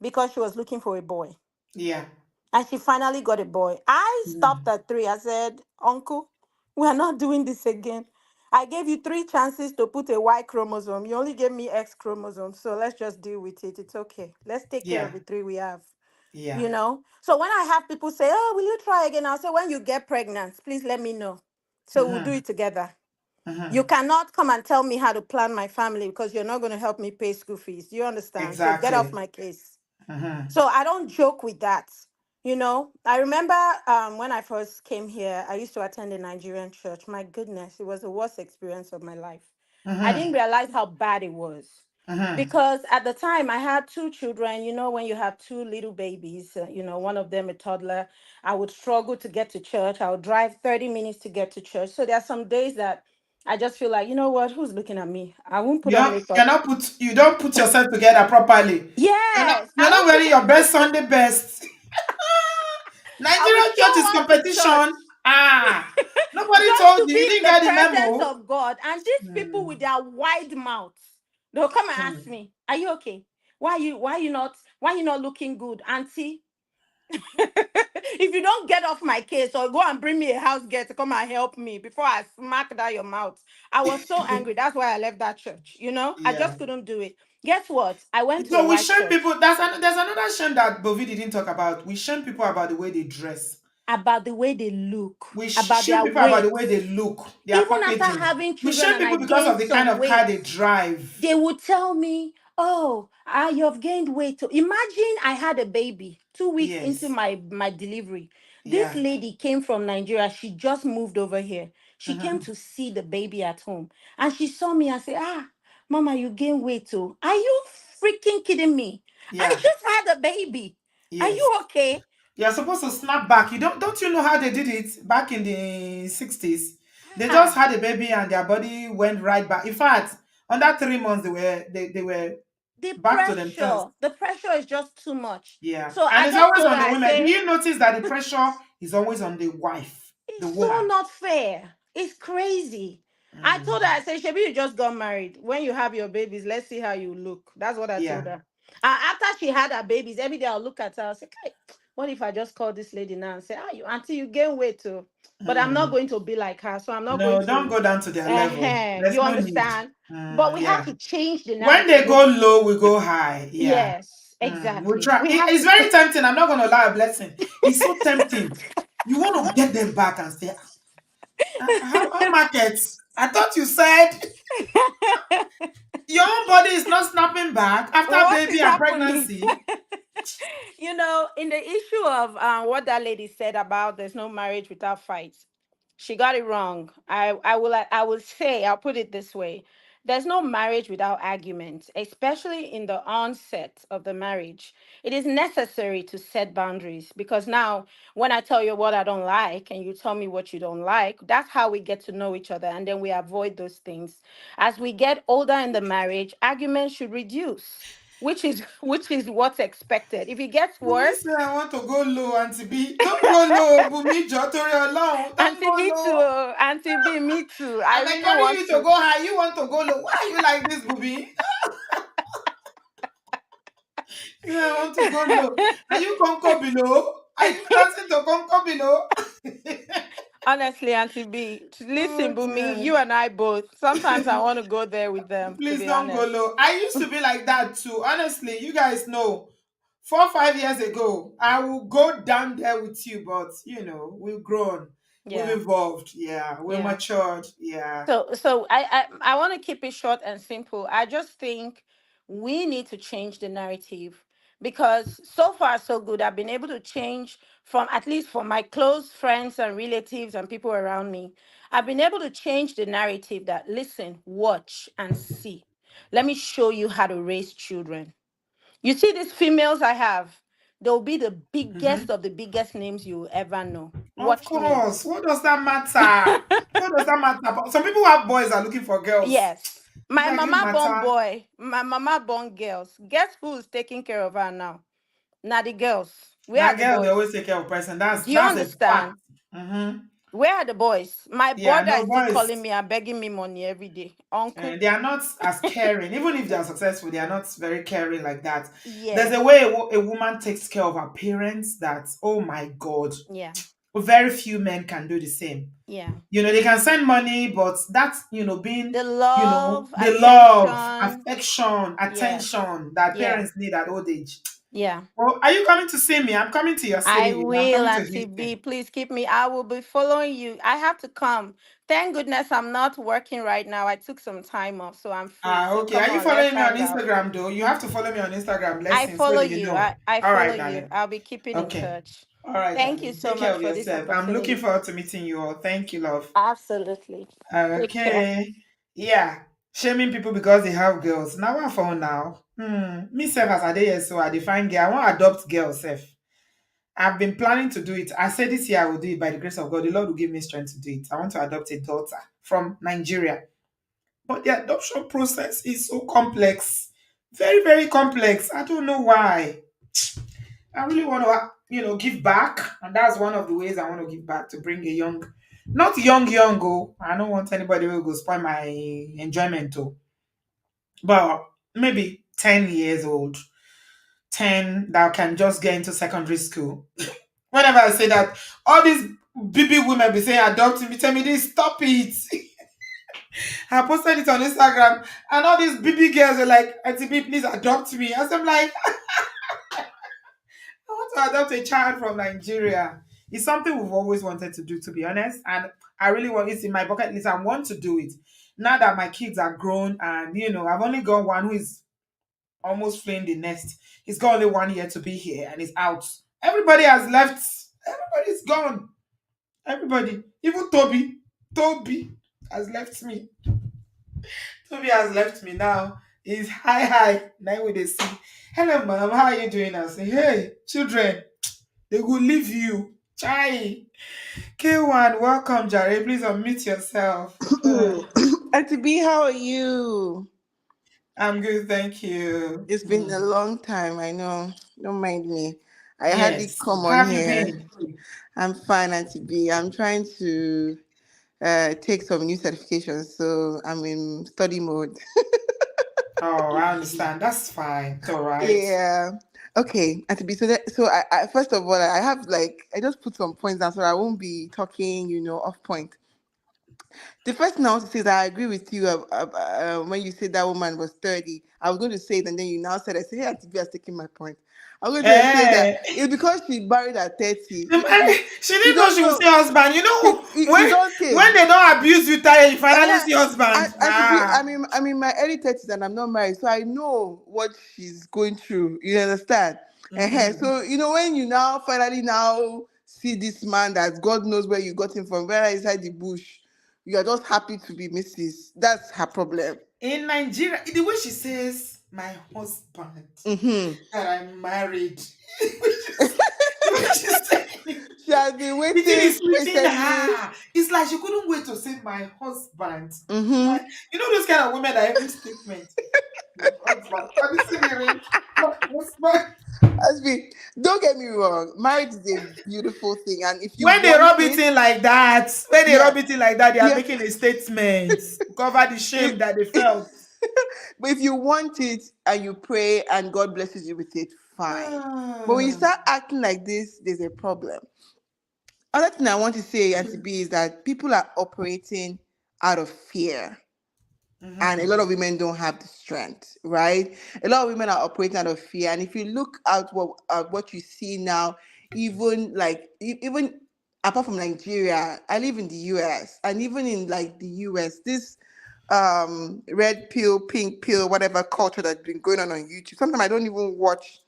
Because she was looking for a boy. Yeah. And she finally got a boy. I stopped at 3. I said, Uncle, we are not doing this again. I gave you 3 chances to put a Y chromosome. You only gave me X chromosome. So let's just deal with it. It's okay. Let's take care Yeah. of the 3 we have. Yeah. So when I have people say, oh, will you try again? I'll say, when you get pregnant, please let me know. So we'll do it together. You cannot come and tell me how to plan my family because you're not going to help me pay school fees. Do you understand? So get off Exactly. my case. So I don't joke with that. I remember when I first came here, I used to attend a Nigerian church. My goodness, it was the worst experience of my life. I didn't realize how bad it was. Because at the time I had 2 children, when you have 2 little babies, one of them a toddler, I would struggle to get to church. I would drive 30 minutes to get to church. So there are some days that I just feel like, you know what, who's looking at me? I won't put on makeup. You don't put yourself together properly. Yes, You're I not won't put wearing your best Sunday best. I would Nigerian church is show up to church competition. Nobody just told to you. be You in didn't the get the presence memo. of God. And these people with their wide mouths, they'll come and ask Hmm. me, "Are you okay? Why you not looking good, Auntie?" If you don't get off my case or go and bring me a house girl to come and help me before I smack that your mouth. I was so angry. That's why I left that church. I Yeah. just couldn't do it. Guess what? I went to a So we white shame church. people. There's another shame that Bovi didn't talk about. We shame people about the way they dress. About the way they look, We about shame their people about the weight. way they look, their Even after packaging. having We children shame and I people because of gained the kind some of car they weight, drive. they would tell me, "Oh, you've gained weight." Imagine I had a baby 2 weeks into Yes. my delivery. This Yeah. lady came from Nigeria. She just moved over here. She came to see the baby at home, and she saw me and said, Mama, you gain weight too. Are you freaking kidding me? I Yeah. just had a baby. Are Yes. you okay? You're supposed to snap back. You don't you know how they did it back in the 60s? They just Ah, had a baby and their body went right back. In fact, under 3 months they were back to themselves. the pressure is just too much. Yeah. So And I it's just always told her, on the I women. Do say, you notice that the pressure is always on the wife, the it's so woman? not fair. It's crazy. I told her, I said, Shebi, you just got married. When you have your babies, let's see how you look. That's what I Yeah. told her. And after she had her babies, every day I'll look at her. I'll say, "Kai, what if I just call this lady now and say, you auntie, you gain weight too. But I'm not Mm. going to be like her. So I'm not going No, don't to, go down to their level. There's you no need. understand? But we have Yeah. to change the When they narrative. go low, we go high. Yeah. Yes, We'll exactly. try. We have It's to very tempting. I'm not going to lie, a blessing. It's so tempting. You want to get them back and say, how markets? I thought you said your own body is not snapping back after what baby is and happening? pregnancy. In the issue of what that lady said about there's no marriage without fights, she got it wrong. I will say, I'll put it this way. There's no marriage without arguments, especially in the onset of the marriage. It is necessary to set boundaries because now, when I tell you what I don't like and you tell me what you don't like, that's how we get to know each other and then we avoid those things. As we get older in the marriage, arguments should reduce, which is what's expected. If it gets Bumi worse, say I want to go low, Auntie B. Don't go low, Bumi Jotori alone. Don't Auntie go me low. too, Auntie B, me too. I I'm really encouraging want you to to. go high. You want to go low. Why are you like this, Bumi? You know, I want to go low. Are you conquer below? Are you dancing to conquer below? Honestly, Auntie B, Oh listen, Bumi, dear. you and I both. Sometimes I want to go there with them, to Please be don't go honest. low. I used to be like that too. Honestly, you guys know. 4 or 5 years ago, I will go down there with you, but we've grown, we've Yeah, evolved, yeah, we're yeah. matured, yeah. So I want to keep it short and simple. I just think we need to change the narrative because so far so good. I've been able to change from, at least for my close friends and relatives and people around me. I've been able to change the narrative that, listen, watch and see. Let me show you how to raise children. You see these females I have, they'll be the biggest Mhm. of the biggest names you will ever know. Of Watch me. course. What does that matter? What does that matter? But some people have boys are looking for girls. Yes. It's My like it mama born matter. boy, my mama born girls. Guess who's taking care of her now? Now the girls. Where Now are the girl, they boys? always take care of person. That's Do you that's a fact. understand? Hmm. Where are the boys? My Yeah, brother no is still boys. calling me and begging me money every day. Uncle. They are not as caring. Even if they are successful, they are not very caring like that. There's a Yes. way a woman takes care of her parents that, oh my God, Yeah. very few men can do the same. Yeah. They can send money, but that's, being, The love, the love, attention. affection, Yes. attention that Yeah. parents need at old age. Yeah. Well, are you coming to see me? I'm coming to your I city. I'm will, coming to Auntie B. Houston. Please keep me. I will be following you. I have to come. Thank goodness I'm not working right now. I took some time off, so I'm free. Ah, So okay. come Are you on, let's following me on hang out. Instagram though? You have to follow me on Instagram, I blessings, so follow that you you. know. I All follow right, you. darling. I'll be keeping in Okay. touch. All right, Thank you darling. so Take care much of for this yourself. I'm looking opportunity. forward to meeting you all. Thank you, love. Absolutely. Take care. Okay. Yeah. Shaming people because they have girls. Now what for now? Me self as a day so I define girl. I want to adopt girls self. I've been planning to do it. I said this year I will do it by the grace of God. The Lord will give me strength to do it. I want to adopt a daughter from Nigeria. But the adoption process is so complex. Very, very complex. I don't know why. I really want to, give back. And that's one of the ways I want to give back to bring a not young, go. I don't want anybody who will go spoil my enjoyment, too. But maybe 10 years old, 10 that can just get into secondary school. Whenever I say that, all these BB women be saying adopt me, tell me this, stop it. I posted it on Instagram, and all these BB girls are like, Auntie B, please adopt me. As I'm like, I want to adopt a child from Nigeria. It's something we've always wanted to do, to be honest. And I really want it's in my bucket list. I want to do it. Now that my kids are grown, and I've only got one who is almost fleeing the nest. He's got only 1 year to be here and he's out. Everybody has left. Everybody's gone. Everybody. Even Toby. Toby has left me. Toby has left me now. He's high. Now we they see. Hello, ma'am. How are you doing? I say, hey, children, they will leave you. Chai. K1, welcome, Jare. Please unmute yourself. Auntie B, how are you? I'm good, thank you. It's been a long time, I know. Don't mind me. I hardly Yes. come on How have you here. been? I'm fine, Auntie B. I'm trying to take some new certifications, so I'm in study mode. Oh, I understand. That's fine. It's all right. Yeah. Okay, Auntie B. So first of all, I have I just put some points down so I won't be talking, off point. The first thing I want to say is that I agree with you when you said that woman was 30. I was going to say it, and then you now said, I said, hey, Auntie B has taken my point. I was going to say that Eh. it's because she married at 30. She You didn't know don't she would know. see husband. You know, You don't when think. they don't abuse you, tired, you finally Uh-huh. see husband. Auntie B, Ah. I'm in my early 30s and I'm not married, so I know what she's going through. You understand? Uh-huh. Mm-hmm. So, when you now finally now see this man that God knows where you got him from, where inside the bush, you are just happy to be Mrs. That's her problem. In Nigeria, the way she says, my husband, Mm-hmm. that I'm married, the way she's saying, She has been the thing waiting is sweeting patiently. her. It's like she couldn't wait to say my husband. Mm-hmm. Like, you know those kind of women that every statement, my husband. Have you seen me? My husband. Don't get me wrong, marriage is a beautiful thing, and if you When they want rub it it, in like that, yeah, they are yeah. making a statement to cover the shame that they felt. But if you want it and you pray and God blesses you with it, fine. But when you Ah. start acting like this, there's a problem. Other thing I want to say, Auntie B, is that people are operating out of fear. And a lot of women don't have the strength, right? A lot of women are operating out of fear. And if you look at what you see now, even apart from Nigeria, I live in the US, and even in the US, this red pill, pink pill, whatever culture that's been going on YouTube. Sometimes I don't even watch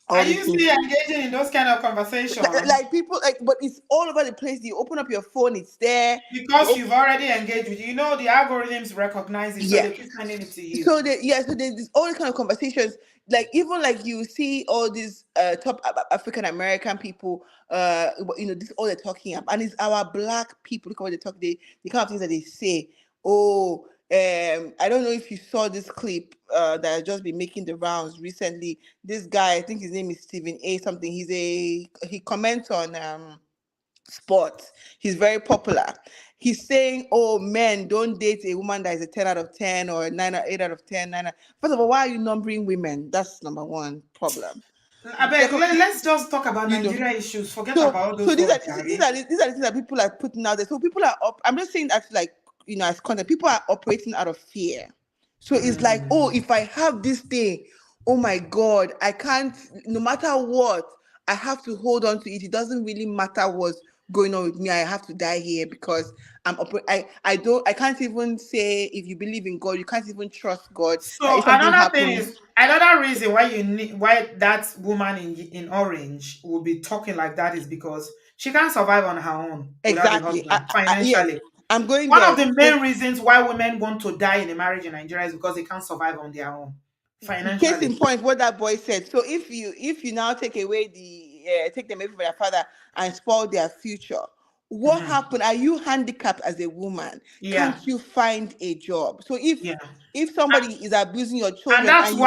Are all these you things. still engaging in those kind of conversation? People but it's all over the place. You open up your phone, it's there. You Because op- you've already engaged with, the algorithms recognize it, so yeah. they keep sending it to you. So there's all these kind of conversations. Even you see all these top African American people, this is all they're talking about, and it's our black people. Look at what they talk. The kind of things that they say. Oh, I don't know if you saw this clip that has just been making the rounds recently. This guy, I think his name is Stephen A. something. He comments on sports. He's very popular. He's saying, "Oh, men don't date a woman that is a 10 out of 10 or a 9 or 8 out of 10." First of all, why are you numbering women? That's number one problem. I beg, Second, let's just talk about you know. Nigeria issues. Forget So about so those these are ones, these, these Gary. are the, these are the things that people are putting out there. So people are up. I'm just saying that as content, people are operating out of fear. So it's like, oh, if I have this thing, oh my God, I can't. No matter what, I have to hold on to it. It doesn't really matter what's going on with me. I have to die here because I can't even say if you believe in God, you can't even trust God. That So if something another thing is happens, another reason why that woman in orange will be talking like that is because she can't survive on her own without a exactly. husband Yes, financially. I'm going One of there. the So main reasons why women want to die in a marriage in Nigeria is because they can't survive on their own case in financially. point, what that boy said. So if you now take them away from their father and spoil their future, what Mhm. happened? Are you handicapped as a woman? Can't Yeah, you find a job? So if yeah. somebody is abusing your And children and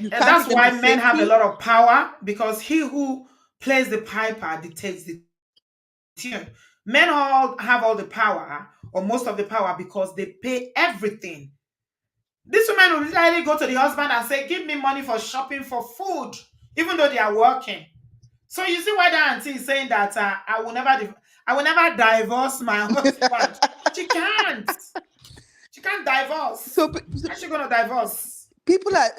you can't that's take them to why men have a safety, lot of power because he who plays the piper dictates the tune. Men all have all the power or most of the power because they pay everything. This woman will literally go to the husband and say, "Give me money for shopping for food," even though they are working. So you see why the auntie is saying that I will never divorce my husband. She can't. She can't divorce. so, pe- so How's she gonna divorce? people are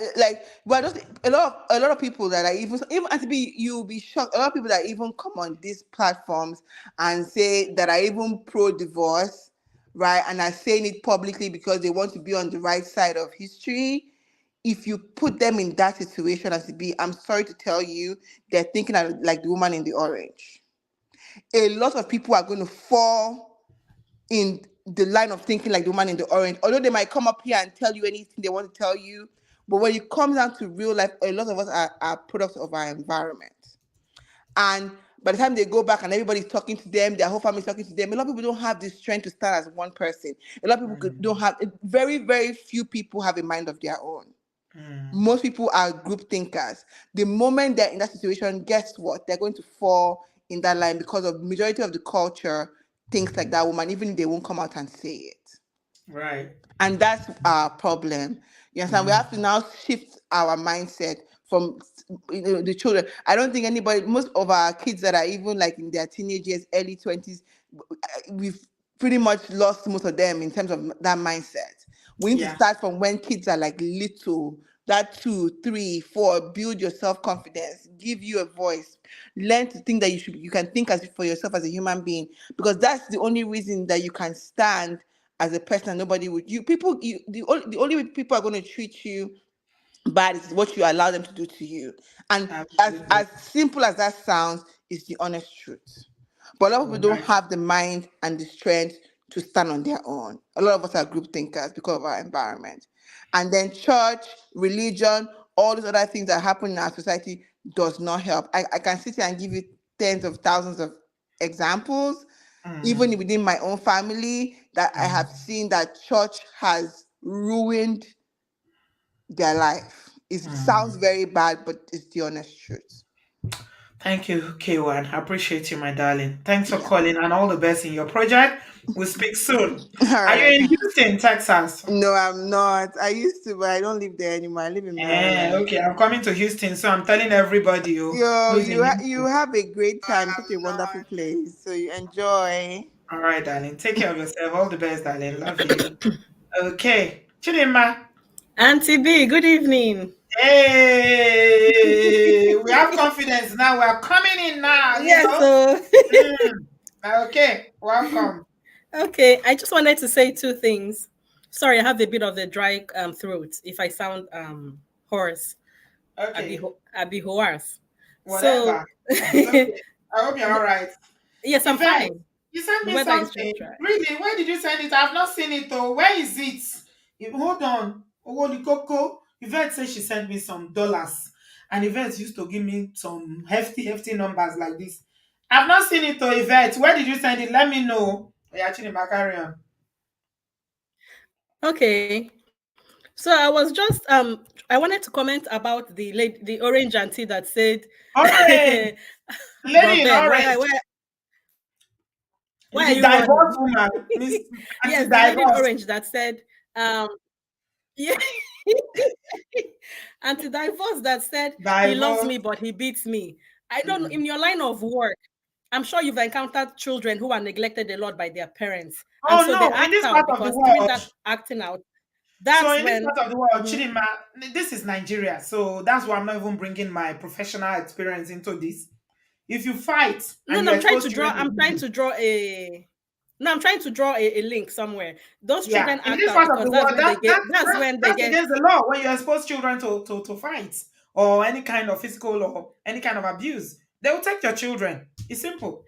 well, just a lot of people that are even and to be you'll be shocked. A lot of people that even come on these platforms and say that are even pro divorce, right, and are saying it publicly because they want to be on the right side of history. If you put them in that situation, as to be, I'm sorry to tell you, they're thinking like the woman in the orange. A lot of people are going to fall in the line of thinking like the woman in the orange. Although they might come up here and tell you anything they want to tell you, but when it comes down to real life, a lot of us are products of our environment. And by the time they go back and everybody's talking to them, their whole family's talking to them, a lot of people don't have the strength to stand as one person. A lot of people don't have, very, very few people have a mind of their own. Most people are group thinkers. The moment they're in that situation, guess what? They're going to fall in that line because of majority of the culture thinks like that woman, even if they won't come out and say it. Right. And that's our problem. You understand? We have to now shift our mindset from the children. I don't think anybody, most of our kids that are even like in their teenage years, early 20s, we've pretty much lost most of them in terms of that mindset. We need to start from when kids are like little, that 2, 3, 4, build your self-confidence, give you a voice, learn to think that you can think as for yourself as a human being, because that's the only reason that you can stand as a person and nobody would the only way people are going to treat you bad is what you allow them to do to you. And as simple as that sounds, is the honest truth. But a lot of people don't have the mind and the strength to stand on their own. A lot of us are group thinkers because of our environment. And then church, religion, all these other things that happen in our society does not help. I can sit here and give you tens of thousands of examples, even within my own family, that I have seen that church has ruined their life. It sounds very bad, but it's the honest truth. Thank you, K1. I appreciate you, my darling. Thanks for calling and all the best in your project. We'll speak soon. All Are you right. in Houston, Texas? No, I'm not. I used to, but I don't live there anymore. I live in Maryland. Okay, I'm coming to Houston, so I'm telling everybody who's in You Houston. have a great time, such a wonderful place. So you enjoy. All right, darling. Take care of yourself. All the best, darling. Love you. Okay. Chidima. Auntie B, good evening. Hey, we have confidence now. We are coming in now, Yes, so Okay, welcome. okay, I just wanted to say two things. Sorry, I have a bit of a dry throat. If I sound hoarse, Okay. I'll be hoarse. So Whatever. It's okay. I hope you're all right. yes, I'm Yvette, fine. you sent The me weather is something. just dry. Really? Where did you send it? I've not seen it though. Where is it? Hold on. Holy Coco. Yvette said she sent me some dollars. And Yvette used to give me some hefty numbers like this. I've not seen it though, Yvette. Where did you send it? Let me know. Yeah, actually, carry on. Okay. So I was just I wanted to comment about the orange auntie that said Orange. Lady in Robert, orange. why are The you running? divorce woman. Miss Yes, the lady in Anti-divorce. orange that said yeah. Anti-divorce that said he loves Divorce. me but he beats me. I don't know, in your line of work, I'm sure you've encountered children who are neglected a lot by their parents. And Oh so they no, in act this part out of the because during that world. acting out, So that's in this when part of the world, Mhm. Chidima, this is Nigeria. So that's why I'm not even bringing my professional experience into this. If you fight No, and no, you expose children to I'm trying abuse, to draw a no, I'm trying to draw a link somewhere. Those yeah, children in act this out part of because the world, that's when they that's get against the law when you expose children to fights or any kind of physical or any kind of abuse. They will take your children. It's simple.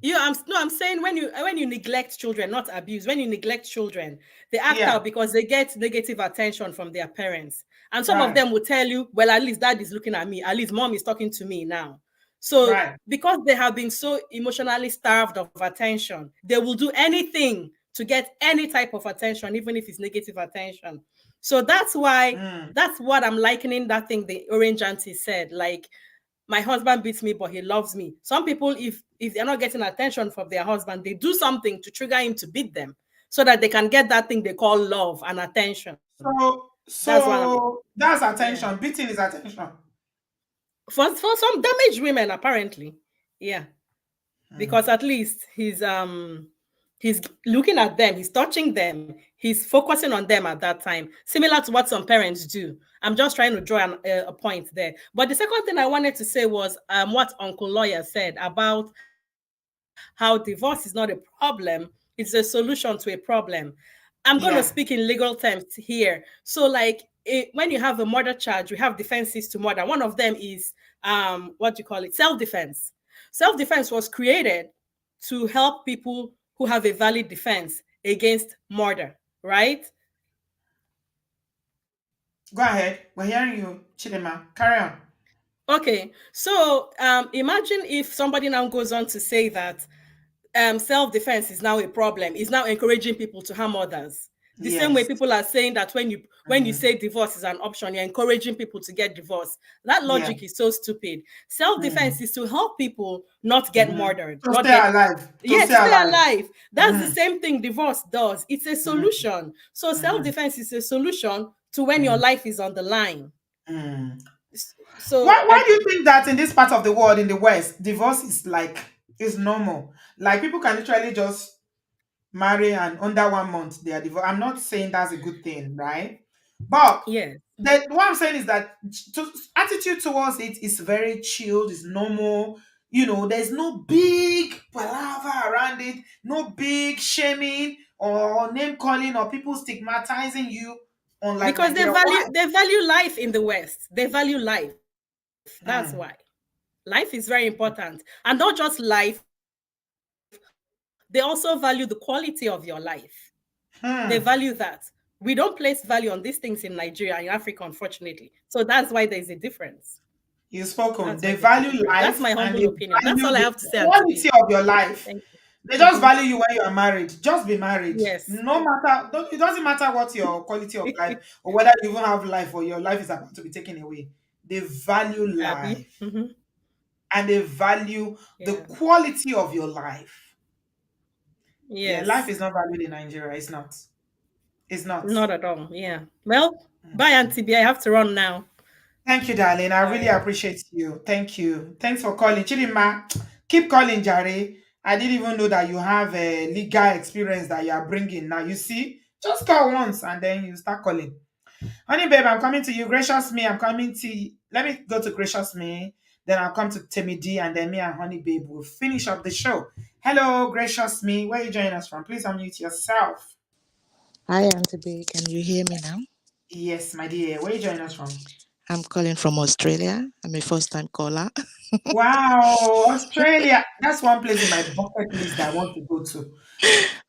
I'm saying when you neglect children, not abuse, when you neglect children, they act Yeah, out because they get negative attention from their parents. And some of right, them will tell you, well, at least dad is looking at me, at least mom is talking to me now. So right. because they have been so emotionally starved of attention, they will do anything to get any type of attention, even if it's negative attention. So that's why Mm. that's what I'm likening that thing the orange auntie said. Like, my husband beats me, but he loves me. Some people, if they're not getting attention from their husband, they do something to trigger him to beat them so that they can get that thing they call love and attention. So That's what I'm that's yeah. attention. Beating is attention. For some damaged women, apparently. Yeah. Because Mm. at least he's looking at them, he's touching them, he's focusing on them at that time, similar to what some parents do. I'm just trying to draw a point there. But the second thing I wanted to say was what Uncle Lawyer said about how divorce is not a problem, it's a solution to a problem. I'm going to speak Yeah. in legal terms here. So, like, when you have a murder charge, we have defenses to murder. One of them is what do you call it? Self-defense. Self-defense was created to help people who have a valid defense against murder, right? Go ahead. We're hearing you, Chidema. Carry on. Okay, so imagine if somebody now goes on to say that self-defense is now a problem, is now encouraging people to harm others. The same way Yes. people are saying that when you say divorce is an option, you're encouraging people to get divorced. That Yeah. logic is so stupid. Self-defense is to help people not get murdered, To not stay get alive. to stay alive. That's the same thing divorce does. It's a solution. So self-defense is a solution to when your life is on the line. So Why do you think that in this part of the world, in the West, divorce is normal? Like people can literally just marry and under 1 month they are divorced. I'm not saying that's a good thing, right? But yeah, what I'm saying is that attitude towards it is very chilled, it's normal. There's no big palaver around it, no big shaming or name calling or people stigmatizing you, unlike because Nigeria. Why? they value life in the West. They value life. That's why. Life is very important. And not just life, they also value the quality of your life. They value that. We don't place value on these things in Nigeria, in Africa, unfortunately. So that's why there's a difference. You spoke on. That's They why there's a value difference. That's life my and humble they opinion. That's value all I the have to say, Auntie quality B. of your life. Thank you. They just value you when you are married. Just be married. Yes. No matter, it doesn't matter what your quality of life or whether you even have life or your life is about to be taken away. They value life and they value the quality of your life. Yeah, Yes. life is not valued in Nigeria. It's not. It's not. Not at all. Yeah. Well, bye, Auntie B. I have to run now. Thank you, darling. I really appreciate you. Thank you. Thanks for calling. Chidima, keep calling, Jare. I didn't even know that you have a legal experience that you are bringing. Now, you see, just call once and then you start calling. Honey, babe, I'm coming to you. Gracious me, I'm coming to you. Let me go to Gracious me. Then I'll come to Timmy D and then me and Honey, babe will finish up the show. Hello, Gracious me. Where are you joining us from? Please unmute yourself. Hi, Auntie B. Can you hear me now? Yes, my dear. Where are you joining us from? I'm calling from Australia. I'm a first-time caller. Wow, Australia. That's one place in my bucket list that I want to go to.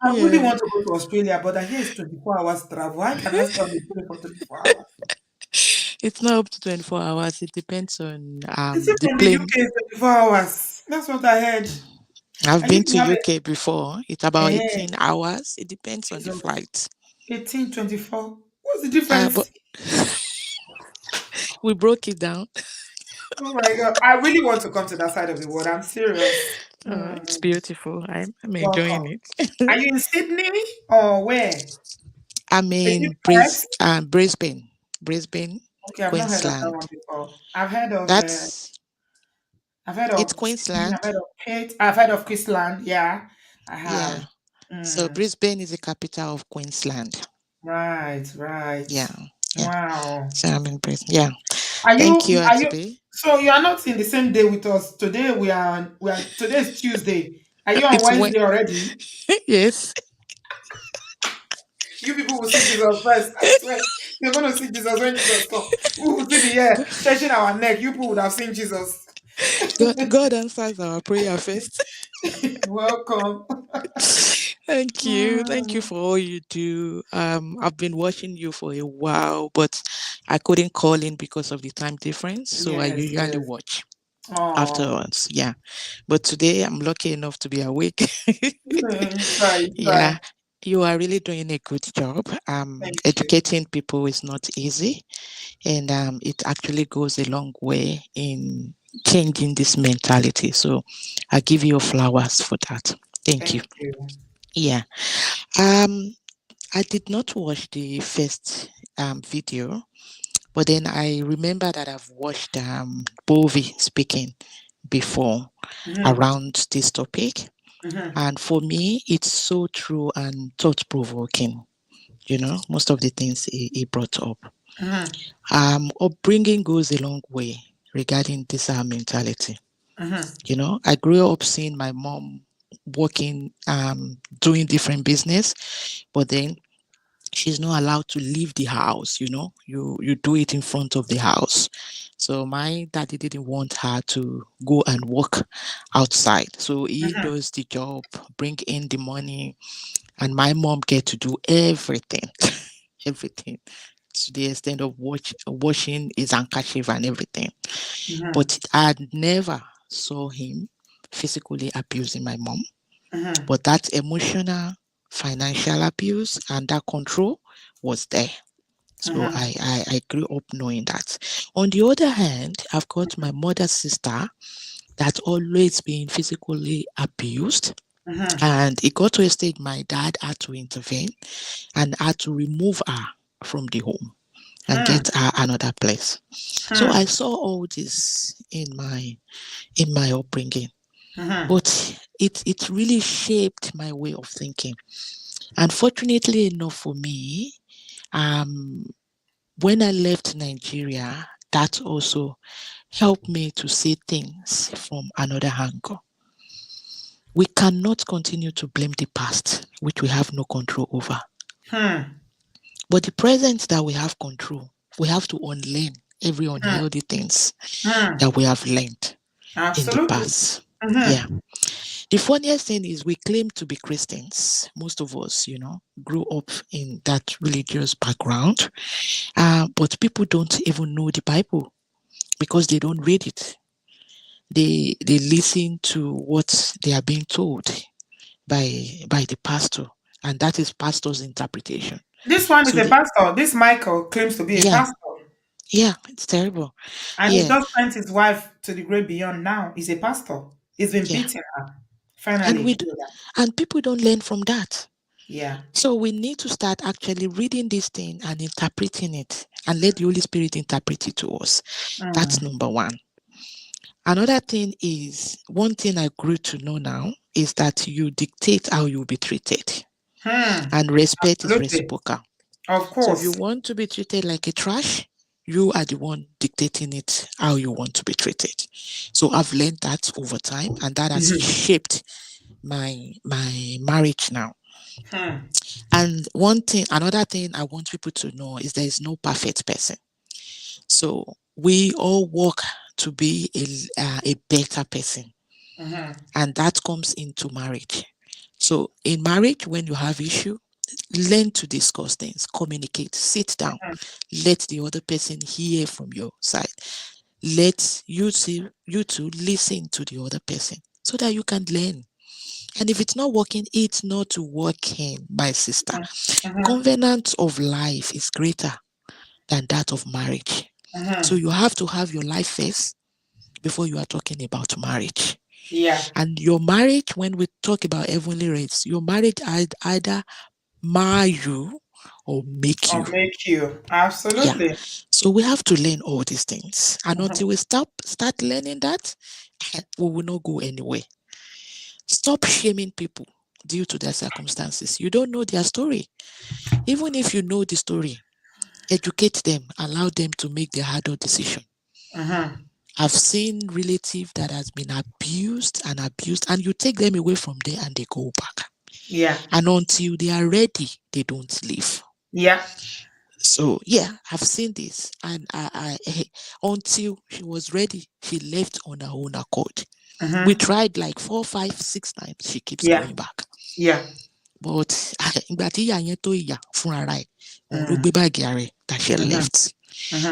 I really Yeah. want to go to Australia, but I hear it's 24 hours travel. Why can I stay on the plane for 24 hours? It's not up to 24 hours. It depends on Is it the from the plane. UK? It's 24 hours. That's what I heard. I've I been used to to have UK before. It's about a 18 hours. It depends on the Jesus, flight. 18, 24. What's the But difference? we broke it down. Oh my God. I really want to come to that side of the world. I'm serious. It's beautiful. I'm enjoying Welcome. it. Are you in Sydney or where? I'm Is it in Perth? Brisbane, Brisbane, Okay, I've not heard of that Queensland. one before. I've heard of That's it's Sydney, I've Queensland. heard of Perth, I've heard of Queensland. Yeah, I Yeah. have. So Mm, Brisbane is the capital of Queensland. right, right. Yeah. Yeah. Wow. So I'm in Brisbane. Yeah. Are Thank you, you are Auntie you B. so you are not in the same day with us? Today we are today is Tuesday. Are you on It's when Wednesday already? yes. You people will see Jesus first. I swear. You're gonna see Jesus when Jesus comes. We will still be here stretching our neck. You people would have seen Jesus. God answers our prayer first. Welcome. Thank you. Thank you Mm, for all you do. I've been watching you for a while, but I couldn't call in because of the time difference. So I yes, usually yes. watch Oh, afterwards. Yeah. But today I'm lucky enough to be awake. try, Yeah. try. You are really doing a good job. Thank you. Educating people is not easy, and it actually goes a long way in changing this mentality. So I give you flowers for that. Thank you. Thank you. Yeah. Um, I did not watch the first video, but then I remember that I've watched Bovi speaking before Mm-hmm. around this topic. Mm-hmm. And for me, it's so true and thought provoking. Most of the things he brought up. Mm-hmm. Upbringing goes a long way regarding this mentality. Mm-hmm. I grew up seeing my mom working, doing different business, but then she's not allowed to leave the house. You do it in front of the house. So my daddy didn't want her to go and work outside. So he does the job, bring in the money, and my mom get to do everything, everything, to the extent of washing his handkerchief and everything. But I never saw him physically abusing my mom. But that emotional, financial abuse and that control was there. So I grew up knowing that. On the other hand, I've got my mother's sister that's always been physically abused. And it got to a stage my dad had to intervene and had to remove her from the home and get her another place. So I saw all this in my upbringing. But it really shaped my way of thinking. Unfortunately enough for me, when I left Nigeria, that also helped me to see things from another angle. We cannot continue to blame the past, which we have no control over. But the present that we have control, we have to unlearn every unhealthy things that we have learned in the past. Yeah. The funniest thing is we claim to be Christians. Most of us, grew up in that religious background. But people don't even know the Bible because they don't read it. They listen to what they are being told by the pastor, and that is pastor's interpretation. This one is a pastor. This Michael claims to be a pastor. Yeah, it's terrible. And he just sent his wife to the great beyond now. He's a pastor. He's been beating her. Finally. And people don't learn from that. Yeah. So we need to start actually reading this thing and interpreting it and let the Holy Spirit interpret it to us. That's number one. Another thing is, one thing I grew to know now is that you dictate how you'll be treated. And respect is reciprocal. Of course. So if you want to be treated like a trash, you are the one dictating it how you want to be treated. So I've learned that over time, and that has shaped my marriage now. And another thing I want people to know is there is no perfect person. So we all work to be a better person. And that comes into marriage. So in marriage, when you have issue, learn to discuss things, communicate, sit down, let the other person hear from your side. Let you two listen to the other person so that you can learn. And if it's not working, it's not working, my sister. Covenant of life is greater than that of marriage. So you have to have your life first before you are talking about marriage. Yeah. And your marriage, when we talk about heavenly rates, your marriage either mar you or make you. Or make you. Absolutely. Yeah. So we have to learn all these things. And until we start learning that, we will not go anywhere. Stop shaming people due to their circumstances. You don't know their story. Even if you know the story, educate them, allow them to make their adult decision. I've seen relatives that has been abused, and you take them away from there and they go back. Yeah. And until they are ready, they don't leave. Yeah. So yeah, I've seen this, and I until she was ready, she left on her own accord. We tried like 4, 5, 6 times. She keeps going back. Yeah. But that she left.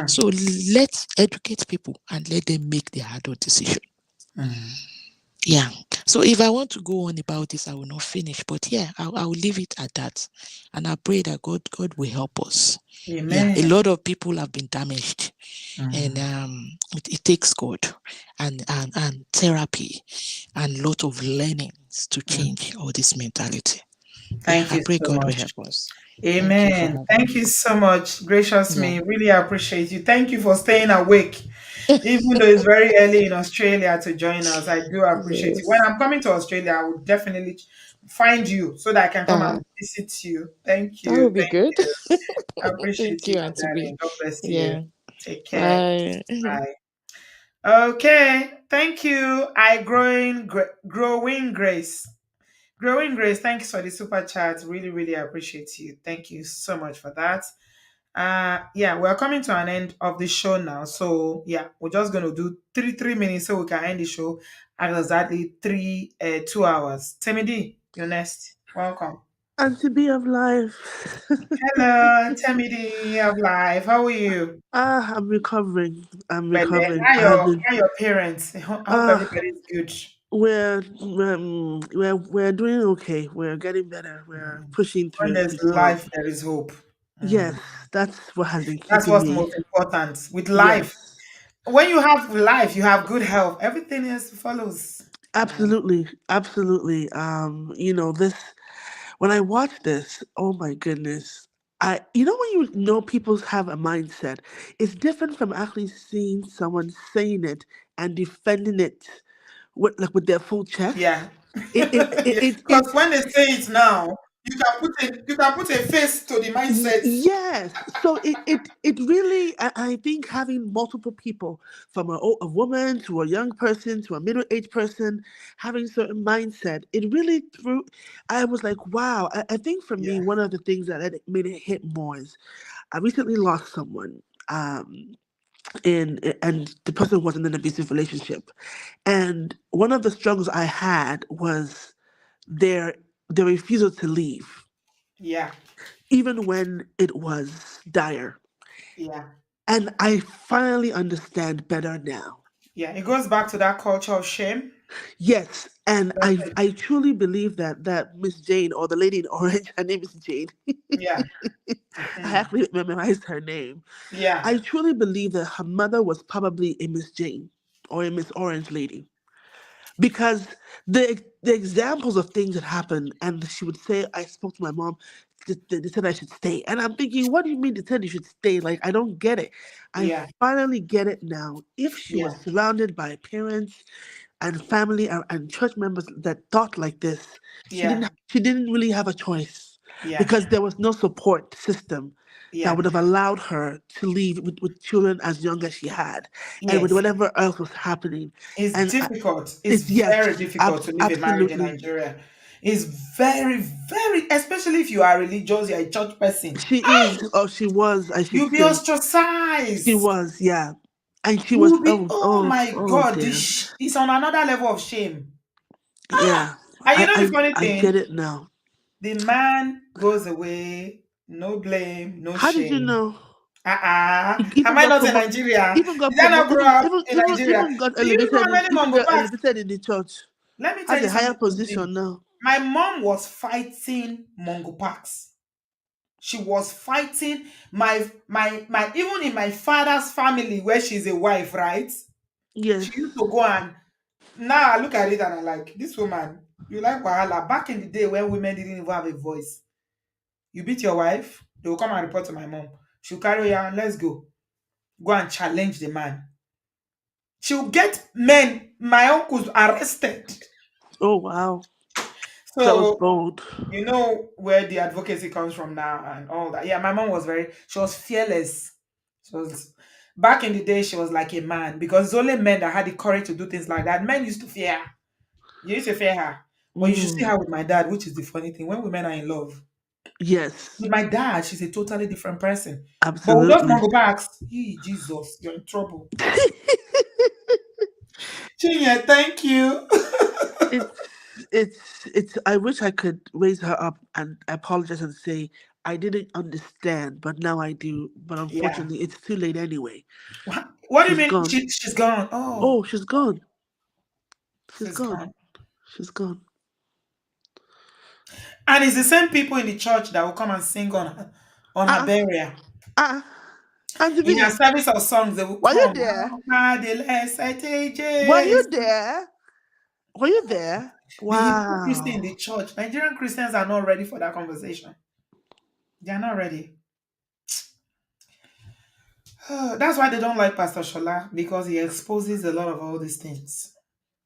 So let's educate people and let them make their adult decision. Yeah. So if I want to go on about this, I will not finish. But yeah, I will leave it at that. And I pray that God will help us. Amen. Yeah, a lot of people have been damaged. And it takes God and therapy and a lot of learnings to change all this mentality. Thank you I pray so God much. will help us. Amen. Thank you so much, gracious me. Really appreciate you. Thank you for staying awake, even though it's very early in Australia to join us. I do appreciate you. When I'm coming to Australia, I will definitely find you so that I can come and visit you. Thank That you. would be Thank good. you. I appreciate Thank you, you, my Auntie B. darling. God bless you. Yeah. Take care. Bye. Bye. Okay. Thank you. Growing Grace. Growing Grace, thanks for the super chat. Really, really appreciate you. Thank you so much for that. Yeah, we're coming to an end of the show now. So yeah, we're just gonna do 3 minutes so we can end the show at exactly 2 hours. Temidi, you're next. Welcome. And to be of life. Hello, Temidi of life. How are you? I'm recovering. I'm Well, recovering. how I have your been. how your parents? I hope Uh, everybody's good. we're doing okay. We're getting better. We're pushing When through. there's Peace love. life, there is hope. Yes, that's what has been That's keeping what's me. most important. With life, Yes, when you have life, you have good health. Everything else follows. absolutely, absolutely. This when I watch this, oh my goodness. When you know people have a mindset, it's different from actually seeing someone saying it and defending it with their full chest. Yeah. It it it, Yeah. it Because it's when they say it now, you can put a face to the mindset. yes. So it really, I think having multiple people, from a woman to a young person to a middle-aged person, having certain mindset, it really threw. I was like, wow. I think for me, Yeah. one of the things that made it hit more is I recently lost someone. And the person was in an abusive relationship, and one of the struggles I had was their their refusal to leave, Yeah. even when it was dire. Yeah. And I finally understand better now. Yeah. It goes back to that culture of shame. Yes, and That's I truly believe that Miss Jane, or the lady in orange, her name is Jane. Yeah. I Mhm. actually memorized her name. Yeah. I truly believe that her mother was probably a Miss Jane or a Miss Orange lady, because the examples of things that happened, and she would say, I spoke to my mom, they said I should stay, and I'm thinking, what do you mean they said you should stay? Like, I don't get it. I Yeah. finally get it now. If she Yeah. was surrounded by parents and family and church members that thought like this, Yeah. she didn't really have a choice, Yeah. because there was no support system that Yeah. would have allowed her to leave with children as young as she had, and with Yes. whatever else was happening. It's And difficult. It's it's yes, very difficult to live a marriage in absolutely. Nigeria. It's very, very, especially if you are religious, you're a church person. She is, or she was, I should You'll be say. She ostracized. was, yeah. And she was, You'll be, oh my oh God, dear. it's on another level of shame. Yeah. And you I, know the I, funny I get thing? it now. The man goes away, no blame, no How did you shame. know? Am Even I got not in promoted, Nigeria? even got Did I not promoted, grow up in Nigeria? even got Do you know elevated how many even Mongo got packs? elevated in the church. Let me tell Has you a higher something, Today. position now. My mom was fighting Mongo packs. She was fighting my even in my father's family where she's a wife, right? Yes. She used to go and now I look at it and I'm like, this woman, you like Wahala. Back in the day when women didn't even have a voice, you beat your wife, they will come and report to my mom. She'll carry you and let's go. Go and challenge the man. She'll get men, my uncles, arrested. Oh wow. That was So bold. you know where the advocacy comes from now and all that. Yeah, my mom was she was fearless. She was back in the day, she was like a man because it's only men that had the courage to do things like that. Men used to fear her. You used to fear her. But you should see Mm, her with my dad, which is the funny thing. When women are in love, yes. with my dad, she's a totally different person. But with those Absolutely. Mongo backs, Jesus, you're in trouble. Chinya, thank you. it's it's I wish I could raise her up and apologize and say I didn't understand, but now I do. But Yeah. unfortunately, it's too late anyway. What do you She's mean gone. she's gone? Oh, Oh, she's gone. She's she's gone. gone. She's gone. And it's the same people in the church that will come and sing on her Ah, burial. ah, Auntie In her B, service of songs, they will were you come. there? Were you Jesus. there? Were you there? The hypocrisy in Wow. the church. Nigerian Christians are not ready for that conversation. They are not ready. That's why they don't like Pastor Shola because he exposes a lot of all these things.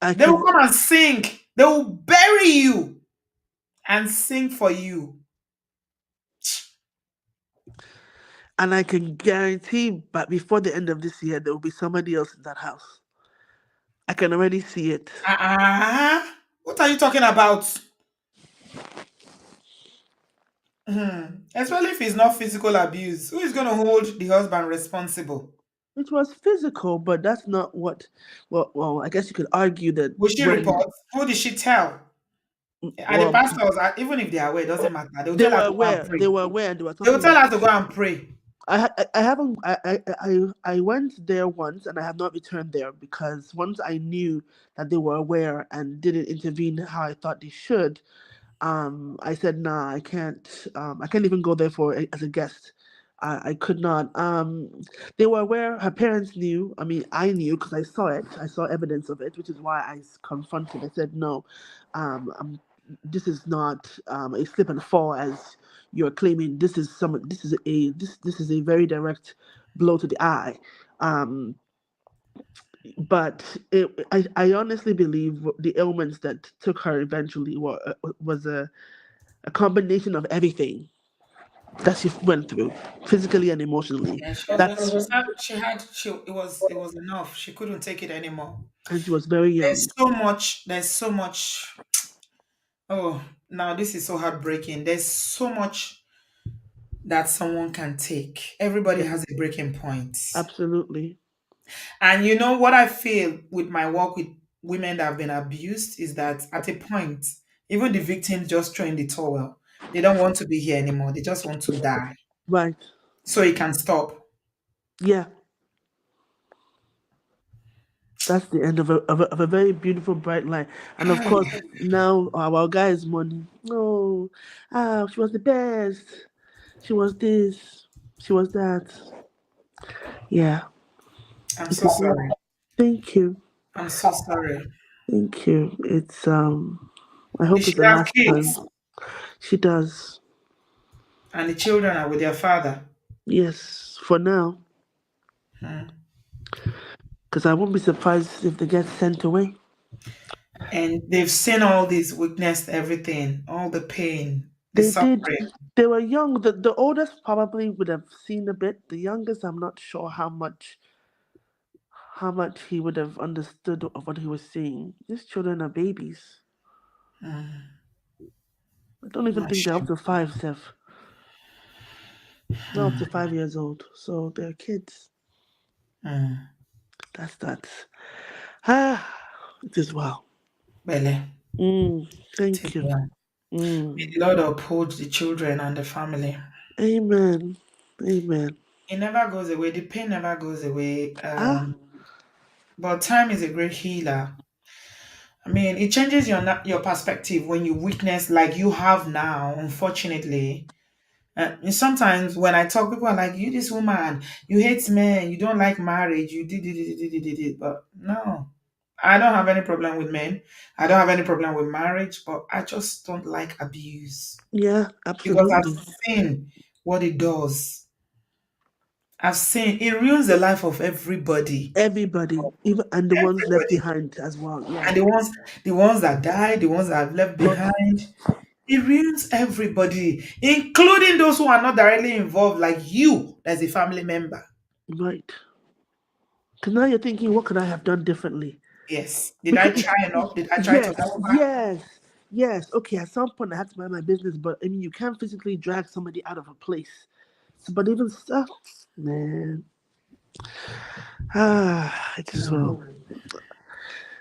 I They will can come and sing. They will bury you and sing for you. and I can guarantee, but before the end of this year, there will be somebody else in that house. I can already see it. What are you talking about? Especially if it's not physical abuse. Who is going to hold the husband responsible? It was physical, but that's not what. Well, I guess you could argue that Will she when. report? Who did she tell? And the Well, pastors, even if they are aware, it doesn't matter. They will they tell were her to go and aware. They pray. were aware, and they were They will talking tell about. her to go and pray. I haven't. I went there once, and I have not returned there because once I knew that they were aware and didn't intervene how I thought they should, I said, nah, I can't even go there as a guest. I could not. They were aware. Her parents knew. I mean, I knew because I saw it. I saw evidence of it, which is why confronted. I said, no, this is not a slip and fall as you're claiming. This is a very direct blow to the eye. Um, but I honestly believe the ailments that took her eventually was a combination of everything that she went through, physically and emotionally. Yeah, she was That's it was enough. She couldn't take it anymore. and she was very young. There's so much. Oh, now this is so heartbreaking. There's so much that someone can take. Everybody Yeah, has a breaking point. absolutely. And you know what I feel with my work with women that have been abused is that at a point, even the victims just throw in the towel. They don't want to be here anymore. They just want to die. Right. So it can stop. Yeah, that's the end of a very beautiful bright line. And of course, now our guy is money. No, she was the best. She was this. She was that. Yeah. I'm It so is. sorry. Thank you. I'm so sorry. Thank you. It's I Did hope she it's the have last kids? time. She does. And the children are with their father. Yes, for now. Hmm. Because I won't be surprised if they get sent away. And they've seen all this, witnessed everything, all the pain, the They did. suffering. They were young. The oldest probably would have seen a bit. The youngest, I'm not sure how much he would have understood of what he was seeing. These children are babies. Hmm. I don't even Not think they're up sure. to five, Seth. Not up to 5 years old. So they're kids. Hmm. That's that. Ah, it is well. Bele. It is Thank you. well. May the Lord uphold the children and the family. Amen. Amen. It never goes away. The pain never goes away. Ah, But time is a great healer. I mean, it changes your perspective when you witness like you have now, unfortunately. And sometimes when I talk, people are like, "You, this woman, you hate men, you don't like marriage, you did." But no, I don't have any problem with men. I don't have any problem with marriage, but I just don't like abuse yeah, because I've absolutely. seen what it does. I've seen it ruins the life of everybody. Everybody, even and the ones left Everybody. behind as well. Yeah. And the ones that die, the ones that have left behind, it ruins everybody, including those who are not directly involved, like you as a family member. Right. Because now you're thinking, what could I have done differently? Yes. Did I Because try enough? Did I try to yes, help her? yes, yes. Okay, at some point I have to mind my business, but I mean, you can't physically drag somebody out of a place. But even stuff, man. It is well.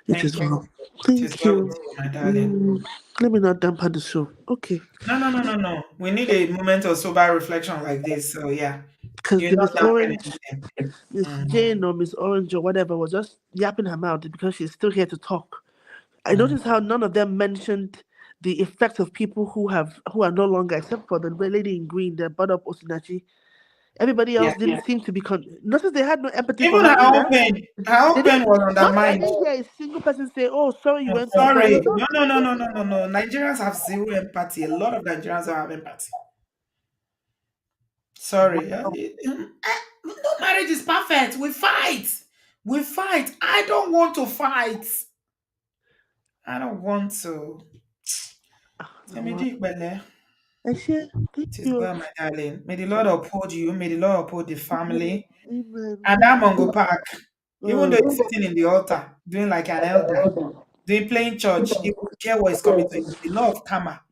It Thank is you. well. It is Thank well you. with you, my darling. Let me not dampen the show. Okay. No, no, no, no, no. We need a moment of sober reflection like this. So yeah, Because you're the not Miss dampening Orange, anything. Miss Mm, Jane or Miss Orange or whatever was just yapping her mouth because she's still here to talk. I mm. noticed how none of them mentioned the effects of people who are no longer, except for the lady in green that brought up Osinachi. Everybody Yeah. else didn't seem to be. Notice they had no empathy for Even her either. her They own pain didn't. was Notice I undermined. didn't hear a single person say, "Oh, sorry, you I'm went through this." sorry. No, No, no, no, no, no, no, no. Nigerians have zero empathy. A lot of Nigerians don't have empathy. Sorry. No marriage is perfect. We fight. We fight. I don't want to fight. I don't want to. no, Temidi Bele. I share. Thank It is you. well, my darling. May the Lord uphold you. May the Lord uphold the family. Amen. And that Mongo Park, even though Uh, he's sitting in the altar, doing like an elder, doing playing church, he will care what is coming to him. The law of karma.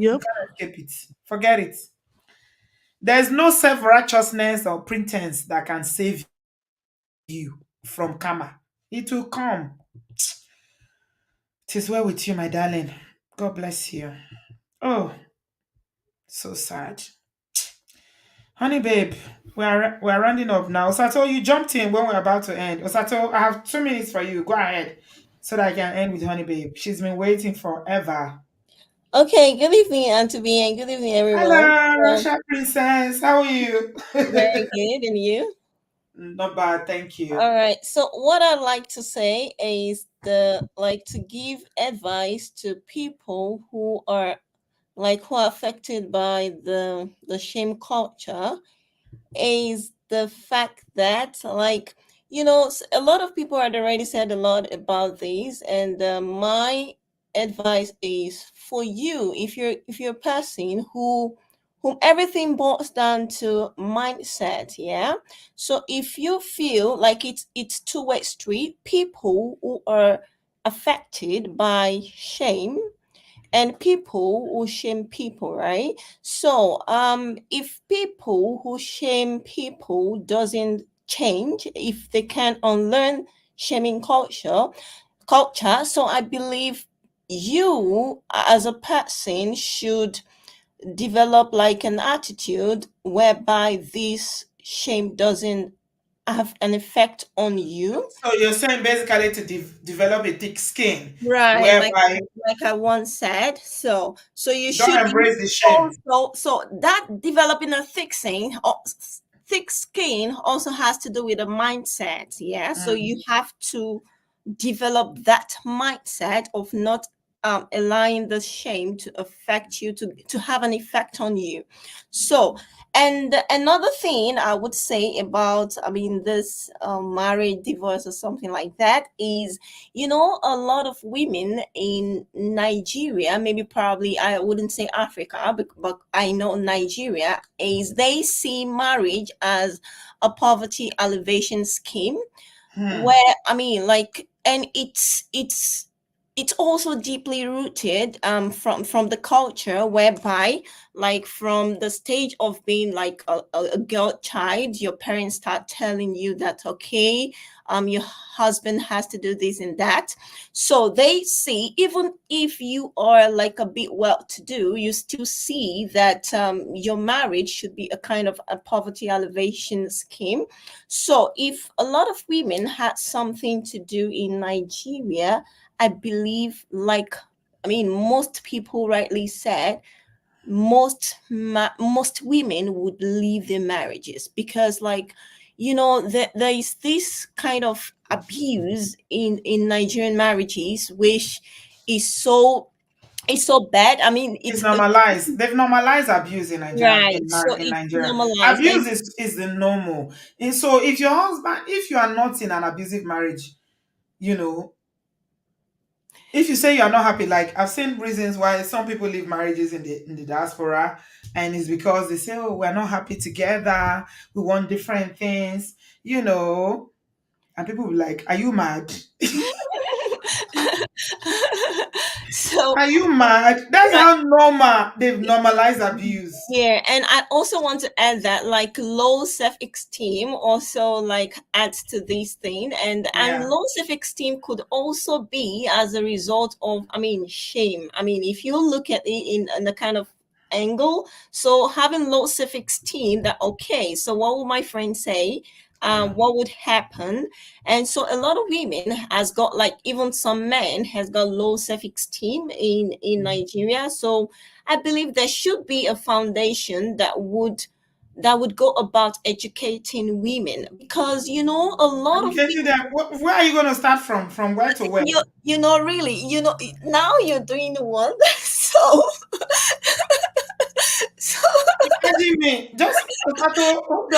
You yep. can't escape it. Forget it. There's no self-righteousness or pretense that can save you from karma. It will come. It is well with you, my darling. God bless you. Oh, so sad. Honey babe, we're rounding up now. Osato, you jumped in when we're about to end. Osato, I have 2 minutes for you. Go ahead. So that I can end with Honey babe. She's been waiting forever. Okay, good evening, Auntie B, and good evening, everyone. Hello, Russia Princess. How are you? Very good, and you? Not bad, thank you. All right. So, what I'd like to say is to give advice to people who are affected by the shame culture is the fact that a lot of people had already said a lot about this, and my advice is for you, if you're a person whom everything boils down to mindset. Yeah, so if you feel like it's two-way street, people who are affected by shame and people who shame people, right? So if people who shame people doesn't change, if they can't unlearn shaming culture, so I believe you as a person should develop like an attitude whereby this shame doesn't have an effect on you. So you're saying basically to develop a thick skin, Right, whereby like I once said. So you don't should embrace the shame. also, so that developing a thick skin also has to do with a mindset. Yeah. So you have to develop that mindset of not allowing the shame to affect you, to have an effect on you. So, and another thing I would say about, this marriage, divorce, or something like that is, a lot of women in Nigeria, maybe probably I wouldn't say Africa, but I know Nigeria, is they see marriage as a poverty alleviation scheme, where and it's also deeply rooted from the culture, whereby from the stage of being a girl child, your parents start telling you that, okay, your husband has to do this and that. So they see, even if you are like a bit well to do, you still see that your marriage should be a kind of a poverty alleviation scheme. So if a lot of women had something to do in Nigeria, I believe, most people rightly said, most women would leave their marriages, because there is this kind of abuse in Nigerian marriages, which is so bad. It's normalized. They've normalized abuse in Nigeria. Right. So In it's Nigeria, normalized. abuse is the normal. And so, if your husband, if you are not in an abusive marriage, you know, if you say you are not happy, like I've seen reasons why some people leave marriages in the diaspora, and it's because they say, "Oh, we're not happy together. We want different things," and people will be like, "Are you mad? So Are you mad?" That's how normal they've normalized abuse. yeah, and I also want to add that low self-esteem also adds to this thing, and Yeah. low self-esteem could also be as a result of shame. If you look at it in the kind of angle, so having low self-esteem, that okay, so what will my friend say? What would happen? And so a lot of women has got, even some men has got low self-esteem in Nigeria. So I believe there should be a foundation that would go about educating women, because a lot of Educating them. Where are you going to start from? From where to where? really, now you're doing the one. So so Imagine me. Just Otato, hold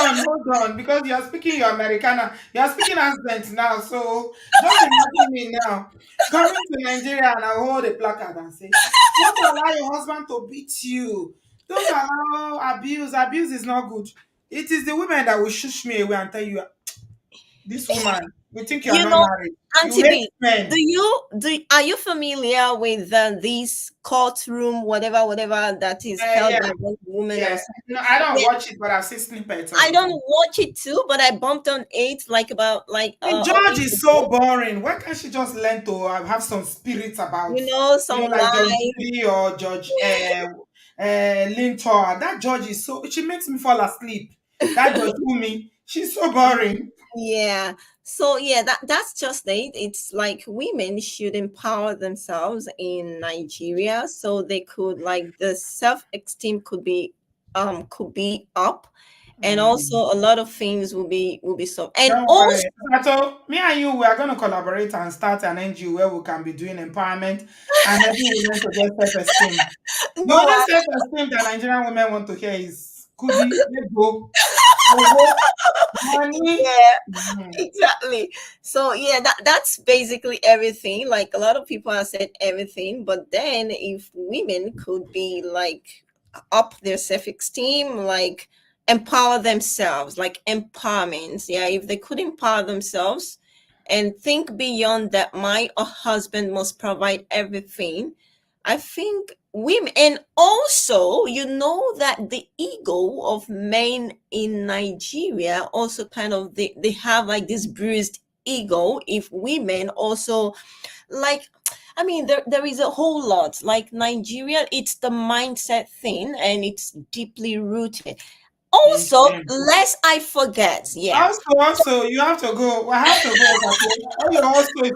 on, because you are speaking your Americana. You are speaking accent now. So just imagine me now coming to Nigeria and I hold a placard and say, "Don't allow your husband to beat you. Don't allow abuse. Abuse is not good." It is the women that will shush me away and tell you, "This woman." We think you are You not know, married. You Auntie hate B, men. are you familiar with these courtroom, whatever that is held Yeah, by one woman or yeah. something? No, I don't Yeah, watch it, but I've seen snippets of I it. don't watch it too, but I bumped on it like about like The a judge week is so ago. boring. Why can't she just learn to have some spirits about, You know, some like Judge wife. Judy or Judge Yeah. Lintor? That judge is so, she makes me fall asleep. That Judge Umi, she's so boring. Yeah. So yeah, that's just it. It's like women should empower themselves in Nigeria so they could like the self-esteem could be up, and also a lot of things will be solved. And Don't also worry. So me and you, we are going to collaborate and start an NGO where we can be doing empowerment and helping women to get self-esteem. The no, only self-esteem that Nigerian women want to hear is Kudi, let's go, owo, money. yeah, Mhm. exactly. So yeah, that's basically everything. Like a lot of people have said everything, but then if women could be like up their self-esteem, like empower themselves, like empowerment. Yeah, if they could empower themselves and think beyond that my husband must provide everything, I think women, and also you know that the ego of men in Nigeria also kind of they have like this bruised ego. If women also like, I mean, there is a whole lot like Nigeria. It's the mindset thing, and it's deeply rooted. It's Also, them. lest I forget, yeah. Also, you have to go. I have to go. Oh,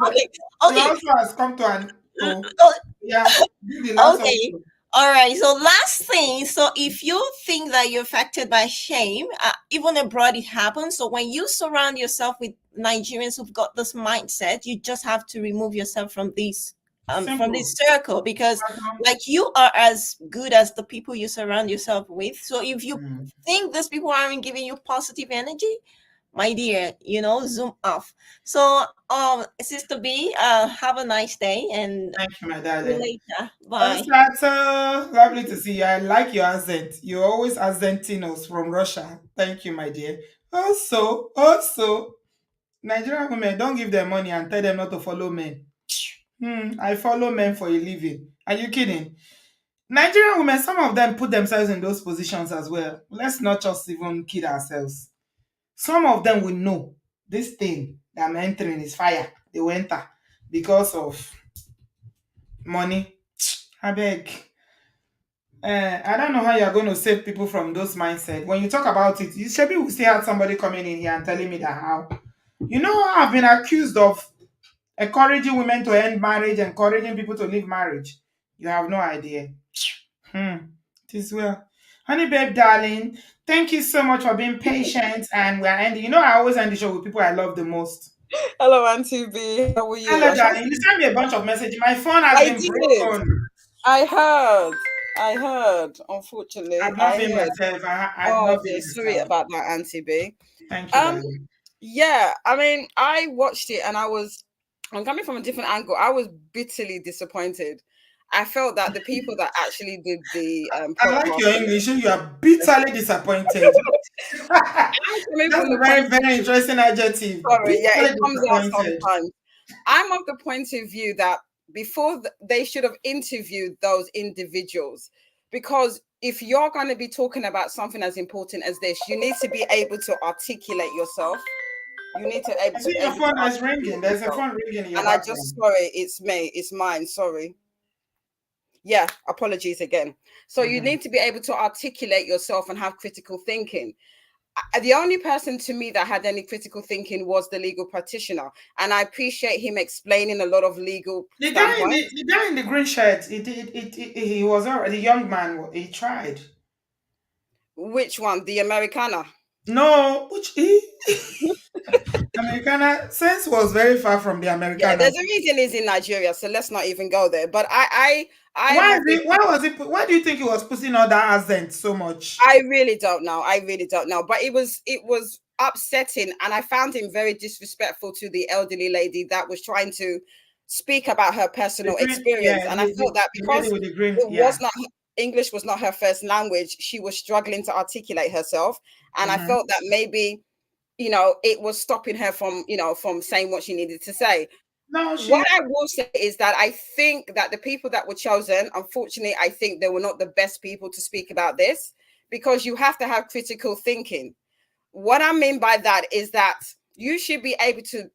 Okay, your okay. also has come to an to. Oh, Yeah, do the last okay. also. All right. So last thing. So if you think that you're affected by shame, even abroad it happens. So when you surround yourself with Nigerians who've got this mindset, you just have to remove yourself from Simple. this circle, because like you are as good as the people you surround yourself with. So if you think these people aren't giving you positive energy, my dear, zoom off. So Sister B, have a nice day, and Thank you, my see you darling. later. Bye. Sato, lovely to see you. I like your accent. You're always accenting us from Russia. Thank you, my dear. Also, Nigerian women, don't give them money and tell them not to follow men. I follow men for a living. Are you kidding? Nigerian women, some of them put themselves in those positions as well. Let's not just even kid ourselves. Some of them will know this thing that I'm entering is fire. They will enter because of money. I beg. I don't know how you're going to save people from those mindset. When you talk about it, you should be still had somebody coming in here and telling me that how. I've been accused of encouraging women to end marriage, encouraging people to leave marriage. You have no idea. It is well. Honey babe, darling, thank you so much for being patient. And we're ending. I always end the show with people I love the most. Hello, Auntie B. How are you? Hello, darling. You sent me a bunch of messages. My phone has I been did. broken. I heard. Unfortunately, I've not I been heard. myself. I've Oh not been dear, sorry myself. about that, Auntie B. Thank you, Um, darling. yeah, I mean, I watched it and I'm coming from a different angle. I was bitterly disappointed. I felt that the people that actually did the I like your podcast. English. You are bitterly disappointed. I'm coming That's from a the very, point. very interesting adjective. Sorry, yeah, it Bitterly comes out disappointed. sometimes. I'm of the point of view that before they should have interviewed those individuals, because if you're going to be talking about something as important as this, you need to be able to articulate yourself. You need to be I think your able to phone is articulate ringing. There's a yourself. phone ringing in your And I background. just, sorry, it's me, it's mine, sorry. Yeah, apologies again. So you need to be able to articulate yourself and have critical thinking. The only person to me that had any critical thinking was the legal practitioner, and I appreciate him explaining a lot of legal standpoints. The guy in the green shirt, he was already the young man. He tried. Which one? The Americana? No, Americana sense was very far from the Yeah, Americana. there's a reason he's in Nigeria, so let's not even go there. But I Why do you think he was putting all that accent so much? I really don't know. But it was upsetting, and I found him very disrespectful to the elderly lady that was trying to speak about her personal experience. And I felt that because was not English was not her first language, she was struggling to articulate herself. And I felt that maybe it was stopping her from, from saying what she needed to say. No, What I will say is that I think that the people that were chosen, unfortunately, I think they were not the best people to speak about this, because you have to have critical thinking. What I mean by that is that you should be able to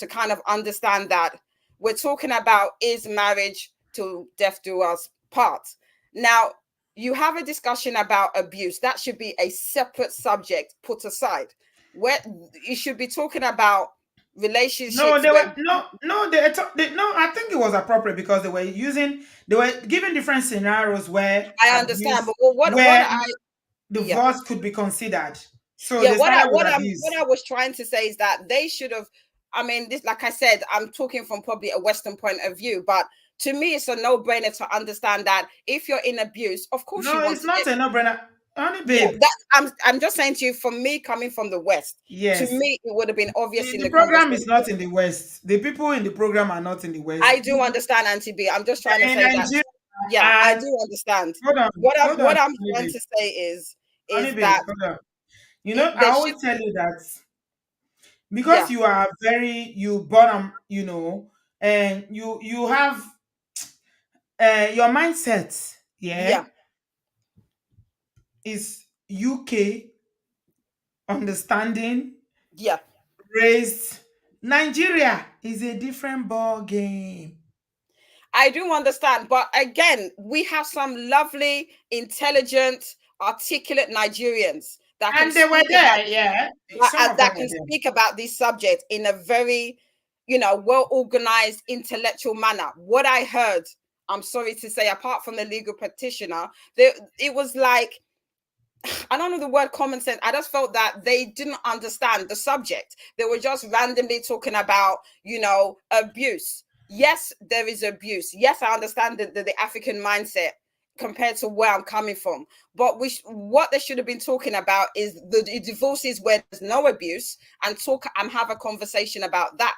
kind of understand that we're talking about, is marriage till death do us part. Now, you have a discussion about abuse. That should be a separate subject put aside, where you should be talking about no, relationships they where were no, no. I think it was appropriate because they were given different scenarios where I understand, abuse, but what where I yeah. divorce could be considered. So Yeah, they started with abuse. what I was trying to say is that they should have, I mean, this, like I said, I'm talking from probably a Western point of view, but to me it's a no-brainer to understand that if you're in abuse, of course you No, want it's to get, not a no-brainer. Honey, yeah, babe. that I'm just saying to you, from me coming from the West, to Yes. me it would have been obvious in The the program conversation. is not in the West. The people in the program are not in the West. I do understand, Auntie B. I'm just trying to In say that, Nigeria, yeah, I and do understand. hold on, What I'm honey, trying babe. to say Honey, is babe, that hold on. I there should, always tell you that because yeah, you are you born, and you have your mindset, yeah, yeah, is UK understanding, yeah. raised. Nigeria is a different ball game. I do understand, but again, we have some lovely, intelligent, articulate Nigerians that can And they were speak about there, yeah. Some of them that were can there. speak about this subject in a very, well organized, intellectual manner. What I heard, I'm sorry to say, apart from the legal practitioner, it was like, I don't know the word common sense. I just felt that they didn't understand the subject. They were just randomly talking about, abuse. Yes, there is abuse. Yes, I understand the African mindset compared to where I'm coming from. But what they should have been talking about is the divorces where there's no abuse, and talk and have a conversation about that,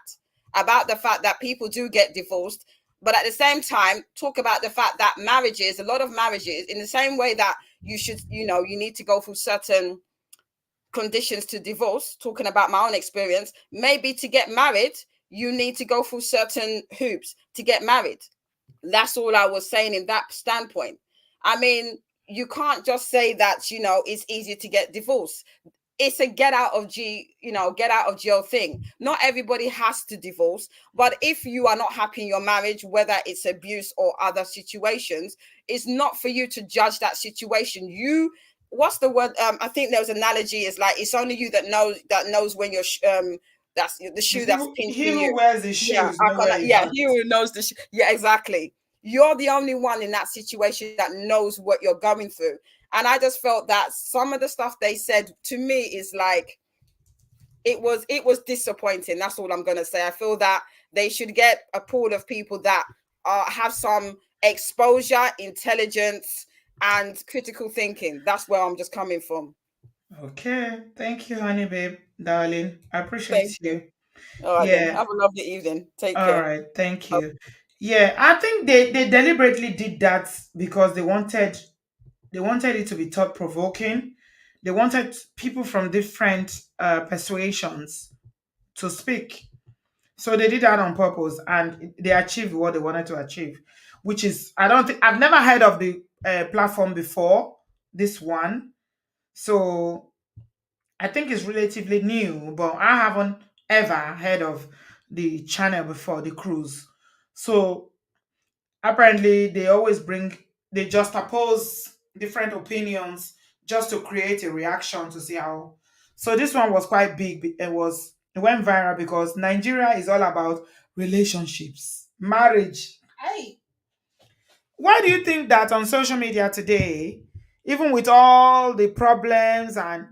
about the fact that people do get divorced. But at the same time, talk about the fact that a lot of marriages, in the same way that you should, you need to go through certain conditions to divorce, talking about my own experience, maybe to get married you need to go through certain hoops to get married. That's all I was saying in that standpoint. I mean, you can't just say that, it's easy to get divorced. It's a get out of jail thing. Not everybody has to divorce, but if you are not happy in your marriage, whether it's abuse or other situations, it's not for you to judge that situation. What's the word? I think there was an analogy. It's like, it's only you that knows when you're that's the shoe that's He pinching who you. wears the Yeah, shoes know where he's yeah, at. he who knows the yeah, exactly. You're the only one in that situation that knows what you're going through. And I just felt that some of the stuff they said to me is like, it was disappointing. That's all I'm gonna say. I feel that they should get a pool of people that have some exposure, intelligence, and critical thinking. That's where I'm just coming from. Okay. Thank you, honey, babe, darling. I appreciate Thank you. you. All right then. Yeah. Have a lovely evening. Take All care. right. Thank you. Yeah, I think they deliberately did that because they wanted it to be thought provoking. They wanted people from different persuasions to speak. So they did that on purpose, and they achieved what they wanted to achieve, which is, I don't think I've never heard of the platform before this one. So I think it's relatively new, but I haven't ever heard of the channel before, the cruise. So apparently they just oppose different opinions just to create a reaction to see how. So this one was quite big. It went viral because Nigeria is all about relationships, marriage. Hey, why do you think that on social media today, even with all the problems and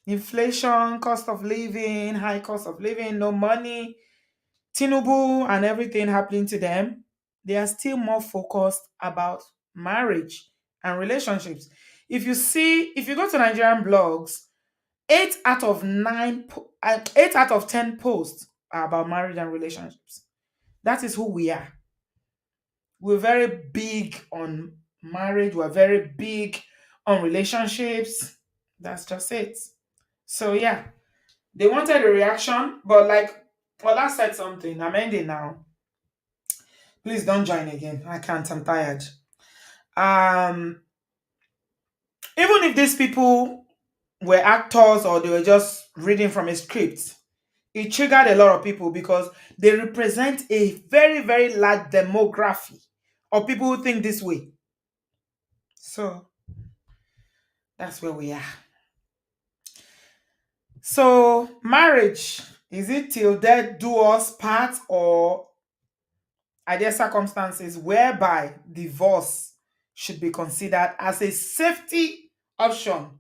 inflation, cost of living, high cost of living, no money, Tinubu and everything happening to them, they are still more focused about marriage and relationships. If you go to Nigerian blogs, 8 out of 10 posts are about marriage and relationships. That is who we are. We're very big on marriage. We're very big on relationships. That's just it. So yeah, they wanted a reaction, but like Ola said something. I'm ending now. Please don't join again. I can't. I'm tired. Um, Even if these people were actors or they were just reading from a script, it triggered a lot of people because they represent a very, very large demography of people who think this way. So that's where we are. So, marriage, is it till death do us part, or are there circumstances whereby divorce should be considered as a safety option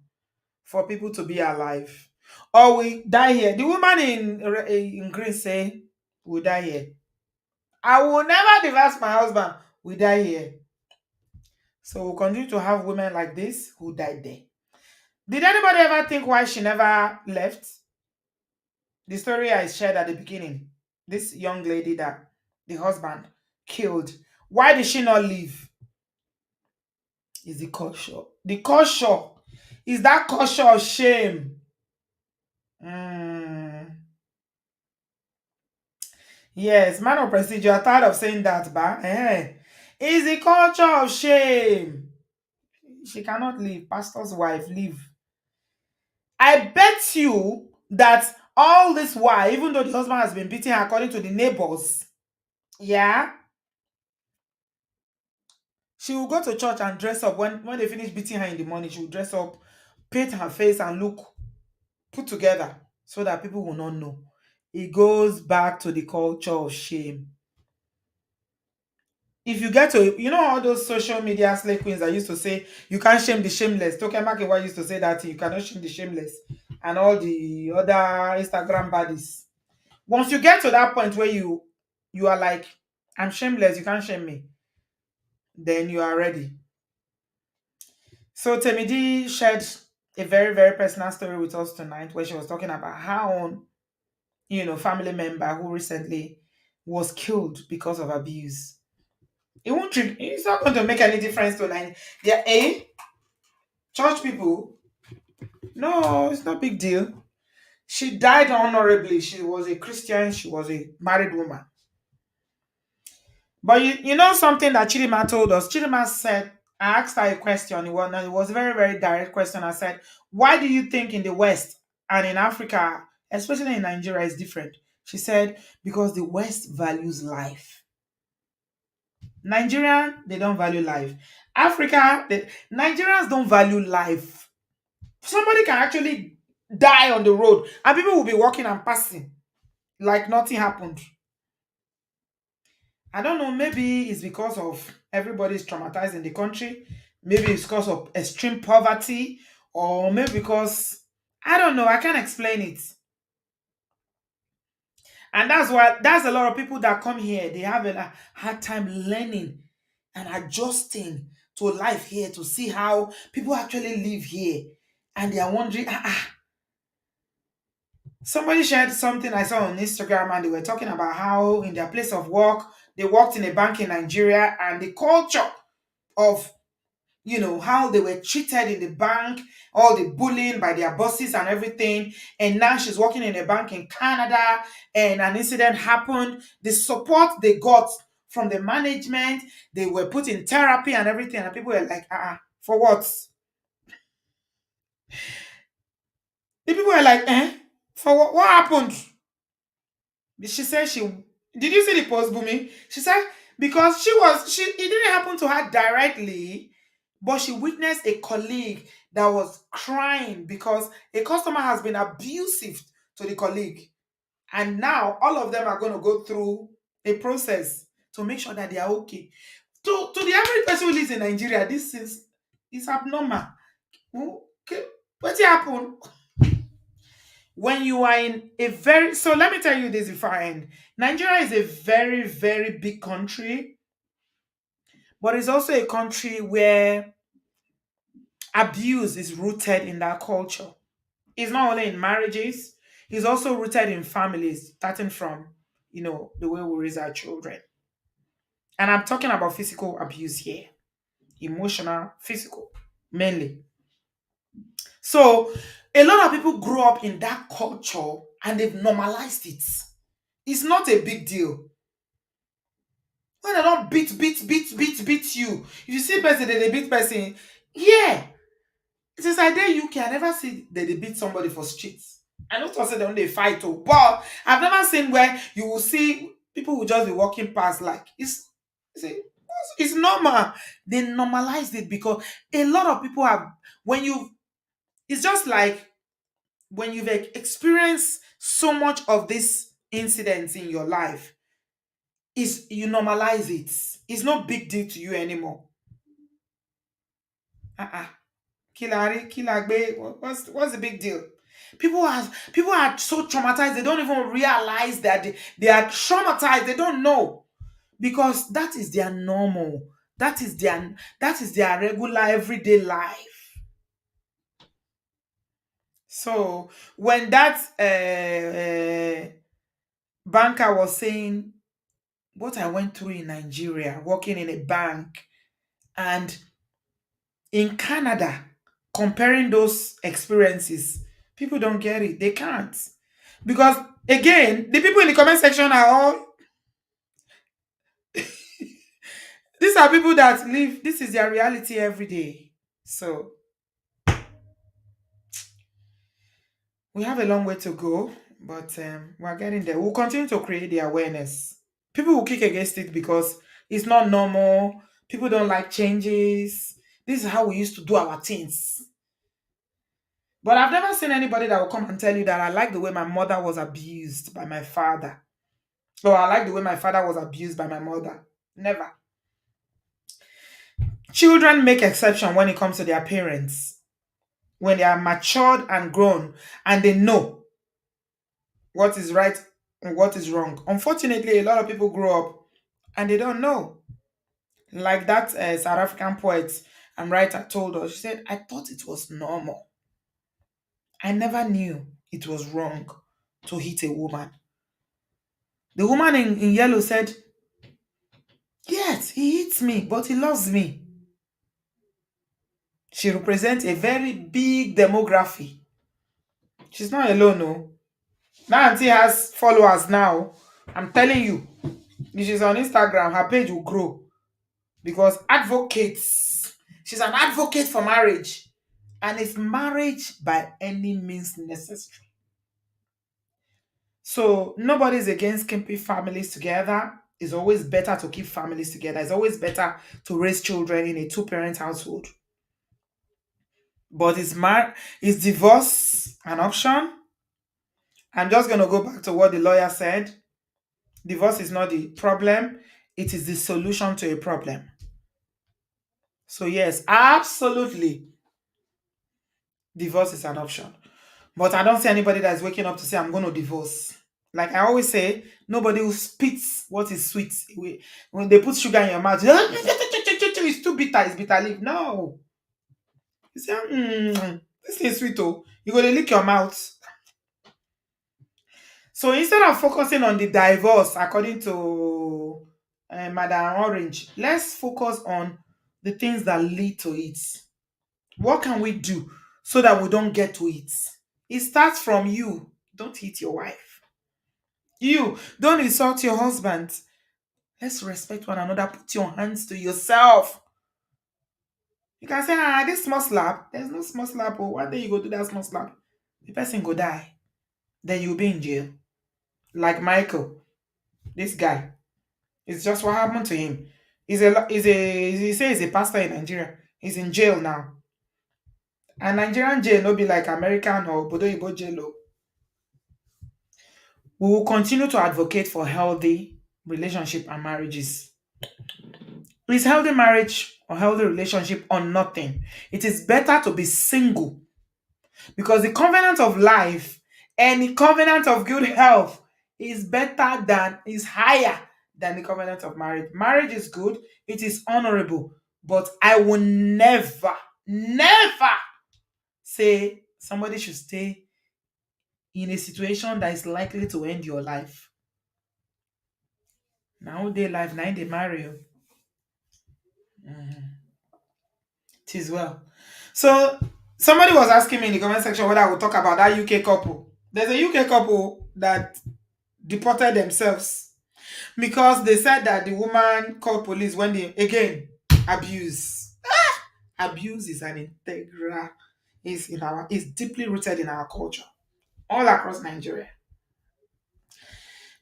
for people to be alive? Or we die here? The woman in green say, we die here. I will never divorce my husband. We die here. So we'll continue to have women like this who died there. Did anybody ever think why she never left? The story I shared at the beginning. This young lady that the husband killed. Why did she not leave? Is the culture. The culture is that culture of shame. Mm. Yes, man of prestige, you are tired of saying that, but is the culture of shame. She cannot leave. Pastor's wife, leave. I bet you that all this while, even though the husband has been beating her according to the neighbors, yeah, she will go to church and dress up. When they finish beating her in the morning, she will dress up, paint her face, and look put together so that people will not know. It goes back to the culture of shame. If you get to, you know, all those social media slay queens that used to say, you can't shame the shameless. Toke Makewa used to say that you cannot shame the shameless. And all the other Instagram baddies. Once you get to that point where you are like, I'm shameless, you can't shame me, then you are ready. So Temidi shared a very, very personal story with us tonight where she was talking about her own, family member who recently was killed because of abuse. It's not going to make any difference to Nigeria. Church people. No, it's not a big deal. She died honorably. She was a Christian, she was a married woman. But you know something that Chidima told us? Chidima said, I asked her a question. It was a very, very direct question. I said, why do you think in the West and in Africa, especially in Nigeria, is different? She said, because the West values life. Nigeria, they don't value life. Africa, Nigerians don't value life. Somebody can actually die on the road and people will be walking and passing like nothing happened. I don't know, maybe it's because of everybody's traumatized in the country. Maybe it's because of extreme poverty, or maybe because I don't know, I can't explain it. And that's a lot of people that come here, they have a hard time learning and adjusting to life here to see how people actually live here. And they are wondering, Somebody shared something I saw on Instagram and they were talking about how in their place of work, they worked in a bank in Nigeria and the culture of how they were treated in the bank, all the bullying by their bosses and everything. And now she's working in a bank in Canada and an incident happened. The support they got from the management, they were put in therapy and everything. And people were like, for what? The people were like, for what happened? She said did you see the post, Bumi? She said because it didn't happen to her directly, but she witnessed a colleague that was crying because a customer has been abusive to the colleague. And now all of them are going to go through a process to make sure that they are okay. To the average person who lives in Nigeria, this is abnormal. Okay. What happened? When you are in so let me tell you this before I end. Nigeria is a very, very big country, but it's also a country where abuse is rooted in that culture. It's not only in marriages, it's also rooted in families, starting from, the way we raise our children. And I'm talking about physical abuse here, emotional, physical, mainly. So a lot of people grow up in that culture and they've normalized it. It's not a big deal. When they don't beat you. If you see person, they beat person. Yeah. Since I dare UK, I never see that they beat somebody for streets. I know to say they fight, oh, but I've never seen where you will see people will just be walking past like it's normal. They normalized it because a lot of people have when you it's just like when you've experienced so much of these incidents in your life, is you normalize it. It's no big deal to you anymore. Kilagbe, what's the big deal? People are so traumatized, they don't even realize that they are traumatized, they don't know. Because that is their normal. That is their regular everyday life. So when that banker was saying what I went through in Nigeria, working in a bank, and in Canada, comparing those experiences, people don't get it. They can't. Because again, the people in the comment section are all these are people that live, this is their reality every day. So we have a long way to go, but we're getting there. We'll continue to create the awareness. People will kick against it because it's not normal. People don't like changes. This is how we used to do our things. But I've never seen anybody that will come and tell you that I like the way my mother was abused by my father. Or I like the way my father was abused by my mother. Never. Children make exception when it comes to their parents. When they are matured and grown and they know what is right and what is wrong. Unfortunately, a lot of people grow up and they don't know. Like that South African poet and writer told us, she said, I thought it was normal. I never knew it was wrong to hit a woman. The woman in yellow said, yes, he hits me, but he loves me. She represents a very big demography. She's not alone, no. That auntie has followers now. I'm telling you, if she's on Instagram, her page will grow. Because advocates, she's an advocate for marriage. And it's marriage by any means necessary. So nobody's against keeping families together. It's always better to keep families together. It's always better to raise children in a two-parent household. But is divorce an option? I'm just going to go back to what the lawyer said. Divorce is not the problem. It is the solution to a problem. So yes, absolutely, divorce is an option. But I don't see anybody that's waking up to say, I'm going to divorce. Like I always say, nobody who spits what is sweet. When they put sugar in your mouth, it's too bitter, it's bitter leaf. No. You say, this is sweet, oh. You're going to lick your mouth. So instead of focusing on the divorce, according to Madam Orange, let's focus on the things that lead to it. What can we do so that we don't get to it? It starts from you. Don't hit your wife. You don't insult your husband. Let's respect one another. Put your hands to yourself. You can say, this small slap. There's no small slap. Oh, one day you go do that small slap. The person go die. Then you'll be in jail. Like Michael, this guy. It's just what happened to him. He says he's a pastor in Nigeria. He's in jail now. And Nigerian jail no be like American or obodooyinbo jail. Oh. We will continue to advocate for healthy relationship and marriages. Is healthy marriage or healthy relationship or nothing? It is better to be single because the covenant of life and the covenant of good health is higher than the covenant of marriage. Marriage is good, it is honorable, but I will never, never say somebody should stay in a situation that is likely to end your life. Now they life, now they marry you. It is well. So Somebody was asking me in the comment section whether I would talk about that UK couple. There's a UK couple that deported themselves because they said that the woman called police when they, again, abuse. Abuse is an integral, is deeply rooted in our culture, all across Nigeria.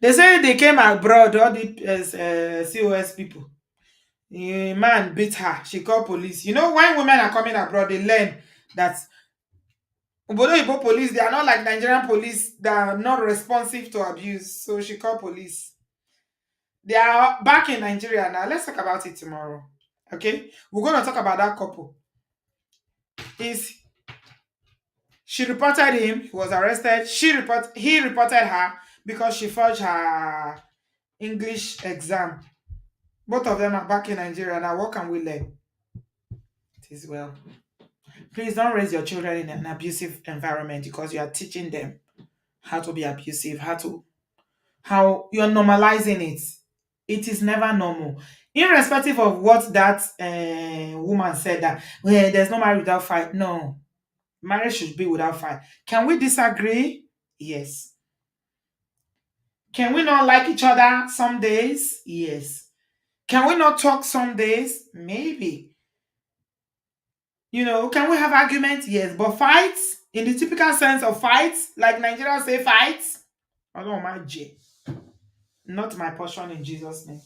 They say they came abroad, all the COS people. A man beat her. She called police. You know, when women are coming abroad, they learn that obodooyinbo police, they are not like Nigerian police that are not responsive to abuse. So she called police. They are back in Nigeria now. Let's talk about it tomorrow. Okay? We're going to talk about that couple. She reported him. He was arrested. He reported her because she forged her English exam. Both of them are back in Nigeria now. What can we learn? It is well. Please don't raise your children in an abusive environment because you are teaching them how to be abusive, how you're normalizing it. It is never normal. Irrespective of what that woman said, that well, there's no marriage without fight. No, marriage should be without fight. Can we disagree? Yes. Can we not like each other some days? Yes. Can we not talk some days? Maybe. You know, can we have arguments? Yes. But fights, in the typical sense of fights, like Nigerians say fights, I don't mind J. Not my portion in Jesus' name.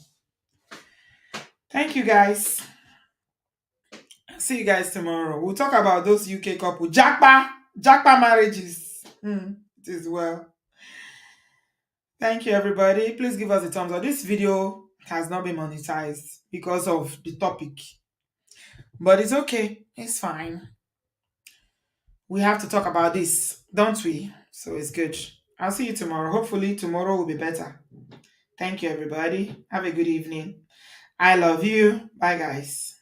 Thank you, guys. See you guys tomorrow. We'll talk about those UK couple. Jackpa marriages. It is well. Thank you, everybody. Please give us a thumbs up. This video has not been monetized because of the topic. But it's okay. It's fine. We have to talk about this, don't we? So it's good. I'll see you tomorrow. Hopefully tomorrow will be better. Thank you, everybody. Have a good evening. I love you. Bye, guys.